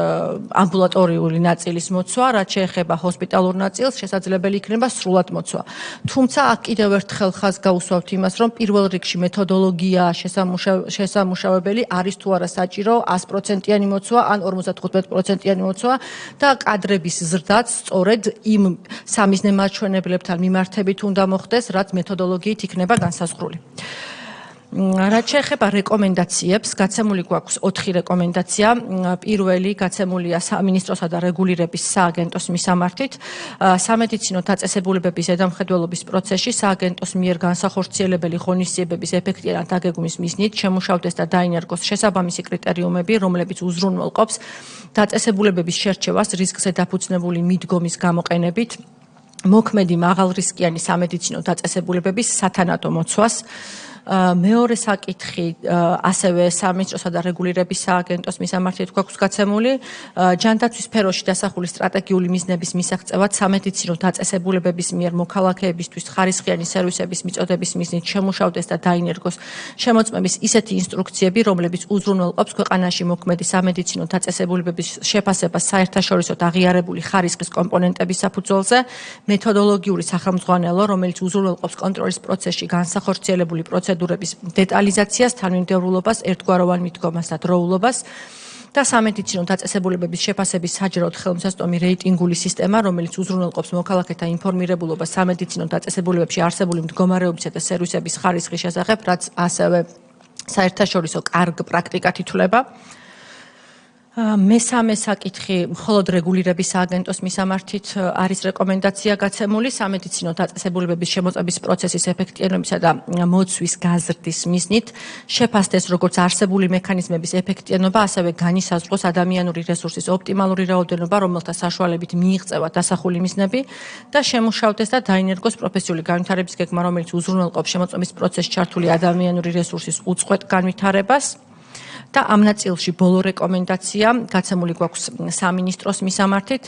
ამბულატორიული ნაწილის მოცვა, რაც შეეხება ჰოსპიტალურ ნაწილს, შესაძლებელი იქნება სრულად მოცვა. თუმცა აქ კიდევ ერთხელ ხაზს გაუსვავთ იმას, რომ პირველ რიგში მეთოდოლოგია შესამუშავებელი არის თუ არა საჭირო 100%-იანი მოცვა ან 55%-იანი მოცვა და კადრების ზრდაც სწორედ იმ სამიზნე მაჩვენებლებთან მიმართებით უნდა მოხდეს, რაც მეთოდოლოგიით იქნება განსაზღვრული. რაც შეეხება რეკომენდაციებს, გაცემული გვაქვს 4 რეკომენდაცია. პირველი გაცემულია სამინისტროსა და რეგულირების სააგენტოს მისამართით. სამედიცინო დაწესებულებების ზედამხედველობის პროცესში სააგენტოს მიერ განსახორციელებელი ღონისძიებების ეფექტიანად დაგეგმვის მიზნით შემუშავდეს და დაინერგოს შესაბამისი კრიტერიუმები, რომლებიც უზრუნველყოფს დაწესებულებების შერჩევას რისკზე დაფუძნებული მიდგომის გამოყენებით, მოქმედი მაღალრისკიანი სამედიცინო დაწესებულებების სათანადო მოცვას. მეორე საკითხი ასევე სამინისტროსა და რეგულირების სააგენტოს მისამართით გვაქვს გაცემული ჯანდაცვის სფეროში დასახული სტრატეგიული მიზნების მისაღწევად სამედიცინო დაწესებულებების მიერ მოქალაქეებისთვის ხარისხიანი სერვისების მიწოდების მიზნით შემუშავდეს და დაინერგოს შემოწმების ისეთი ინსტრუქციები, რომლებიც უზრუნველყოფს ქვეყანაში მოქმედი სამედიცინო დაწესებულებების შეფასებას საერთაშორისოდ აღიარებული ხარისხის კომპონენტების საფუძველზე, მეთოდოლოგიური სახელმძღვანელო, რომელიც უზრუნველყოფს კონტროლის პროცესში განსახორციელებული პროცედურების დეტალიზაციას, თანმიმდევრულობას, ერთგვაროვან მიდგომას და დროულობას და სამედიცინო დაწესებულებების შეფასების საჯაროდ ხელმისაწვდომი რეიტინგული სისტემა, რომელიც უზრუნველყოფს მოქალაქეთა ინფორმირებულობას სამედიცინო დაწესებულებებში არსებული მდგომარეობისა და სერვისების ხარისხის შესახებ, რაც ასევე საერთაშორისო კარგ პრაქტიკად ითვლება. მესამე საკითხი მხოლოდ რეგულირების სააგენტოს მისამართით არის რეკომენდაცია გაცემული სამედიცინო დაწესებულებების შემოწმების პროცესის ეფექტიანობისა და მოცვის გაზრდის მიზნით შეფასდეს როგორც არსებული მექანიზმების ეფექტიანობა, ასევე განისაზღვროს ადამიანური რესურსის ოპტიმალური რაოდენობა, რომელთა საშუალებით მიიღწევა დასახული მიზნები და შემუშავდეს და დაინერგოს პროფესიული განვითარების გეგმა, რომელიც უზრუნველყოფს შემოწმების პროცესში ჩართული ადამიანური რესურსის უწყვეტ განვითარებას. და ამ ნაწილში ბოლო რეკომენდაცია გაცემული გვაქვს სამინისტროს მისამართით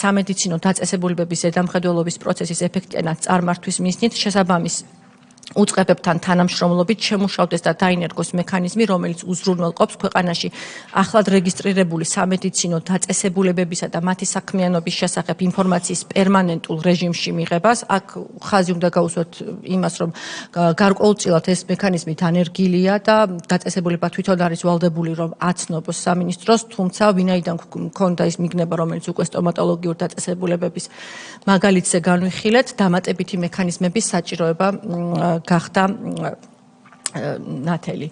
სამედიცინო დაწესებულებების ზედამხედველობის პროცესის ეფექტიანად წარმართვის მიზნით შესაბამის უწყებებთან თანამშრომლობით შემუშავდეს და დაინერგოს მექანიზმი, რომელიც უზრუნველყოფს ქვეყანაში ახლად რეგისტრირებული სამედიცინო დაწესებულებებისა და მათი საქმიანობის შესახებ ინფორმაციის პერმანენტულ რეჟიმში მიღებას. აქ ხაზი უნდა გაუსვათ იმას, რომ გარკვეულწილად ეს მექანიზმი დანერგილია და დაწესებულება თვითონ არის ვალდებული, რომ აცნობს სამინისტროს, თუმცა ვინაიდან მქონდა ის მიგნება, რომელიც უკვე სტომატოლოგიურ დაწესებულებების მაგალითზე განვიხილეთ, დამატებითი მექანიზმების საჭიროება გახდა ნათელი.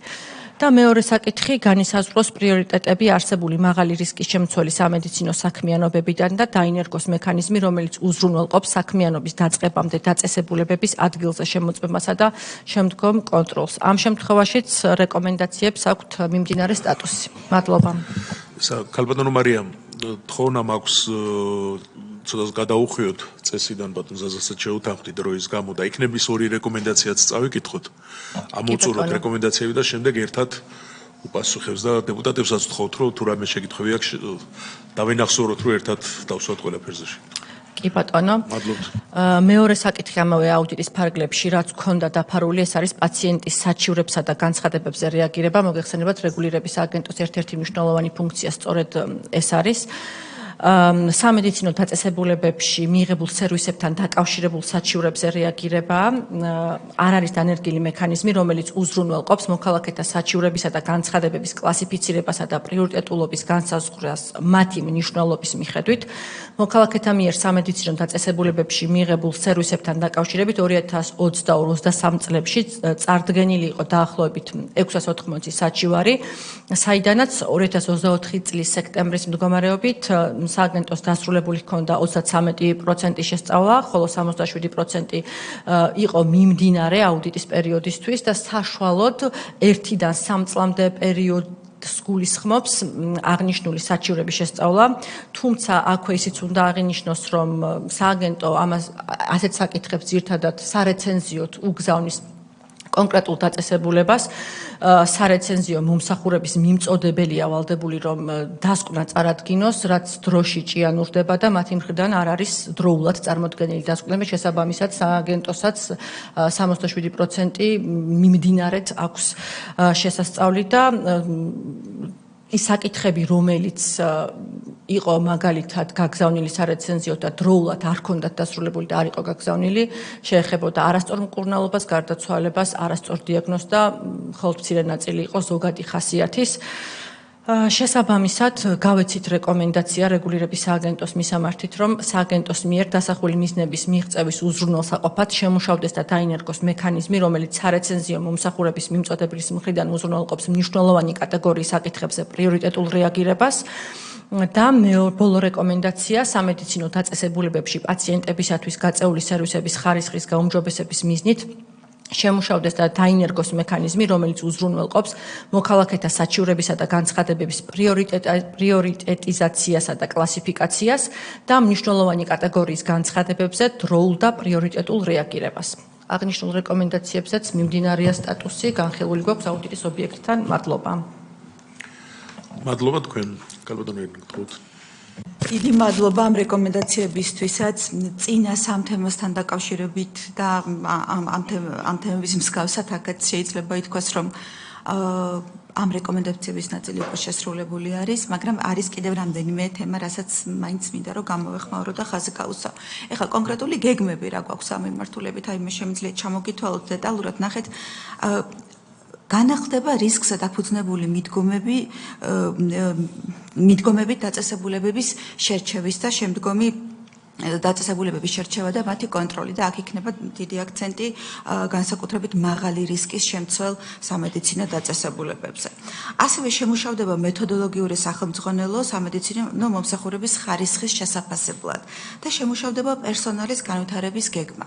და მეორე საკითხი განისაზღვროს პრიორიტეტები არსებული მაღალი რისკის შემცველი სამედიცინო საქმიანობებიდან და დაინერგოს მექანიზმი, რომელიც უზრუნველყოფს საქმიანობის დაწყებამდე დაწესებულებების ადგილზე შემოწმებასა და შემდგომ კონტროლს. ამ შემთხვევაშიც რეკომენდაციებს აქვთ მიმდინარე სტატუსი. მადლობა. ქალბატონო მარიამ, თხოვნა მაქვს ცოტას გადაუხვიოთ წესიდან ბატონ ზაზასაც შეუთანხმდით დროის გამო და იქნების ორი რეკომენდაციაც წავიკითხოთ. ამოვწუროთ რეკომენდაციები და შემდეგ ერთად უპასუხებს და დეპუტატებსაც ვთხოვთ, რომ თუ რამე შეკითხვები აქვს დავინახსოვროთ, რომ ერთად დავსვათ ყველაფერზე. კი ბატონო. მადლობთ. მეორე საკითხი ამავე აუდიტის ფარგლებში, რაც გქონდა დაფარული, ეს არის პაციენტის საჩივრებსა და განცხადებებზე რეაგირება. მოგეხსენებათ, რეგულირების აგენტოს ერთ-ერთი მნიშვნელოვანი ფუნქცია სწორედ ეს არის. სამედიცინო დაწესებულებებში მიიღებულ სერვისებთან დაკავშირებულ საჩივრებზე რეაგირება არ არის დანერგილი მექანიზმი, რომელიც უზრუნველყოფს მოქალაქეთა საჩივრებისა და განცხადებების კლასიფიცირებასა და პრიორიტეტულობის განსაზღვრას მათი მნიშვნელობის მიხედვით. მოქალაქეთა მიერ სამედიცინო დაწესებულებებში მიიღებულ სერვისებთან დაკავშირებით 2022-23 წლებში წარდგენილი იყო დაახლოებით 680 საჩივარი, საიდანაც 2024 წლის სექტემბრის მდგომარეობით სააგენტოს დასრულებული ჰქონდა 33% შესწავლა, ხოლო 67% იყო მიმდინარე აუდიტის პერიოდისთვის და საშუალოდ 1-დან 3 წლამდე პერიოდს გულისხმობს აღნიშნული საჩივრების შესწავლა, თუმცა აქვე ისიც უნდა აღინიშნოს, რომ სააგენტო ამას ასეთ საკითხებს ძირთადად სარეცენზიოდ უგზავნის კონკრეტულ დაწესებულებას, სარეცენზიო მომსახურების მიმწოდებელია ვალდებული, რომ დასკვნა წარადგინოს, რაც დროში ჭიანურდება და მათი მხრიდან არ არის დროულად წარმოდგენილი დასკვნები, შესაბამისად სააგენტოსაც 67% მიმდინარეთ აქვს შესასწავლი და ის საკითხები, რომელიც იყო მაგალითად გაგზავნილი სარეცენზიოდ და დროულად არ ჰქონდათ დასრულებული და არ იყო გაგზავნილი, შეეხებოდა არასწორ მკურნალობას, გარდაცვალებას, არასწორ დიაგნოზს და მხოლოდ მცირე ნაწილი იყო ზოგადი ხასიათის. შესაბამისად, გავეცით რეკომენდაცია რეგულირების სააგენტოს მისამართით, რომ სააგენტოს მიერ დასახული მიზნების მიღწევის უზრუნველსაყოფად შემუშავდეს და დაინერგოს მექანიზმი, რომელიც სარეცენზიო მომსახურების მიმწოდებლის მხრიდან უზრუნველყოფს მნიშვნელოვანი კატეგორიის საკითხებზე პრიორიტეტულ რეაგირებას. და ბოლო რეკომენდაცია სამედიცინო დაწესებულებებში პაციენტებისათვის გაწეული სერვისების ხარისხის გაუმჯობესების მიზნით შემუშავდეს და დაინერგოს მექანიზმი, რომელიც უზრუნველყოფს მოქალაქეთა საჩივრებისა და განცხადებების პრიორიტეტიზაციასა და კლასიფიკაციას და მნიშვნელოვანი კატეგორიის განცხადებებზე დროულ და პრიორიტეტულ რეაგირებას. აღნიშნულ რეკომენდაციებზეც მიმდინარეა სტატუსი, განხილული გვაქვს აუდიტის ობიექტთან. მადლობა. მადლობა თქვენ, კალბატონო გთხოვთ. დიდი მადლობა ამ რეკომენდაციებისთვისაც. წინა სამ თემასთან დაკავშირებით და ამ თემების მსგავსად აქაც შეიძლება ითქვას, რომ ამ რეკომენდაციების ნაწილი უკვე შესრულებული არის, მაგრამ არის კიდევ რამდენიმე თემა, რასაც მაინც მინდა რომ გამოვეხმაურო და ხაზი გავუსვა. ეხლა კონკრეტული გეგმები რა გვაქვს ამ მიმართულებით, აი მე შემიძლია ჩამოგითვალოთ დეტალურად, ნახეთ განახლდება რისკზე დაფუძნებული მიდგომებით დაწესებულებების შერჩევის და შემდგომი დაწესებულებების შერჩევა და მათი კონტროლი და აქ იქნება დიდი აქცენტი განსაკუთრებით მაღალი რისკის შემცველ სამედიცინო დაწესებულებებზე. ასევე შემუშავდება მეთოდოლოგიური სახელმძღვანელო სამედიცინო მომსახურების ხარისხის შესაფასებლად და შემუშავდება პერსონალის განვითარების გეგმა.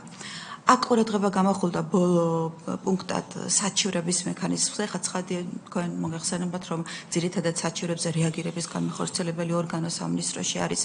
აქ ყურადღება გამახვილდა ბოლო პუნქტად საჩივრების მექანიზმზე, ხა ცხადია თქვენ მოგეხსენებათ, რომ ძირითადად საჩივრებზე რეაგირების განმახორციელებელი ორგანო სამინისტროში არის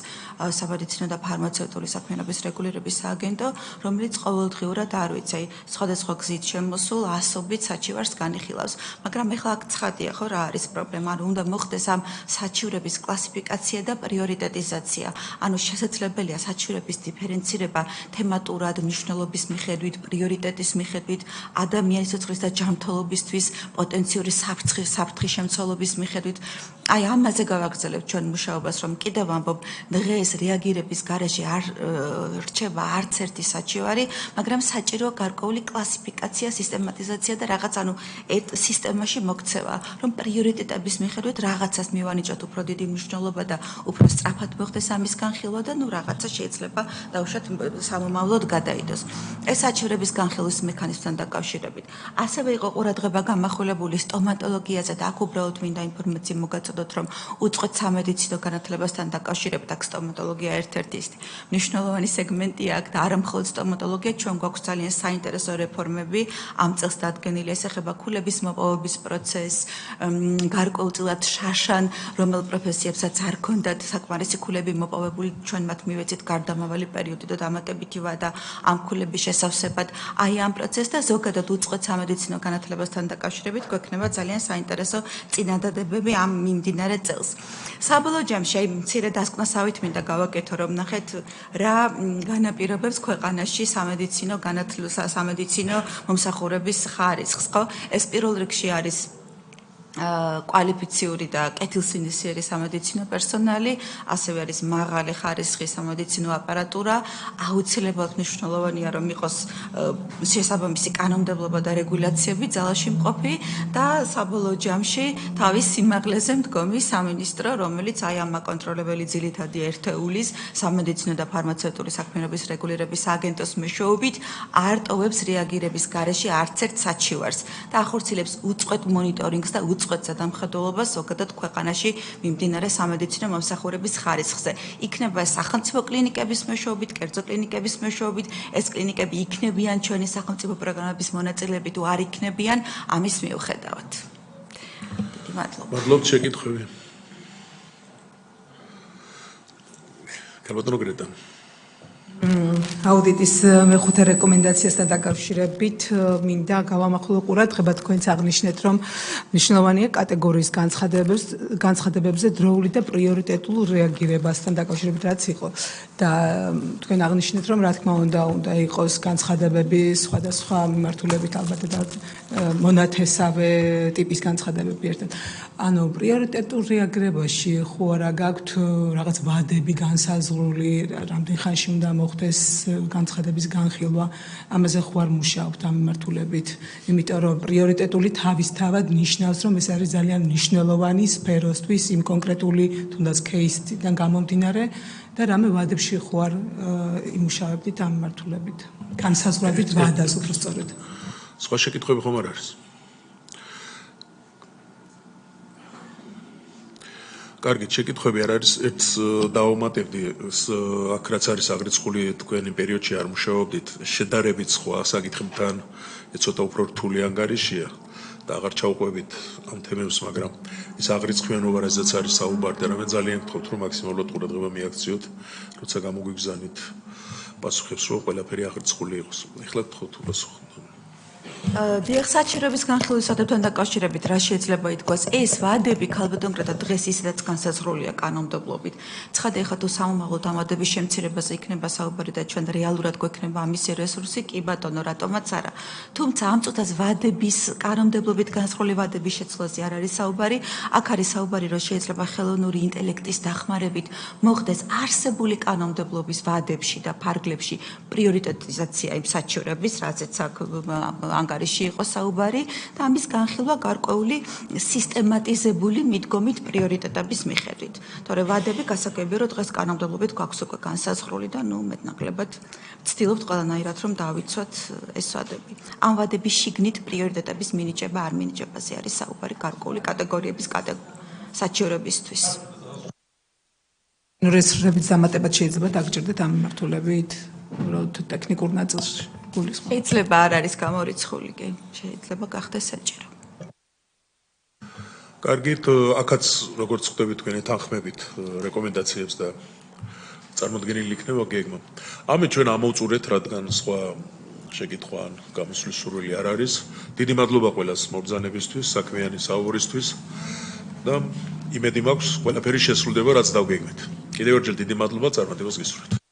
სამედიცინო და ფარმაცევტული საქმიანობის რეგულირების სააგენტო, რომელიც ყოველდღიურად არ ვიცი, სხვადასხვა გზით შემოსულ ასობით საჩივარს განიხილავს. მაგრამ ეხლა აქ ცხადია, ხო, რა არის პრობლემა, ანუ უნდა მოხდეს ამ საჩივრების კლასიფიკაცია და პრიორიტეტიზაცია. ანუ შესაძლებელია საჩივრების დიფერენცირება თემატურად, მნიშვნელობის მიხედვით, პრიორიტეტის მიხედვით, ადამიანის სიცოცხლის და ჯანმრთელობისთვის პოტენციური საფრთხის შემცველობის მიხედვით. აი ამაზე გავაგრძელებთ ჩვენ მუშაობას, რომ კიდევ ამბობ, დღეს რეაგირების გარეშე არ რჩება არც ერთი საჩივარი, მაგრამ საჭირო გარკვეული კლასიფიკაცია, სისტემატიზაცია და რაღაც ანუ სისტემაში მოქცევა, რომ პრიორიტეტების მიხედვით რაღაცას მივანიჭოთ უფრო დიდი მნიშვნელობა და უფრო სწრაფად მოხდეს ამის განხილვა და ნუ რაღაცა შეიძლება დაუშვათ სამომავლოდ გადაიდოს. ეს საჩივრების განხილვის მექანიზმთან დაკავშირებით. ასევე იყო ყურადღება გამახვილებული სტომატოლოგიაზე და აქ უბრალოდ მინდა ინფორმაცია მოგაწოდოთ, რომ უწყვეტ სამედიცინო განათლებასთან დაკავშირებით აქ სტომატოლოგია ერთ-ერთი მნიშვნელოვანი სეგმენტია აქ და არა მხოლოდ სტომატოლოგია, ჩვენ გვაქვს ძალიან საინტერესო რეფორმები ამ წელს დადგენილი, ეს ეხება ქულების მოპოვების პროცესს, გარკვეულწილად შაშან, რომელ პროფესიებსაც არ ქონდათ საკმარისი ქულები მოპოვებული, ჩვენ მათ მივეცით გარდამავალი პერიოდი და დამატებითი ვადა ამ ქულების შესავსებად. აი ამ პროცესს და ზოგადად უწყვეტ სამედიცინო განათლებასთან დაკავშირებით გვექნება ძალიან საინტერესო წინადადებები ამ მიმდინარე წელს. საბოლოო ჯამში აი მცირე დასკვნასავით მინდა გავაკეთო, რომ ნახეთ რა განაპირობებს ქვეყანაში სამედიცინო მომსახურების ხარისხს, ხო? ეს პირველ რიგში არის კვალიფიციური და კეთილსინისიერი სამედიცინო პერსონალი, ასევე არის მაღალი ხარისხის სამედიცინო აპარატურა, აუცილებლად მნიშვნელოვანია რომ იყოს შესაბამისი კანონმდებლობა და რეგულაციები ძალაში მყოფი და საბოლოო ჯამში თავის სიმაღლეზე მდგომი სამინისტრო, რომელიც აი ამ აკონტროლებელი ძირითადი ერთეულის სამედიცინო და ფარმაცევტული საქმიანობის რეგულირების აგენტოს მეშვეობით არ ტოვებს რეაგირების გარეშე არც ერთ საჩივარს და ახორციელებს უწყვეტ მონიტორინგს და უწყვეტ ზედამხედველობას ზოგადად ქვეყანაში მიმდინარე სამედიცინო მომსახურების ხარისხზე. იქნება სახელმწიფო კლინიკების მეშვეობით, კერძო კლინიკების მეშვეობით, ეს კლინიკები იქნებიან ჩვენი სახელმწიფო პროგრამების მონაწილეები თუ არ იქნებიან, ამის მიუხედავად. დიდი მადლობა. მადლობთ შეკითხვები. გალბატონო გრეტა. აუდიტის მეხუთე რეკომენდაციასთან დაკავშირებით მინდა გავამახვილო ყურადღება თქვენც აღნიშნეთ, რომ მნიშვნელოვანია კატეგორიის განცხადებებზე დროული და პრიორიტეტულ რეაგირებასთან დაკავშირებით რაც იყო და თქვენ აღნიშნეთ, რომ რა თქმა უნდა იყოს განცხადებები სხვადასხვა მიმართულებით ალბათ და მონათესავე ტიპის განცხადებები ერთად. ანუ პრიორიტეტულ რეაგირებაში ხო არა გაქვთ რაღაც ვადები განსაზღვრული, რამდენ ხანში უნდა მოხდეს განცხადების განხილვა, ამაზე ხო არ მუშაობთ ამ მიმართულებით, იმიტომ რომ პრიორიტეტული თავისთავად ნიშნავს, რომ ეს არის ძალიან მნიშვნელოვანი სფეროსთვის იმ კონკრეტული თუნდაც кейსიდან გამომდინარე და რამე ვადებში ხო არ იმუშავებდით ამ მიმართულებით. განსაზღვრებით ვადას უფრო სწორედ. სხვა შეკითხვები ხომ არ არის? კარგი, შეკითხვები არ არის, ერთს დავამატებდი, აქ რაც არის აღრიცხული თქვენი პერიოდში არ მუშაობდით, შედარებით სხვა საკითხებთან ცოტა უფრო რთული ანგარიშია და აღარ ჩავყვებით ამ თემებს, მაგრამ ის აღრიცხვიანობა, რაზეც არის საუბარი და რამე ძალიან გთხოვთ, რომ მაქსიმალურად ყურადღება მიაქციოთ, როცა გამოგვიგზავნით პასუხებს, რომ ყველაფერი აღრიცხული იყოს. ეხლა გთხოვთ უპასუხოთ. დიახ, საჩივრების განხილვის ვადებთან დაკავშირებით რა შეიძლება ითქვას? ეს ვადები ქალბატონკრეთა დღეს ისედაც განსაზღვრულია კანონმდებლობით. ცხადია, ხა თუ სამომავლოდ ამ ვადების შემცირებაზე იქნება საუბარი და ჩვენ რეალურად გვექნება ამისი რესურსი, კი ბატონო, რატომაც არა. თუმცა ამ წუთას ვადების კანონმდებლობით განსაზღვრული ვადების შეცვლაზე არ არის საუბარი. აქ არის საუბარი, რომ შეიძლება ხელოვნური ინტელექტის დახმარებით მოხდეს არსებული კანონმდებლობის ვადებში და ფარგლებში პრიორიტეტიზაცია იმ საჩივრების, რაზეც აქ ანგარიში იყო საუბარი და ამის განხილვა გარკვეული სისტემატიზებული მიდგომით პრიორიტეტების მიხედვით. თორემ ვადები გასაგებია, რომ დღეს კანონმდებლობით გვაქვს უკვე განსაზღვრული და მეტნაკლებად ვცდილობთ ყველანაირად რომ დავიცვათ ეს ვადები. ამ ვადების შიგნით პრიორიტეტების მინიჭება არ მინიჭებაზე არის საუბარი გარკვეული კატეგორიების საჩივრებისთვის. რესურსების დამატებაც შეიძლება დაგჭირდეთ ამ მიმართულებით, უბრალოდ ტექნიკურ ნაწილში. შეიძლება არ არის გამორიცხული, კი, შეიძლება გახდეს საჭირო. კარგით, აქაც როგორც ხვდები თქვენი თანხმებით რეკომენდაციებს და წარმოდგენილი იქნება გეგმა. ამით ჩვენ ამოვწურეთ, რადგან სხვა შეკითხვა ან გამოსვლის სურვილი არ არის. დიდი მადლობა ყველას მობრძანებისთვის, საქმიანი საუბრისთვის და იმედი მაქვს, ყველაფერი შესრულდება, რაც დავგეგმეთ. კიდევ ერთხელ დიდი მადლობა, წარმატებას გისურვებთ.